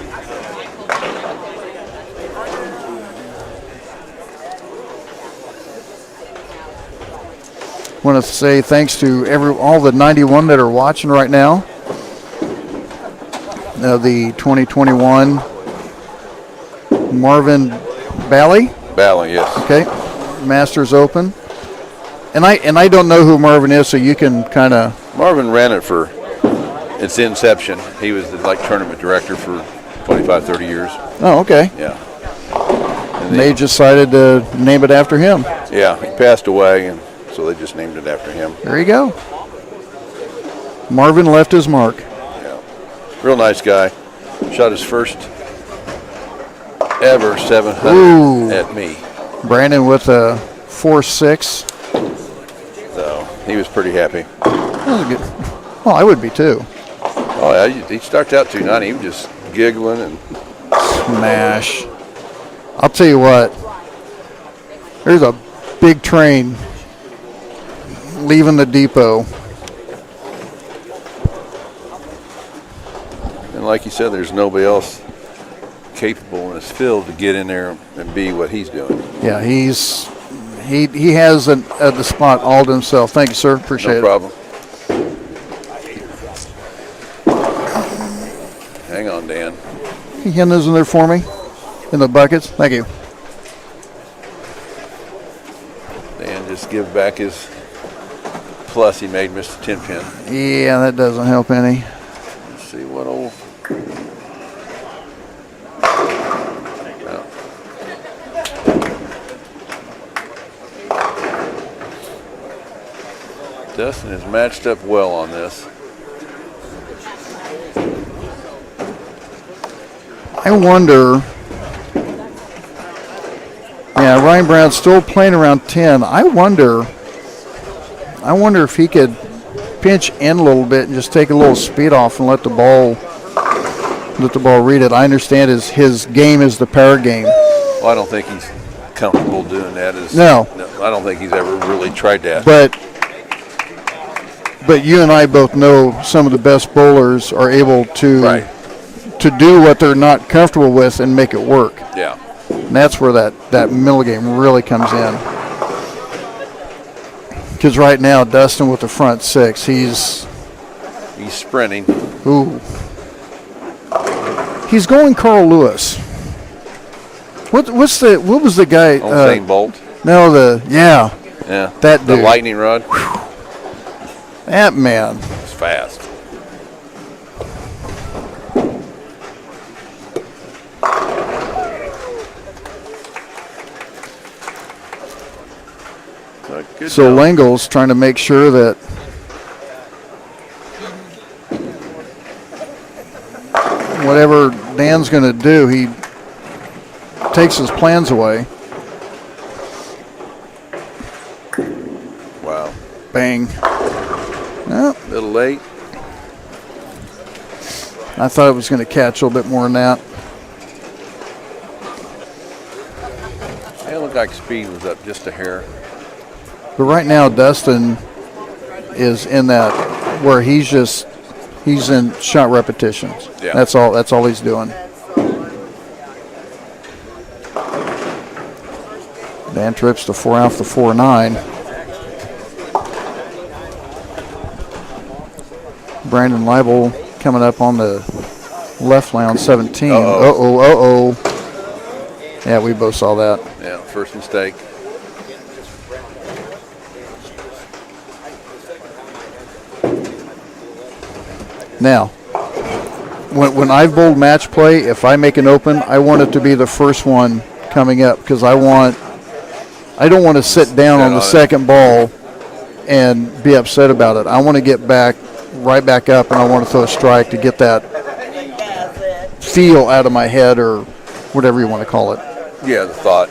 Want to say thanks to all the 91 that are watching right now. of the 2021 Marvin Bally. Bally, yes. Okay, Masters Open. And I don't know who Marvin is, so you can kind of. Marvin ran it for its inception. He was the tournament director for 25, 30 years. Oh, okay. Yeah. And they decided to name it after him. Yeah, he passed away, and so they just named it after him. There you go. Marvin left his mark. Yeah. Real nice guy. Shot his first ever 700 at me. Brandon with a 4.6. So he was pretty happy. That was good. Well, I would be too. Oh, yeah, he started out 290. He was just giggling and smash. I'll tell you what. There's a big train leaving the depot. And like you said, there's nobody else capable in this field to get in there and be what he's doing. Yeah, he has the spot all to himself. Thank you, sir. Appreciate it. No problem. Hang on, Dan. Can you hand those in there for me? In the buckets? Thank you. Dan just give back his plus he made Mr. Tenpin. Yeah, that doesn't help any. Let's see what old... Dustin has matched up well on this. I wonder. Yeah, Ryan Brown's still playing around 10. I wonder if he could pinch in a little bit and just take a little speed off and let the ball read it. I understand his game is the power game. Well, I don't think he's comfortable doing that. No, I don't think he's ever really tried that. But you and I both know some of the best bowlers are able to do what they're not comfortable with and make it work. Yeah. And that's where that middle game really comes in. Because right now, Dustin with the front six, he's sprinting. Ooh. He's going Carl Lewis. What was the guy? Usain Bolt. No, yeah. That dude. The lightning rod. Whew. That man. It's fast. So Lengel's trying to make sure that whatever Dan's going to do, he takes his plans away. Wow. Bang. Oh. A little late. I thought it was going to catch a little bit more than that. It looked like speed was up just a hair. But right now, Dustin is in that where he's in shot repetitions. Yeah. That's all he's doing. Dan trips to 4 off the 4-9. Brandon Leibel coming up on the left line on 17. Uh-oh. Yeah, we both saw that. Yeah, first mistake. Now, when I've bowled match play, if I make an open, I want it to be the first one coming up because I don't want to sit down on the second ball and be upset about it. I want to get right back up, and I want to throw a strike to get that feel out of my head or whatever you want to call it. Yeah, the thought.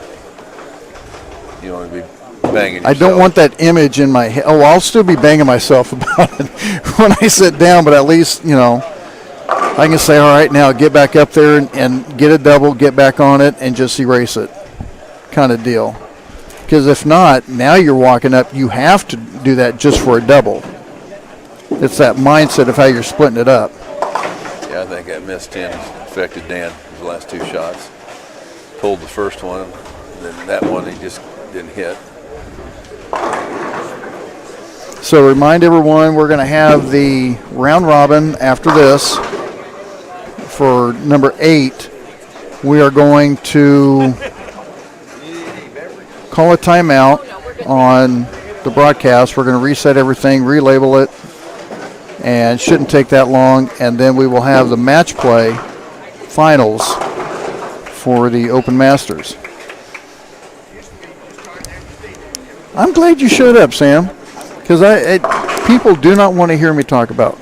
You want to be banging yourself. I don't want that image in my head. Oh, I'll still be banging myself about it when I sit down, but at least, I can say, all right, now get back up there and get a double, get back on it, and just erase it kind of deal. Because if not, now you're walking up, you have to do that just for a double. It's that mindset of how you're splitting it up. Yeah, I think that missed 10 affected Dan his last two shots. Pulled the first one, then that one he just didn't hit. So remind everyone, we're going to have the round robin after this for number 8, we are going to call a timeout on the broadcast. We're going to reset everything, relabel it, and shouldn't take that long. And then we will have the match play finals for the Open Masters. I'm glad you showed up, Sam, because people do not want to hear me talk about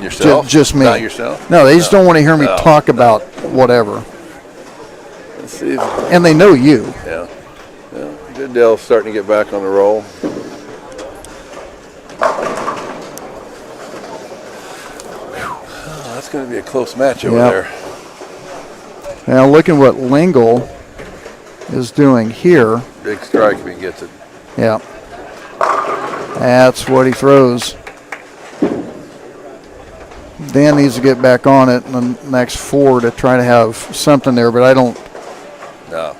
yourself. Just me. Not yourself. No, they just don't want to hear me talk about whatever. Let's see. And they know you. Yeah. Goodell's starting to get back on the roll. That's going to be a close match over there. Now looking what Lingle is doing here. Big strike if he gets it. Yeah. That's what he throws. Dan needs to get back on it in the next 4 to try to have something there, but I don't. No.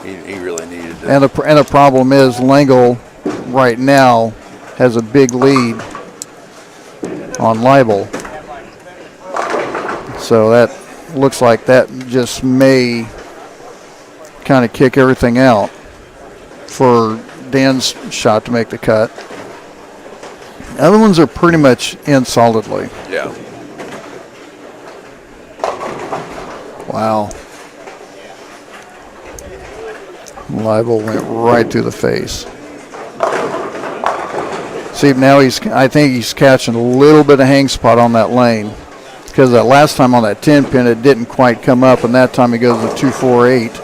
He really needed it. And the problem is Lingle right now has a big lead on Libel. So that looks like that just may kind of kick everything out for Dan's shot to make the cut. The other ones are pretty much in solidly. Yeah. Wow. Libel went right to the face. See, now I think he's catching a little bit of hang spot on that lane. Because that last time on that 10 pin, it didn't quite come up, and that time he goes to 248.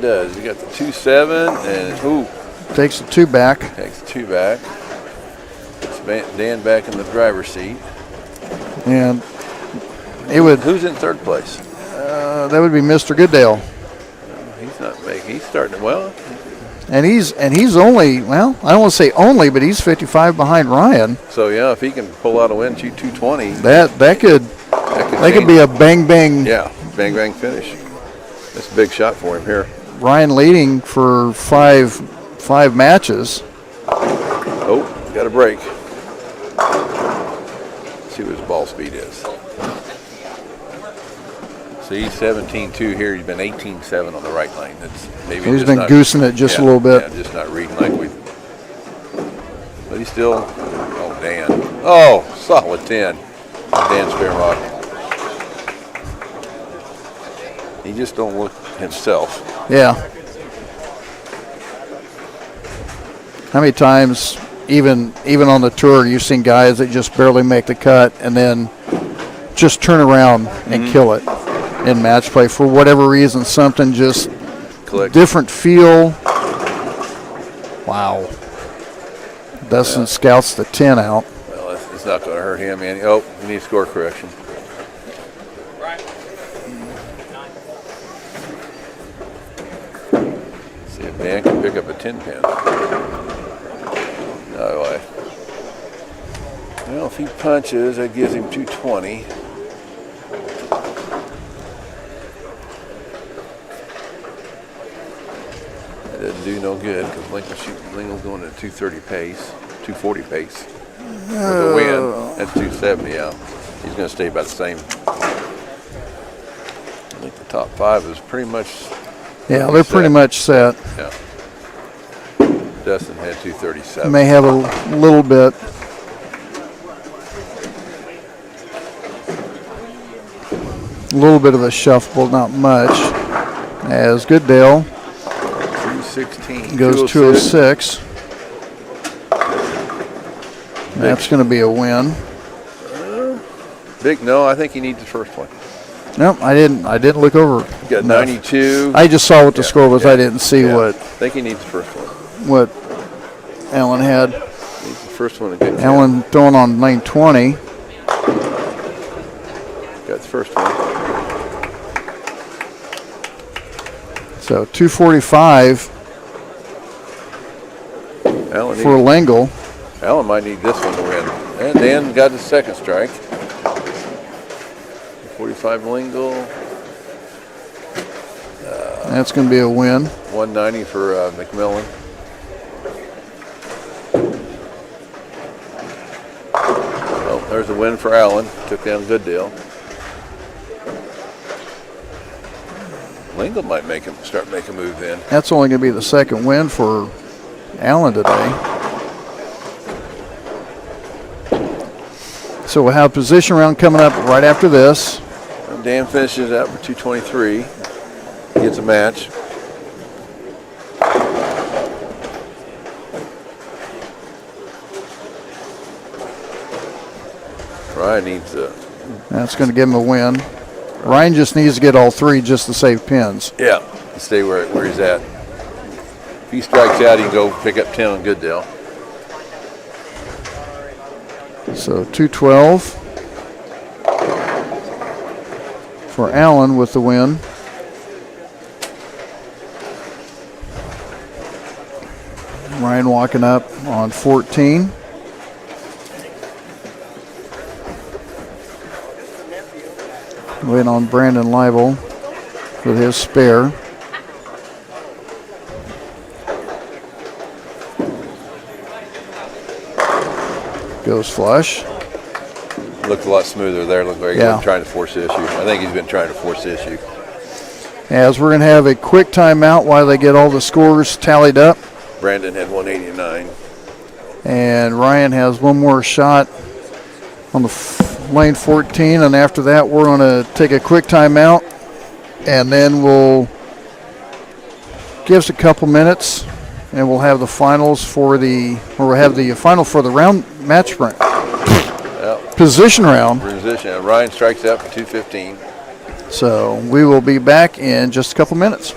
Does. You got the 2-7 and takes the 2 back. Takes the 2 back. Puts Dan back in the driver's seat. And it would. Who's in 3rd place? That would be Mr. Goodale. He's not making. He's starting well. And he's only, well, I don't want to say only, but he's 55 behind Ryan. So yeah, if he can pull out a win, 220. That could be a bang bang. Yeah, bang bang finish. That's a big shot for him here. Ryan leading for five matches. Oh, got a break. Let's see what his ball speed is. See, 17.2 here. He's been 18.7 on the right lane. He's been goosing it just a little bit. Yeah, just not reading like we. But he's still. Oh, Dan. Oh, solid 10. Dan Sparrock. He just don't look himself. Yeah. How many times, even on the tour, you've seen guys that just barely make the cut and then just turn around and kill it in match play for whatever reason, something just different feel. Wow. Dustin scouts the 10 out. Well, it's not going to hurt him. Oh, we need score correction. See if Dan can pick up a 10 pin. No way. Well, if he punches, that gives him 220. That doesn't do no good because Lincoln's going at 230 pace, 240 pace. With the win, that's 270 out. He's going to stay about the same. I think the top 5 is pretty much. Yeah, they're pretty much set. Yeah. Dustin had 237. May have a little bit. A little bit of a shuffle, not much. As Goodale 216 goes 206. That's going to be a win. No, I think he needs the first one. Nope, I didn't look over. You got 92. I just saw what the score was. I didn't see what. I think he needs the first one. What Alan had. Needs the first one to get. Alan throwing on lane 20. Got the first one. So 245 for Lingle. Allen might need this one to win. And Dan got his second strike. 45 Lingle. That's going to be a win. 190 for McMillan. Well, there's a win for Allen. Took down Gooddale. Lingle might start making a move then. That's only going to be the second win for Allen today. So we'll have position round coming up right after this. And Dan finishes out for 223. Gets a match. Ryan needs a... That's going to give him a win. Ryan just needs to get all three just to save pins. Yeah, stay where he's at. If he strikes out, he can go pick up 10 on Gooddale. So 212 for Allen with the win. Ryan walking up on 14. Waiting on Brandon Leibel with his spare. Goes flush. Looked a lot smoother there. Looked like he was trying to force the issue. I think he's been trying to force the issue. As we're going to have a quick timeout while they get all the scores tallied up. Brandon had 189. And Ryan has one more shot on the lane 14. And after that, we're going to take a quick timeout. And then we'll give us a couple minutes. And we'll have the finals for we'll have the final for the round match round. Yep. Position round. Position. Ryan strikes out for 215. So we will be back in just a couple minutes.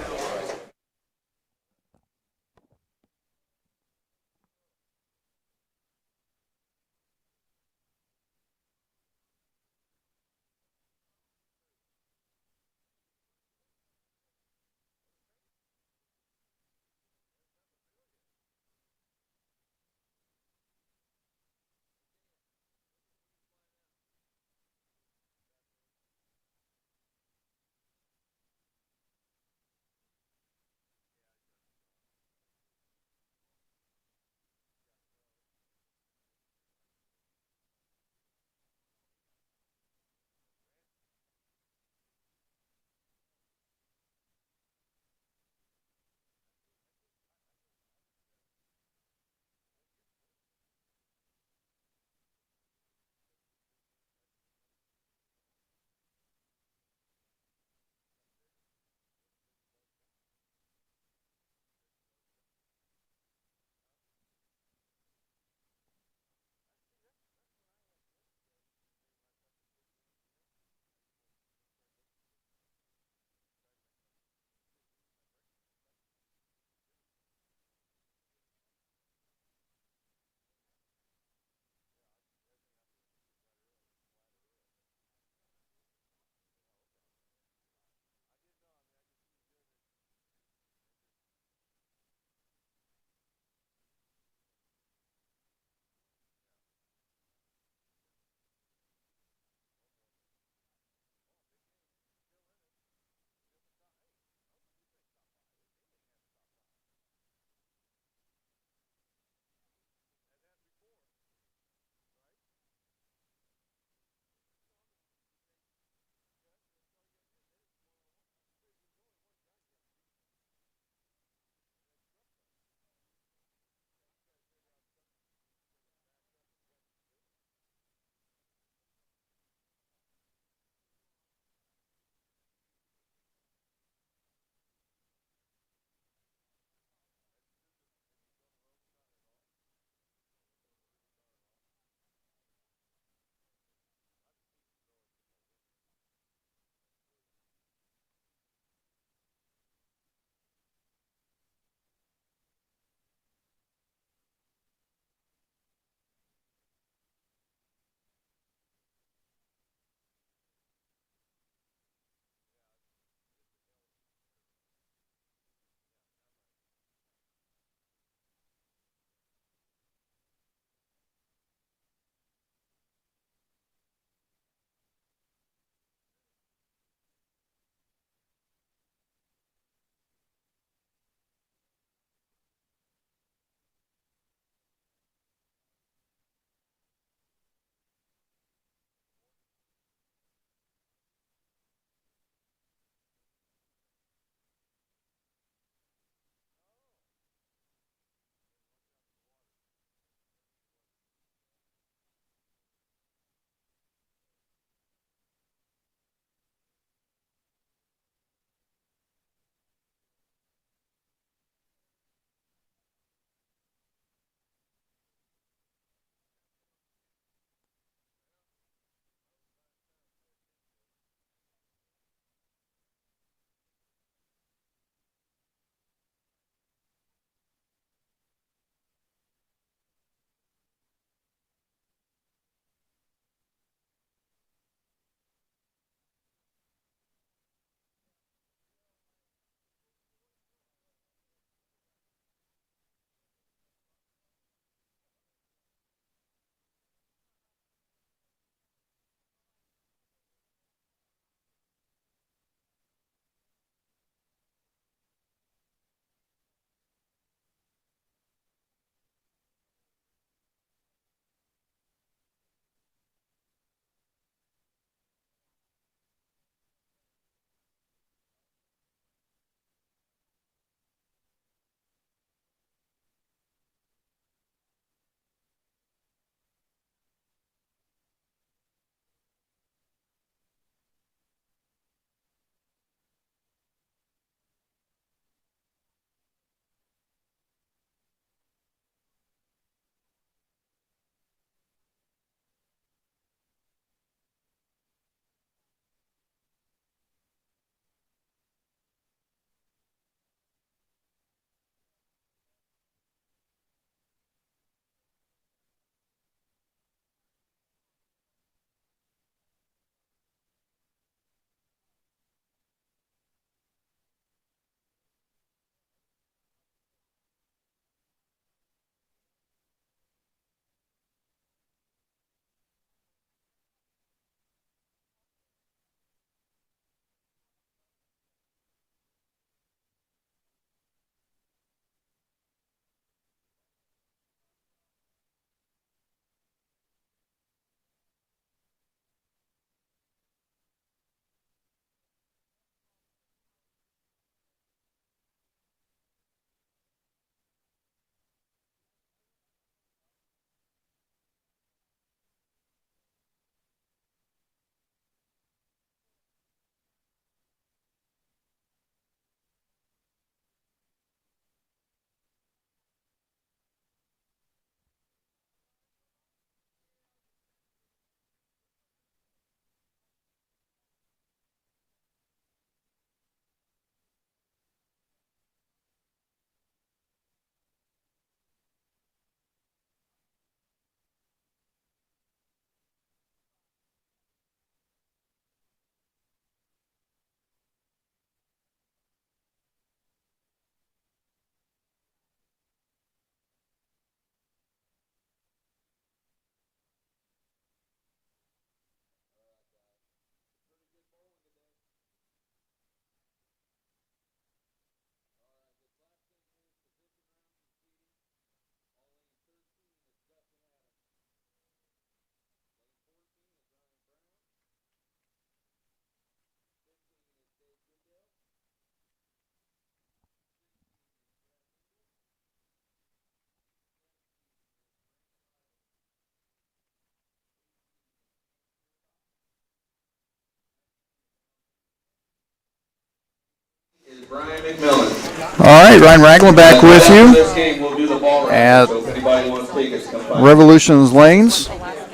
Brian McMillan. All right, Ryan Ragland back with you This game, we'll do the ball round. at So if anybody wants tickets, come find Revolutions Lanes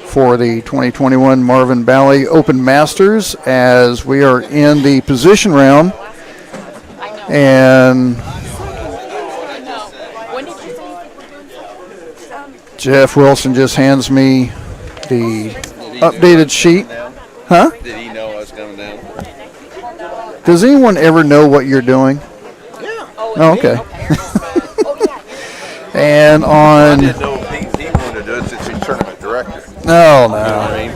for the 2021 Marvin Bally Open Masters as we are in the position round. And Jeff Wilson just hands me the updated sheet. Huh? Did he know I was coming down? Does anyone ever know what you're doing? Yeah. Oh, okay. And on. I didn't know if he wanted to do it since he's tournament director. No, You know what I mean?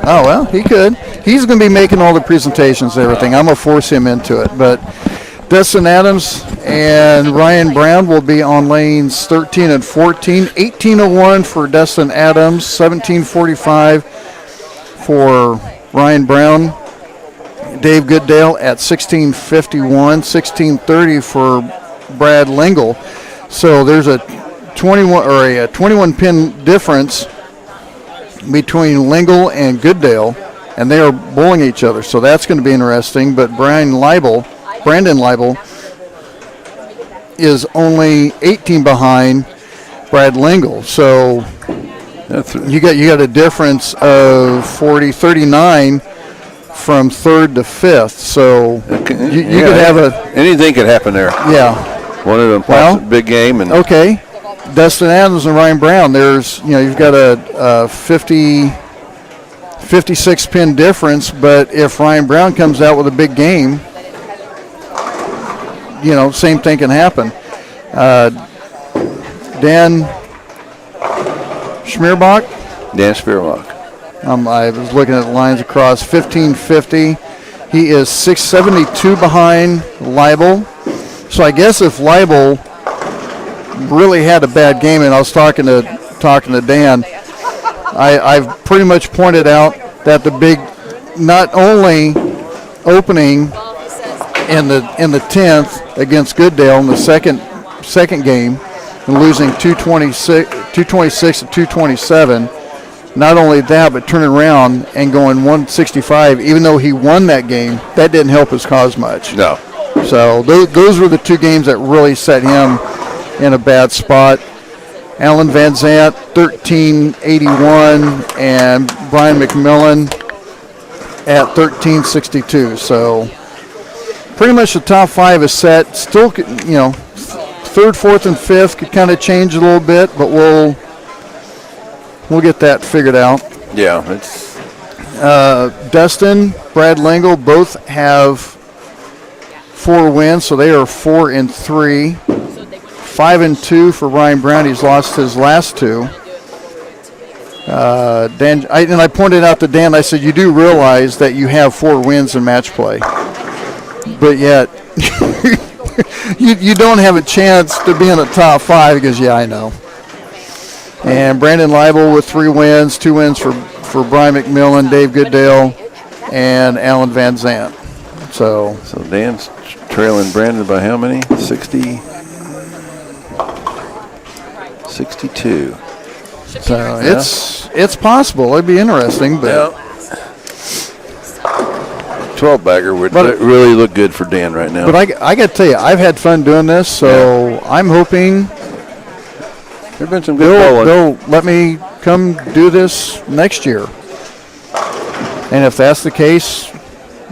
Oh, well, he could. He's going to be making all the presentations and everything. I'm going to force him into it. But Dustin Adams and Ryan Brown will be on lanes 13 and 14. 18:01 for Dustin Adams, 17:45 for Ryan Brown. Dave Goodale at 16:51, 16:30 for Brad Lingle. So there's a 21 pin difference between Lingle and Goodale, and they are bowling each other. So that's going to be interesting. But Brandon Leibel is only 18 behind Brad Lingle. So you got a difference of 39 from third to fifth. So you could have anything could happen there. Yeah. One of them pops a big game and okay. Dustin Adams and Ryan Brown, you've got a 56 pin difference, but if Ryan Brown comes out with a big game, same thing can happen. Dan Schmierbach. I was looking at the lines across 1550. He is 672 behind Leibel. So I guess if Leibel really had a bad game, and I was talking to Dan, I've pretty much pointed out that the big, not only opening in the 10th against Goodale in the second game and losing 226 to 227. Not only that, but turning around and going 165, even though he won that game, that didn't help his cause much. No. So those were the two games that really set him in a bad spot. Alan Van Zant, 1381, and Brian McMillan at 1362. So pretty much the top five is set. Still, third, fourth, and fifth could kind of change a little bit, but we'll get that figured out. Yeah, it's Dustin, Brad Lingle both have 4 wins, so they are 4 and 3. 5 and 2 for Ryan Brown. He's lost his last 2. Dan, I pointed out to Dan, I said, you do realize that you have 4 wins in match play, but yet you don't have a chance to be in the top 5. Because I know. And Brandon Leibel with 3 wins, 2 wins for Brian McMillan, Dave Goodale, and Alan Van Zant. So Dan's trailing Brandon by how many? 60? 62. So it's possible. It'd be interesting, but 12-bagger would really look good for Dan right now. But I got to tell you, I've had fun doing this, so I'm hoping there've been some good bowling. They'll let me come do this next year. And if that's the case,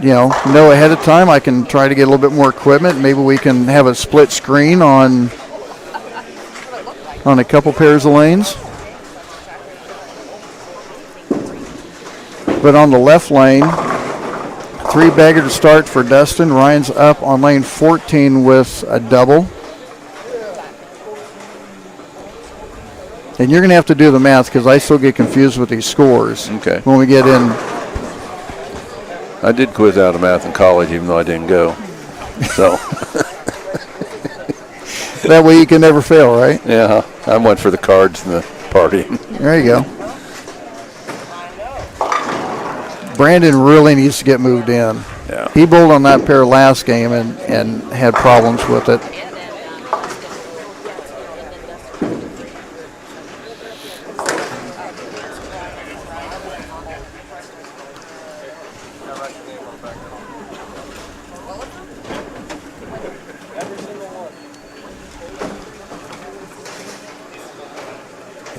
know ahead of time, I can try to get a little bit more equipment. Maybe we can have a split screen on a couple pairs of lanes. But on the left lane, 3-bagger to start for Dustin. Ryan's up on lane 14 with a double. And you're going to have to do the math because I still get confused with these scores. Okay. When we get in. I did quiz out of math in college, even though I didn't go. So. That way you can never fail, right? Yeah, I went for the cards and the party. There you go. Brandon really needs to get moved in. Yeah. He bowled on that pair last game and had problems with it.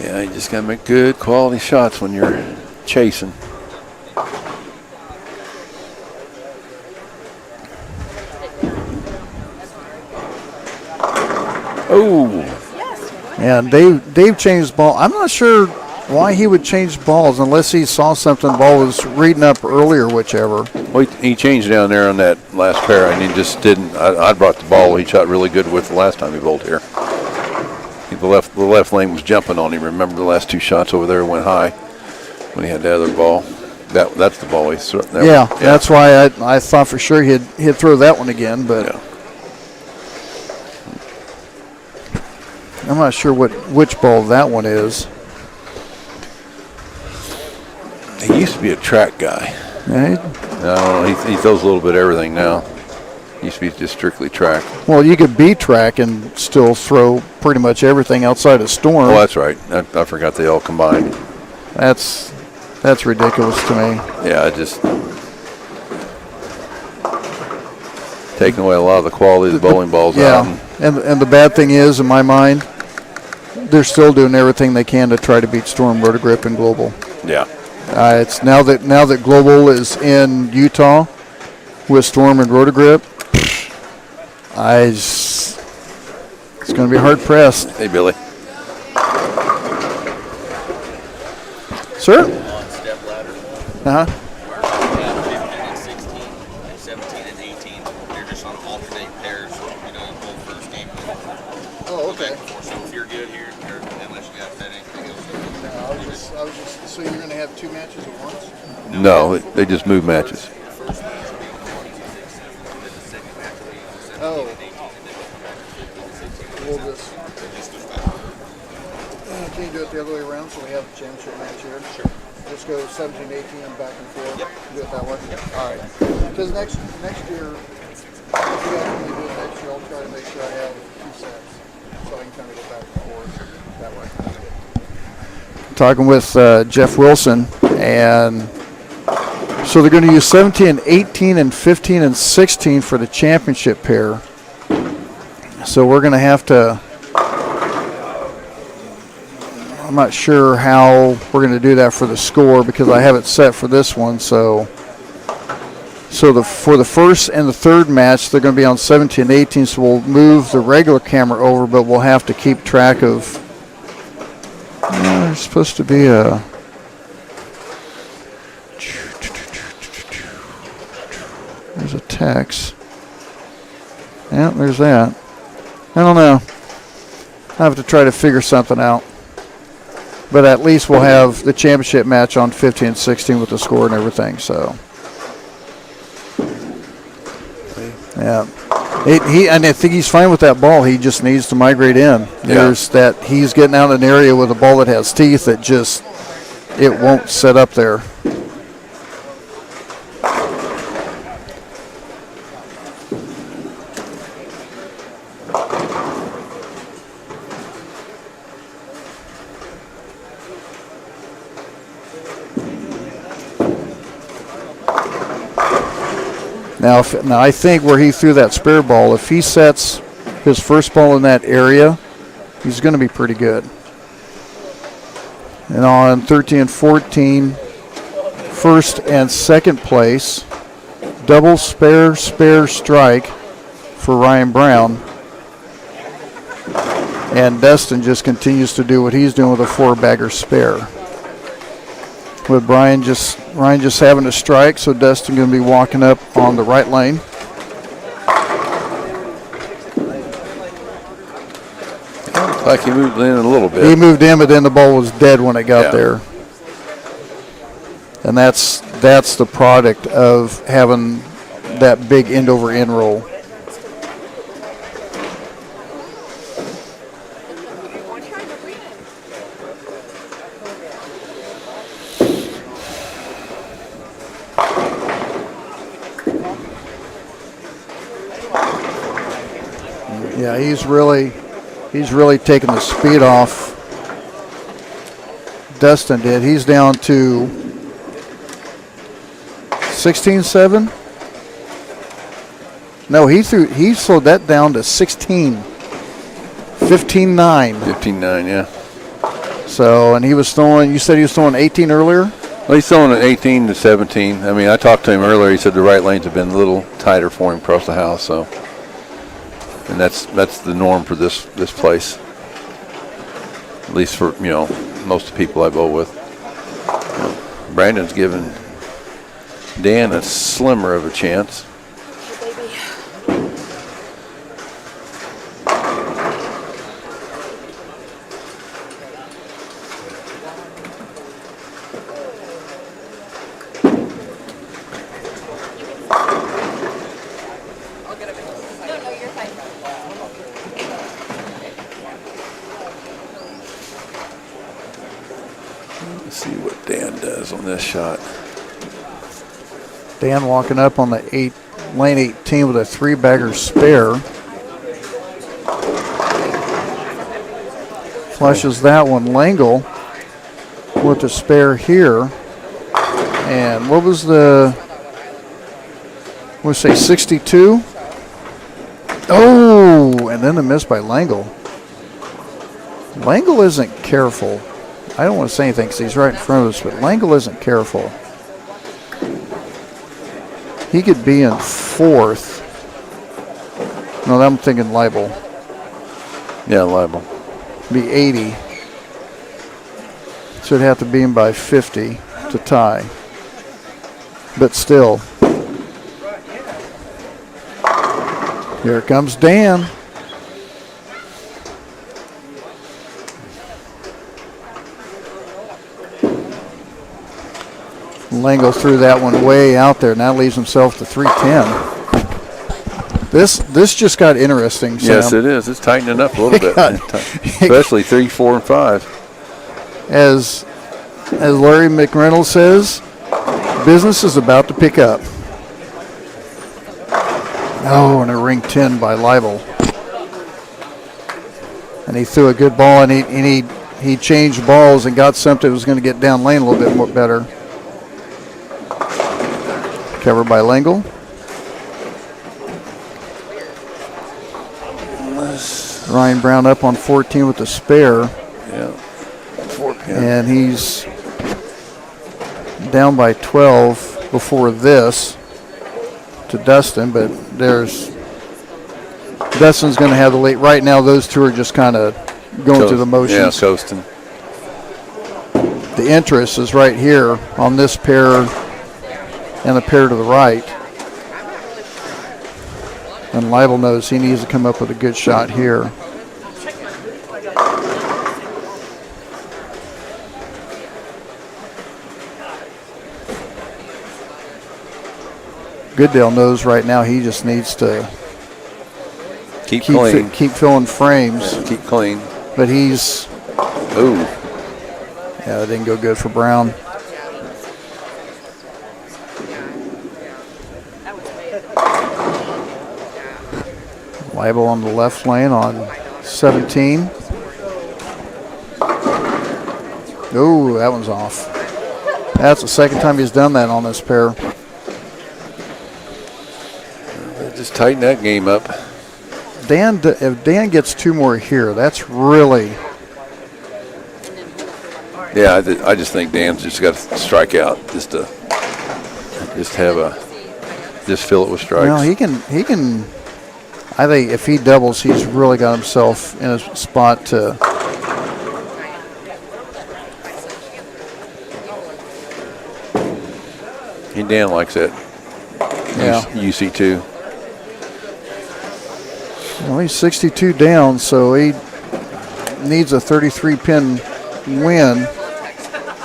Yeah, you just got to make good quality shots when you're chasing. Oh. And Dave changed the ball. I'm not sure why he would change balls unless he saw something the ball was reading up earlier, whichever. Well, he changed down there on that last pair, and he just didn't. I brought the ball he shot really good with the last time he bowled here. The left lane was jumping on him. Remember the last 2 shots over there went high when he had the other ball. That's the ball he threw. Yeah, that's why I thought for sure he'd throw that one again, but yeah. I'm not sure which ball that one is. He used to be a track guy. Right? No, he throws a little bit of everything now. He used to be just strictly track. Well, you could be track and still throw pretty much everything outside of storm. Oh, that's right. I forgot they all combined. That's ridiculous to me. Yeah, just taking away a lot of the quality of the bowling balls out. And the bad thing is, in my mind, they're still doing everything they can to try to beat Storm, Rotagrip, and Global. Yeah. It's now that Global is in Utah with Storm and Rotagrip, it's going to be hard pressed. Hey, Billy. Sir? On step ladder. Uh-huh. 15 and 16, and 17 and 18. They're just on alternate pairs. You know, both first game. Oh, okay. So if you're good here, or unless you got that anything else. I was just, so you're going to have 2 matches at once? No, they just move matches. The first match will be on 22, 6, 7, and then the second match will be on 17 Oh. and 18, and then we'll come back to 15 and 16. We'll just, It just goes back. can you do it the other way around so we have a championship match here? Sure. Just go 17, 18 and back and forth. Yep. Do it that way? Yep. All right. Because next year, if you guys only do it next year, I'll try to make sure I have 2 sets so I can kind of go back and forth that way. Talking with Jeff Wilson, and so they're going to use 17, 18, and 15 and 16 for the championship pair. So we're going to have to, I'm not sure how we're going to do that for the score because I have it set for this one. So for the first and the third match, they're going to be on 17 and 18, so we'll move the regular camera over, but we'll have to keep track of, there's supposed to be a, there's a text. Yeah, there's that. I don't know. I have to try to figure something out. But at least we'll have the championship match on 15 and 16 with the score and everything. So, yeah. And I think he's fine with that ball. He just needs to migrate in. There's that he's getting out in an area with a ball that has teeth that just, it won't set up there. Now, I think where he threw that spare ball, if he sets his first ball in that area, he's going to be pretty good. And on 13 and 14, first and second place, double spare strike for Ryan Brown. And Dustin just continues to do what he's doing with a 4-bagger spare. With Ryan just having a strike, so Dustin going to be walking up on the right lane. Like he moved in a little bit. He moved in, but then the ball was dead when it got there. And that's the product of having that big end over end roll. Yeah, he's really taking the speed off. Dustin did. He's down to 16.7. No, he slowed that down to 16. 15.9. 15.9, yeah. So, and he was throwing, you said he was throwing 18 earlier? Well, he's throwing at 18 to 17. I mean, I talked to him earlier. He said the right lanes have been a little tighter for him across the house. So, and that's the norm for this place. At least for, most of the people I bowl with. Brandon's given Dan a slimmer of a chance. Let's see what Dan does on this shot. Dan walking up on the lane 18 with a 3-bagger spare. Flushes that one. Langle with the spare here. And what was we'll say 62? Oh, and then the miss by Langle. Langle isn't careful. I don't want to say anything because he's right in front of us, but Langle isn't careful. He could be in 4th. No, I'm thinking Libel. Yeah, Libel. Be 80. So it'd have to be in by 50 to tie. But still. Here comes Dan. Langle threw that one way out there. Now leaves himself to 310. This just got interesting, Sam. Yes, it is. It's tightening up a little bit, especially 3, 4, and 5. As Larry McReynolds says, business is about to pick up. Oh, and a ring 10 by Libel. And he threw a good ball, and he changed balls and got something that was going to get down lane a little bit more better. Covered by Langle. Ryan Brown up on 14 with the spare. Yeah. 4-pin. And he's down by 12 before this to Dustin, but Dustin's going to have the lead. Right now, those two are just kind of going through the motions. Yeah, coasting. The interest is right here on this pair and the pair to the right. And Libel knows he needs to come up with a good shot here. Goodale knows right now he just needs to keep clean. Keep filling frames. Yeah, keep clean. But he's... Ooh. Yeah, that didn't go good for Brown. Libel on the left lane on 17. Oh, that one's off. That's the second time he's done that on this pair. Just tighten that game up. If Dan gets 2 more here, that's really... Yeah, I just think Dan's just got to strike out just fill it with strikes. No, he can. I think if he doubles, he's really got himself in a spot to. And Dan likes it. Yeah. UC2. Well, he's 62 down, so he needs a 33-pin win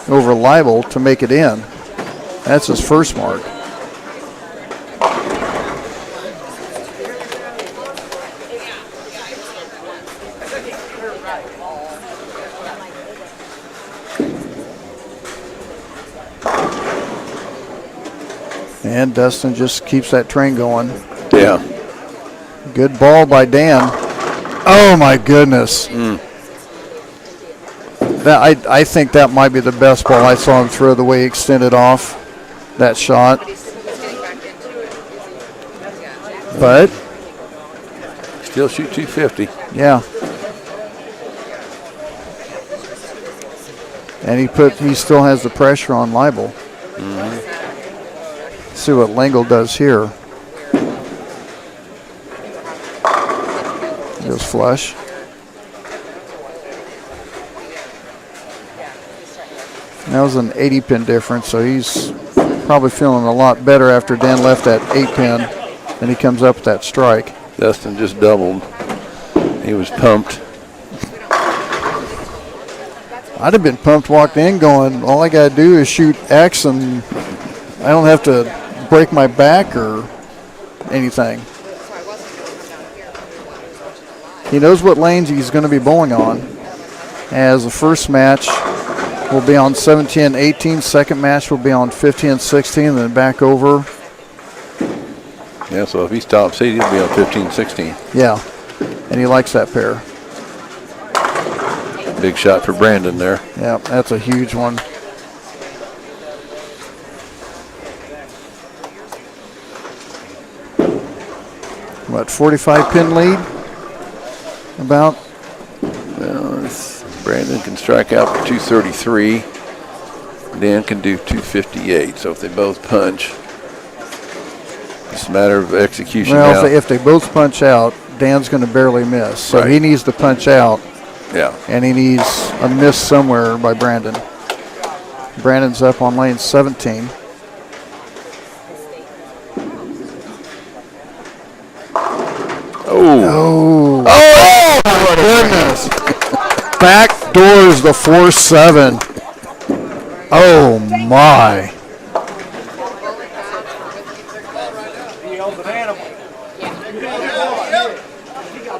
over Libel to make it in. That's his first mark. And Dustin just keeps that train going. Yeah. Good ball by Dan. Oh, my goodness. I think that might be the best ball I saw him throw, the way he extended off that shot. But still shoot 250. Yeah. And he still has the pressure on Leibel. See what Langle does here. Goes flush. That was an 80 pin difference, so he's probably feeling a lot better after Dan left that 8 pin, and he comes up with that strike. Dustin just doubled. He was pumped. I'd have been pumped, walked in going, all I got to do is shoot X and I don't have to break my back or anything. He knows what lanes he's going to be bowling on. As the first match will be on 17-18, second match will be on 15-16, then back over. Yeah, so if he's top seed, he'll be on 15-16. Yeah, and he likes that pair. Big shot for Brandon there. Yeah, that's a huge one. What, 45 pin lead? About? Well, Brandon can strike out for 233. Dan can do 258. So if they both punch, it's a matter of execution. Well, if they both punch out, Dan's going to barely miss. So he needs to punch out. Yeah. And he needs a miss somewhere by Brandon. Brandon's up on lane 17. Oh, my goodness. Back doors the 4-7. Oh, my.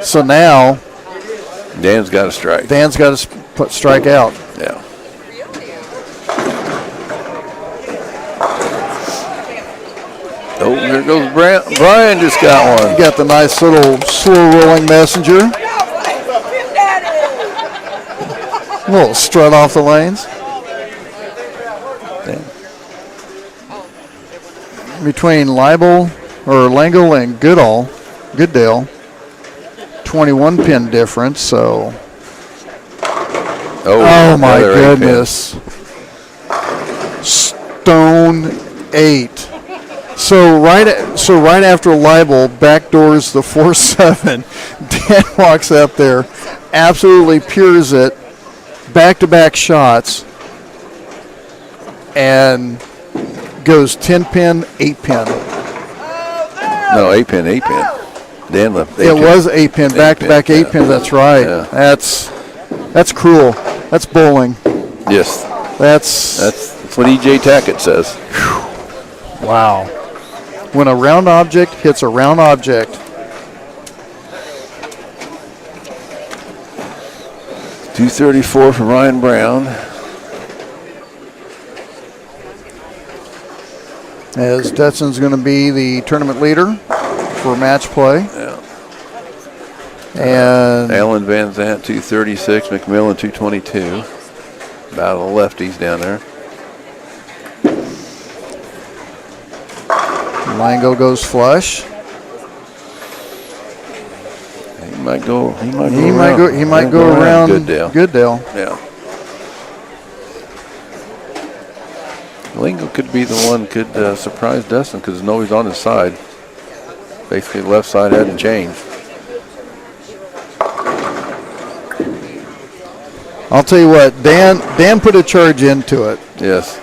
So now Dan's got to strike. Dan's got to strike out. Yeah. Oh, there goes Brian just got one. He got the nice little slow rolling messenger. A little strut off the lanes. Between Leibel or Langle and Goodale, 21 pin difference, so. Oh my goodness. Stone 8. So right after Leibel backdoors the 4-7, Dan walks up there, absolutely pures it, back-to-back shots, and goes 10 pin, 8 pin. No, 8 pin. Dan left. It was 8 pin, back-to-back 8 pins. That's right. Yeah. That's cruel. That's bowling. Yes. That's what E.J. Tackett says. Wow. When a round object hits a round object. .234 for Ryan Brown. As Detson's going to be the tournament leader for match play. Yeah. And Alan Van Zant, 236. McMillan, 222. Battle of lefties down there. Lango goes flush. He might go around Goodale. Yeah. Lango could be the one could surprise Dustin because there's nobody's on his side. Basically, the left side hadn't changed. I'll tell you what, Dan put a charge into it. Yes.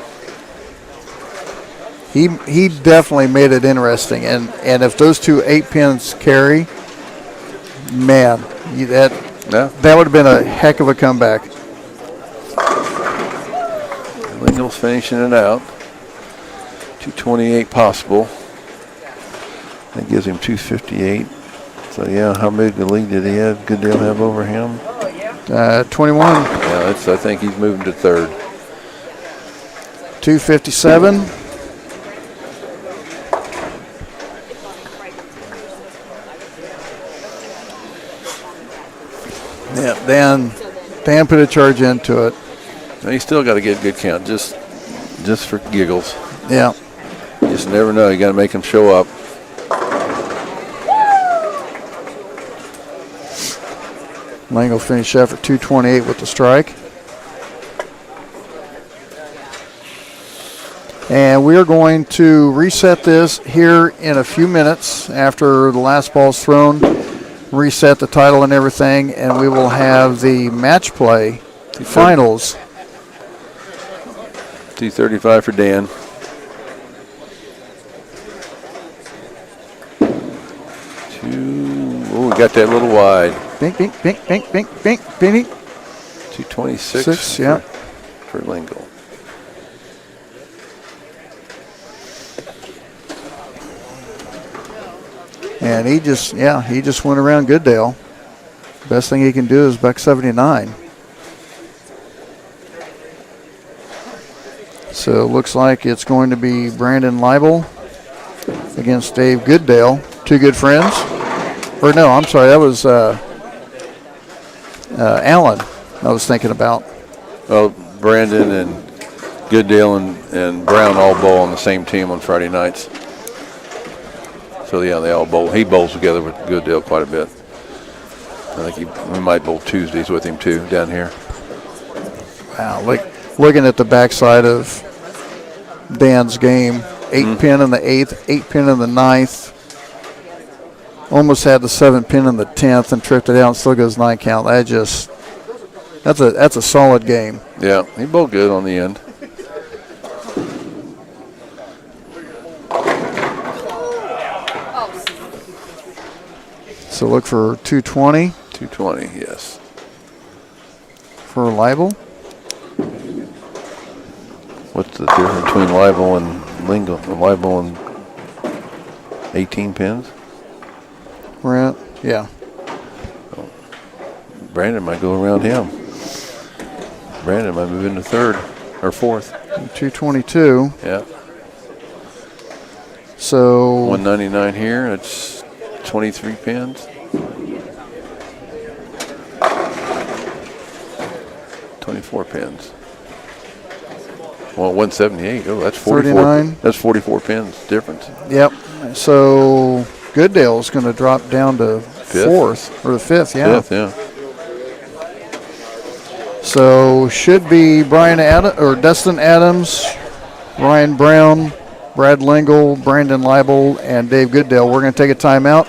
He definitely made it interesting, and if those two 8 pins carry, man, that would have been a heck of a comeback. Lango's finishing it out. 228 possible. That gives him 258. So yeah, how big a lead did he have? Goodale have over him? 21. Yeah, I think he's moving to third. 257. Yeah, Dan put a charge into it. Now you still got to get a good count, just for giggles. Yeah. You just never know. You got to make them show up. Lango finished that for 228 with the strike. we are going to reset this here in a few minutes after the last ball's thrown, reset the title and everything, and we will have the match play finals. 235 for Dan. Oh, we got that little wide. Bink, bink, bink, bink, bink, bink, bink. 226 yeah. for Lingle. And he just went around Goodale. Best thing he can do is buck 79. So it looks like it's going to be Brandon Leibel against Dave Goodale. Two good friends. Or no, I'm sorry, that was Allen I was thinking about. Well, Brandon and Goodale and Brown all bowl on the same team on Friday nights. So yeah, they all bowl. He bowls together with Goodale quite a bit. I think we might bowl Tuesdays with him too down here. Wow, looking at the backside of Dan's game, 8-pin in the 8th, 8-pin in the 9th. Almost had the 7-pin in the 10th and tripped it out and still goes 9 count. That's a solid game. Yeah, he bowled good on the end. So look for 220. 220, yes. For Leibel. What's the difference between Leibel and Lingle? Leibel and 18 pins? We're at, yeah. Brandon might go around him. Brandon might move into third or fourth. 222. Yeah. So 199 here. That's 23 pins. 24 pins. Well, 178. Oh, that's 44. 39. That's 44 pins difference. Yep. So Goodale's going to drop down to fourth or the fifth. Yeah. Fifth, yeah. So should be Dustin Adams, Ryan Brown, Brad Lingle, Brandon Leibel, and Dave Goodale. We're going to take a timeout.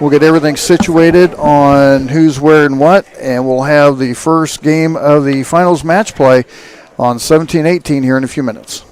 We'll get everything situated on who's where and what, and we'll have the first game of the finals match play on 17-18 here in a few minutes.